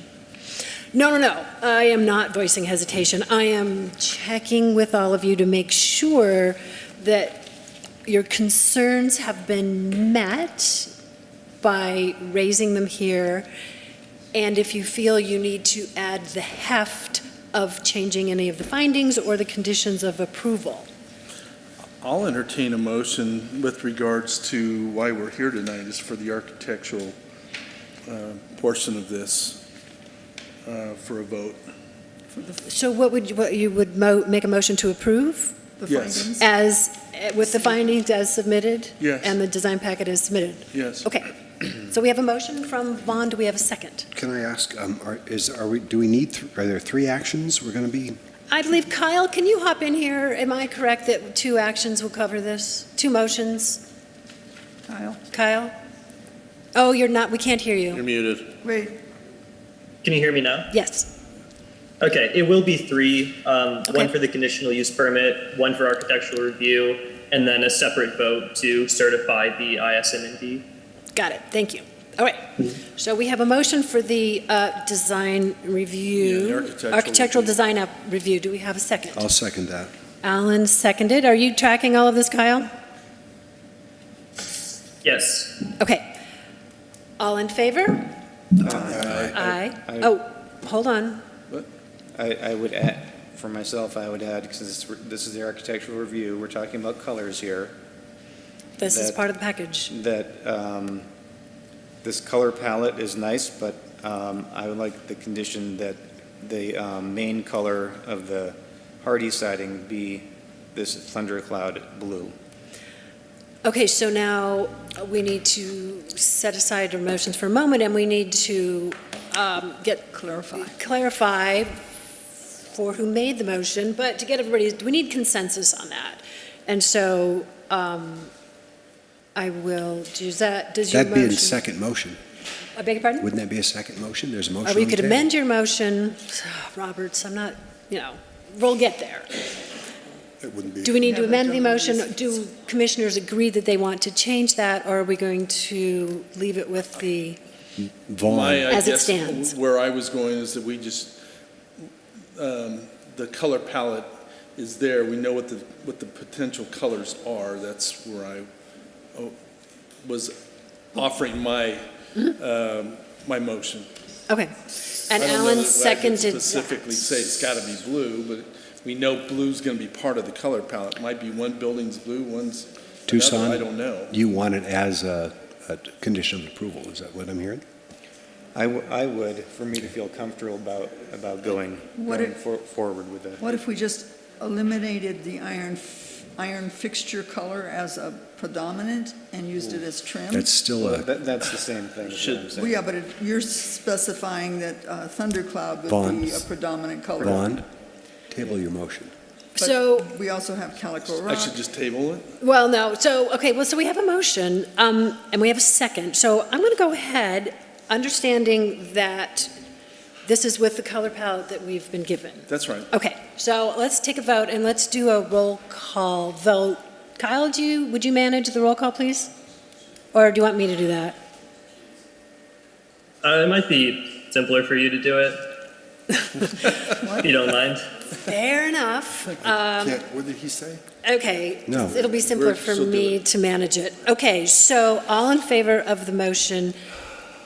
Speaker 1: No. I am not voicing hesitation. I am checking with all of you to make sure that your concerns have been met by raising them here. And if you feel you need to add the heft of changing any of the findings or the conditions of approval.
Speaker 2: I'll entertain a motion with regards to why we're here tonight is for the architectural portion of this for a vote.
Speaker 1: So what you would make a motion to approve?
Speaker 11: The
Speaker 2: Yes.
Speaker 11: findings?
Speaker 1: With the findings as submitted?
Speaker 2: Yes.
Speaker 1: And the design packet as submitted?
Speaker 2: Yes.
Speaker 1: Okay. So we have a motion from Vaughn. Do we have a second?
Speaker 6: Can I ask, are there three actions we're going to be?
Speaker 1: I believe, Kyle, can you hop in here? Am I correct that 2 actions will cover this? 2 motions? Kyle? Oh, you're not, we can't hear you.
Speaker 13: You're muted.
Speaker 11: Wait.
Speaker 5: Can you hear me now?
Speaker 1: Yes.
Speaker 5: Okay, it will be three, one for the conditional use permit, one for architectural review, and then a separate vote to certify the ISM&D.
Speaker 1: Got it, thank you. All right, so we have a motion for the design review, architectural design review. Do we have a second?
Speaker 6: I'll second that.
Speaker 1: Alan seconded. Are you tracking all of this, Kyle?
Speaker 5: Yes.
Speaker 1: Okay. All in favor? Aye. Oh, hold on.
Speaker 3: I would add, for myself, I would add, because this is the architectural review, we're talking about colors here.
Speaker 1: This is part of the package.
Speaker 3: That this color palette is nice, but I would like the condition that the main color of the hardy siding be this thundercloud blue.
Speaker 1: Okay, so now we need to set aside our motions for a moment, and we need to clarify for who made the motion, but to get we need consensus on that. And so I will, does your motion?
Speaker 6: That'd be in second motion.
Speaker 1: I beg your pardon?
Speaker 6: Wouldn't that be a second motion? There's a motion
Speaker 1: Or
Speaker 6: on
Speaker 1: we
Speaker 6: the
Speaker 1: could
Speaker 6: table.
Speaker 1: amend your motion, Roberts, I'm not, we'll get there.
Speaker 10: It wouldn't be.
Speaker 1: Do we need to amend the motion? Do commissioners agree that they want to change that, or are we going to leave it with the, as it stands?
Speaker 2: Where I was going is that we just, the color palette is there. We know what the potential colors are. That's where I was offering my my motion.
Speaker 1: Okay. And
Speaker 2: I don't know
Speaker 1: Alan
Speaker 2: that I could
Speaker 1: seconded
Speaker 2: specifically say it's got to be blue, but we know blue's going to be part of the color palette. It might be one building's blue, one's
Speaker 6: Tucson,
Speaker 2: another. I don't know.
Speaker 6: you want it as a condition of approval. Is that what I'm hearing?
Speaker 3: I would, for me to feel comfortable about going forward with that.
Speaker 11: What if we just eliminated the iron fixture color as a predominant and used it as trim?
Speaker 6: That's still
Speaker 3: That's the same thing. Is what I'm saying.
Speaker 11: Well, yeah, but you're specifying that thundercloud would
Speaker 6: Vaughn.
Speaker 11: be a predominant color.
Speaker 6: Vaughn, table your motion.
Speaker 11: But
Speaker 1: So-
Speaker 11: we also have calico
Speaker 2: I
Speaker 11: rock.
Speaker 2: should just table it?
Speaker 1: Well, no, so we have a motion, and we have a second. So I'm going to go ahead, understanding that this is with the color palette that we've been given.
Speaker 2: That's right.
Speaker 1: Okay, so let's take a vote, and let's do a roll call vote. Kyle, would you manage the roll call, please? Or do you want me to do that?
Speaker 5: It might be simpler for you to do it. If you don't mind.
Speaker 1: Fair enough.
Speaker 10: What did he say?
Speaker 1: Okay,
Speaker 6: No.
Speaker 1: it'll be simpler for me to manage it. Okay, so all in favor of the motion,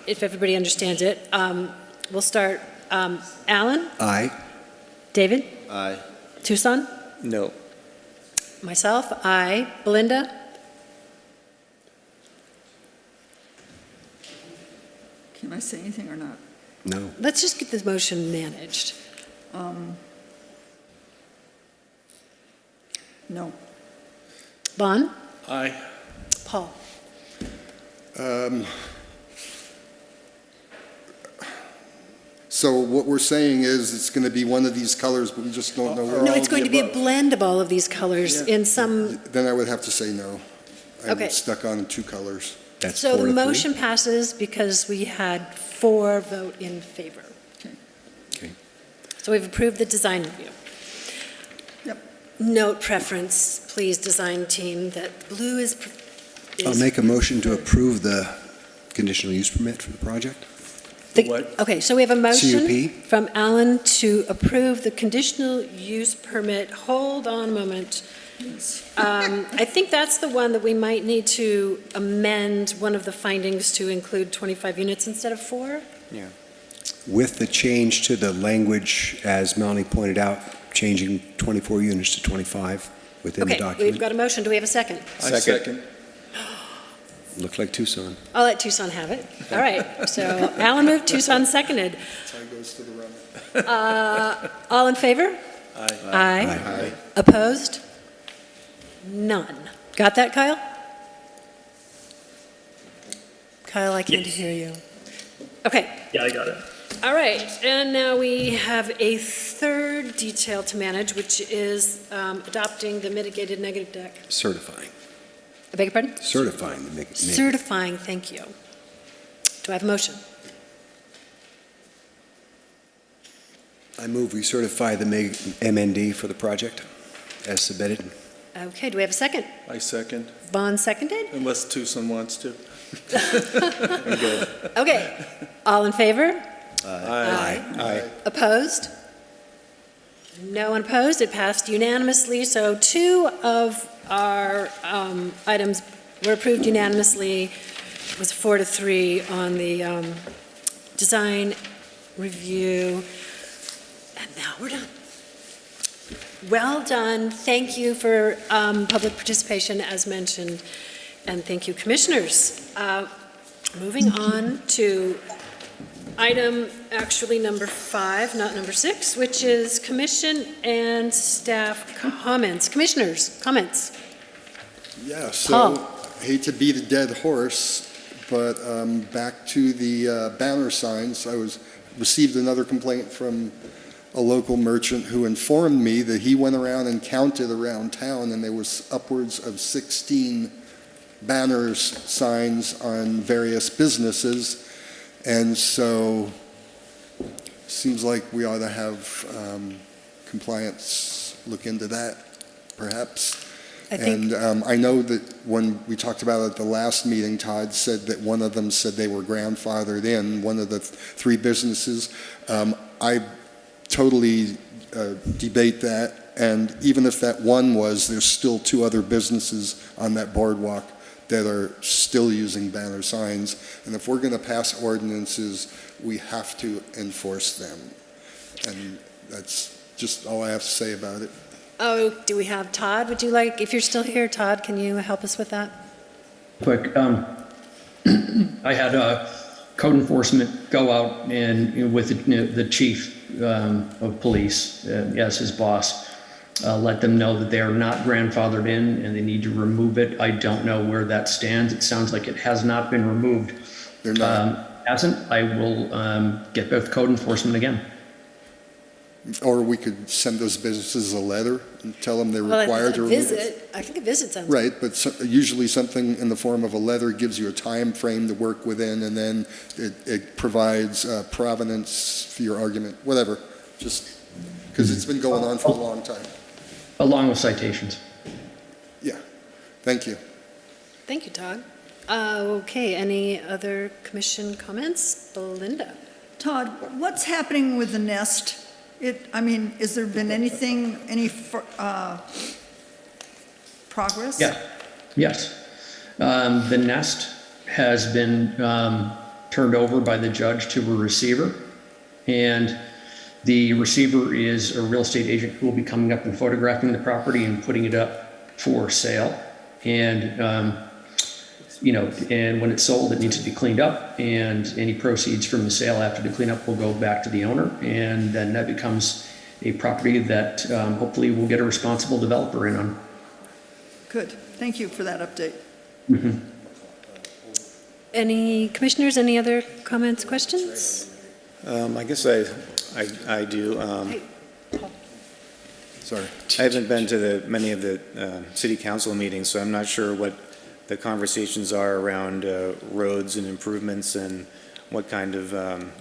Speaker 1: if everybody understands it, we'll start. Alan?
Speaker 6: Aye.
Speaker 1: David?
Speaker 13: Aye.
Speaker 1: Tucson?
Speaker 3: No.
Speaker 1: Myself? Aye. Belinda?
Speaker 11: Can I say anything or not?
Speaker 6: No.
Speaker 1: Let's just get this motion managed.
Speaker 11: No.
Speaker 1: Vaughn?
Speaker 2: Aye.
Speaker 1: Paul?
Speaker 10: So what we're saying is it's going to be one of these colors, but we just don't know where.
Speaker 1: No, it's going to be a blend of all of these colors in some,
Speaker 10: Then I would have to say no.
Speaker 1: Okay.
Speaker 10: I'm stuck on two colors.
Speaker 6: That's
Speaker 1: so
Speaker 6: 4
Speaker 1: the
Speaker 6: to 3.
Speaker 1: motion passes because we had 4 vote in favor.
Speaker 6: Okay.
Speaker 1: So we've approved the design review.
Speaker 11: Yep.
Speaker 1: Note preference, please, design team, that blue is.
Speaker 6: I'll make a motion to approve the conditional use permit for the project.
Speaker 2: What?
Speaker 1: Okay, so we have a motion
Speaker 6: CUP?
Speaker 1: from Alan to approve the conditional use permit. Hold on a moment. I think that's the one that we might need to amend one of the findings to include 25 units instead of 4.
Speaker 3: Yeah.
Speaker 6: With the change to the language, as Melanie pointed out, changing 24 units to 25 within the
Speaker 1: Okay,
Speaker 6: document.
Speaker 1: we've got a motion. Do we have a second?
Speaker 2: I second.
Speaker 6: Looked like Tucson.
Speaker 1: I'll let Tucson have it. All right, so Alan moved, Tucson seconded.
Speaker 10: Tie goes to the runner.
Speaker 1: All in favor?
Speaker 2: Aye.
Speaker 1: Aye. Opposed? None. Got that, Kyle? Kyle, I can't
Speaker 5: Yes.
Speaker 1: hear you. Okay,
Speaker 5: Yeah, I got it.
Speaker 1: all right, and now we have a third detail to manage, which is adopting the mitigated negative deck.
Speaker 6: Certifying.
Speaker 1: I beg your pardon?
Speaker 6: Certifying the make.
Speaker 1: Certifying, thank you. Do I have a motion?
Speaker 6: I move we certify the MND for the project as submitted.
Speaker 1: Okay, do we have a second?
Speaker 2: I second,
Speaker 1: Vaughn seconded?
Speaker 2: unless Tucson wants to.
Speaker 3: I'm good.
Speaker 1: Okay, all in favor?
Speaker 3: Aye.
Speaker 1: Opposed? No one opposed. It passed unanimously. So 2 of our items were approved unanimously. It was 4-3 on the design review. And now we're done. Well done. Thank you for public participation, as mentioned. And thank you, commissioners. Moving on to item actually number 5, not number 6, which is commission and staff comments. Commissioners, comments.
Speaker 10: Yeah,
Speaker 1: Paul.
Speaker 10: so hate to beat a dead horse, but back to the banner signs. Received another complaint from a local merchant who informed me that he went around and counted around town, and there was upwards of 16 banners, signs on various businesses. And so seems like we ought to have compliance look into that, perhaps. And I know that when we talked about it at the last meeting, Todd said that one of them said they were grandfathered in, one of the 3 businesses. I totally debate that, and even if that one was, there's still 2 other businesses on that boardwalk that are still using banner signs. And if we're going to pass ordinances, we have to enforce them. And that's just all I have to say about it.
Speaker 1: Oh, do we have Todd? Would you like, if you're still here, Todd, can you help us with that?
Speaker 8: Quick, I had code enforcement go out and with the chief of police as his boss, let them know that they are not grandfathered in and they need to remove it. I don't know where that stands. It sounds like it has not been removed.
Speaker 10: They're not.
Speaker 8: Hasn't. I will get both code enforcement again.
Speaker 10: Or we could send those businesses a letter and tell them they're required to remove it.
Speaker 1: I think a visit sounds
Speaker 10: Right, but usually something in the form of a letter gives you a time frame to work within, and then it provides provenance for your argument, whatever, just because it's been going on for a long time.
Speaker 8: Along with citations.
Speaker 10: Yeah, thank you.
Speaker 1: Thank you, Todd. Okay, any other commission comments? Belinda?
Speaker 11: Todd, what's happening with the nest? Has there been any progress?
Speaker 8: Yeah, yes. The nest has been turned over by the judge to a receiver, and the receiver is a real estate agent who will be coming up and photographing the property and putting it up for sale. And, and when it's sold, it needs to be cleaned up, and any proceeds from the sale after the cleanup will go back to the owner, and then that becomes a property that hopefully we'll get a responsible developer in on.
Speaker 11: Good. Thank you for that update.
Speaker 8: Mm-hmm.
Speaker 1: Any commissioners, any other comments, questions?
Speaker 3: I guess I do.
Speaker 10: Sorry.
Speaker 3: I haven't been to many of the city council meetings, so I'm not sure what the conversations are around roads and improvements and what kind of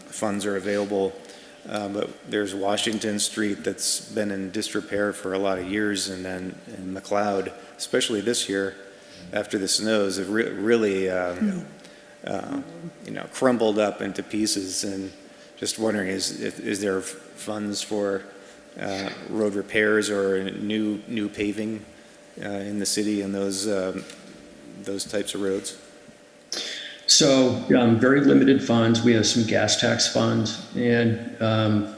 Speaker 3: funds are available. But there's Washington Street that's been in disrepair for a lot of years, and then in McLeod, especially this year after the snows, have really crumbled up into pieces. And just wondering, is there funds for road repairs or new paving in the city and those types of roads?
Speaker 8: So very limited funds. We have some gas tax funds, and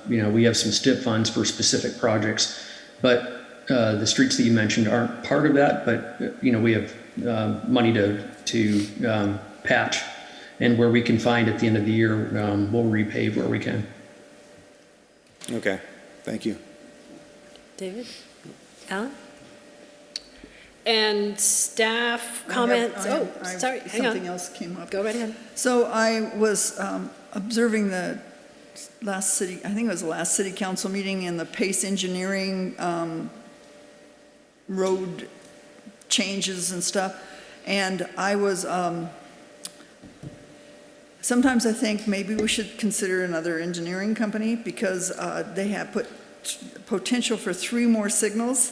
Speaker 8: we have some STIP funds for specific projects. But the streets that you mentioned aren't part of that. But we have money to patch, and where we can find at the end of the year, we'll repave where we can.
Speaker 3: Okay, thank you.
Speaker 1: David? Alan? And staff comments? Sorry, hang on.
Speaker 11: Something else came up.
Speaker 1: Go right ahead.
Speaker 11: So I was observing the last city, I think it was the last city council meeting, and the Pace Engineering road changes and stuff. And I was Sometimes I think maybe we should consider another engineering company because they have put potential for 3 more signals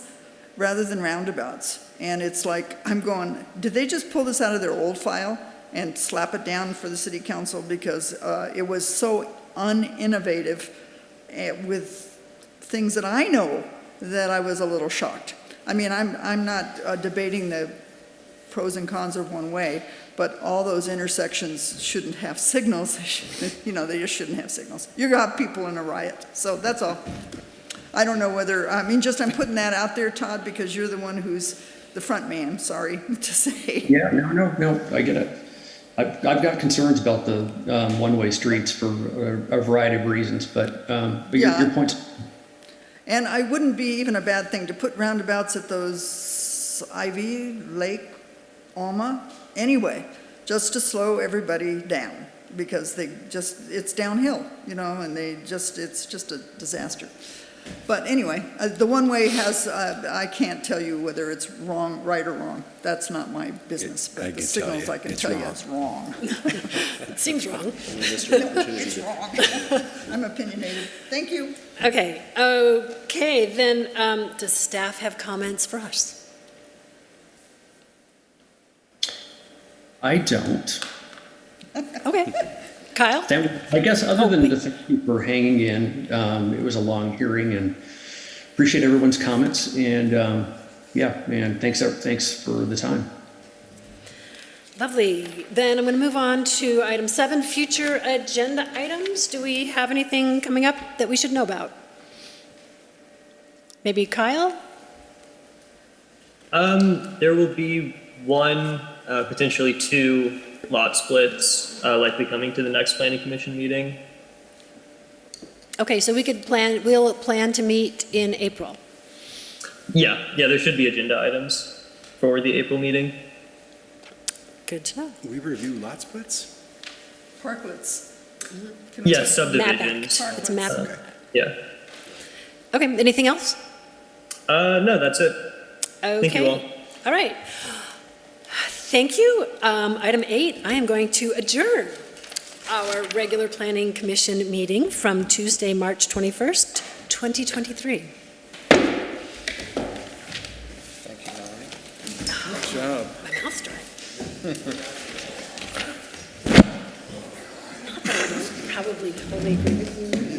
Speaker 11: rather than roundabouts. And it's like, I'm going, did they just pull this out of their old file and slap it down for the city council? Because it was so uninnovative with things that I know that I was a little shocked. I mean, I'm not debating the pros and cons of one way, but all those intersections shouldn't have signals. You know, they just shouldn't have signals. You're gonna have people in a riot, so that's all. I don't know whether, I mean, just I'm putting that out there, Todd, because you're the one who's the front man, sorry to say.
Speaker 8: Yeah, no, I get it. I've got concerns about the one-way streets for a variety of reasons, but
Speaker 11: Yeah.
Speaker 8: your point's.
Speaker 11: And I wouldn't be even a bad thing to put roundabouts at those Ivy, Lake, Alma, anyway, just to slow everybody down, because it's downhill, you know, and it's just a disaster. But anyway, the one-way has, I can't tell you whether it's wrong, right or wrong. That's not my business, but the signals I can tell you it's wrong.
Speaker 1: It seems wrong.
Speaker 11: It's wrong. I'm opinionated. Thank you.
Speaker 1: Okay, then does staff have comments for us?
Speaker 8: I don't.
Speaker 1: Okay. Kyle?
Speaker 8: I guess other than to thank you for hanging in, it was a long hearing and appreciate everyone's comments. And yeah, man, thanks for the time.
Speaker 1: Lovely. Then I'm going to move on to item 7, future agenda items. Do we have anything coming up that we should know about? Maybe Kyle?
Speaker 5: There will be 1, potentially 2 lot splits likely coming to the next planning commission meeting.
Speaker 1: Okay, so we'll plan to meet in April.
Speaker 5: Yeah, there should be agenda items for the April meeting.
Speaker 1: Good to know.
Speaker 19: We review lot splits?
Speaker 11: Parklets.
Speaker 5: Yes, subdivisions.
Speaker 1: It's a map.
Speaker 5: Yeah.
Speaker 1: Okay, anything else?
Speaker 5: No, that's it.
Speaker 1: Okay.
Speaker 5: Thank you all.
Speaker 1: All right. Thank you. Item 8, I am going to adjourn our regular planning commission meeting from Tuesday, March 21st, 2023.
Speaker 3: Thank you, Melanie.
Speaker 19: Good job.
Speaker 1: My mouth's dry. Probably totally agree with you.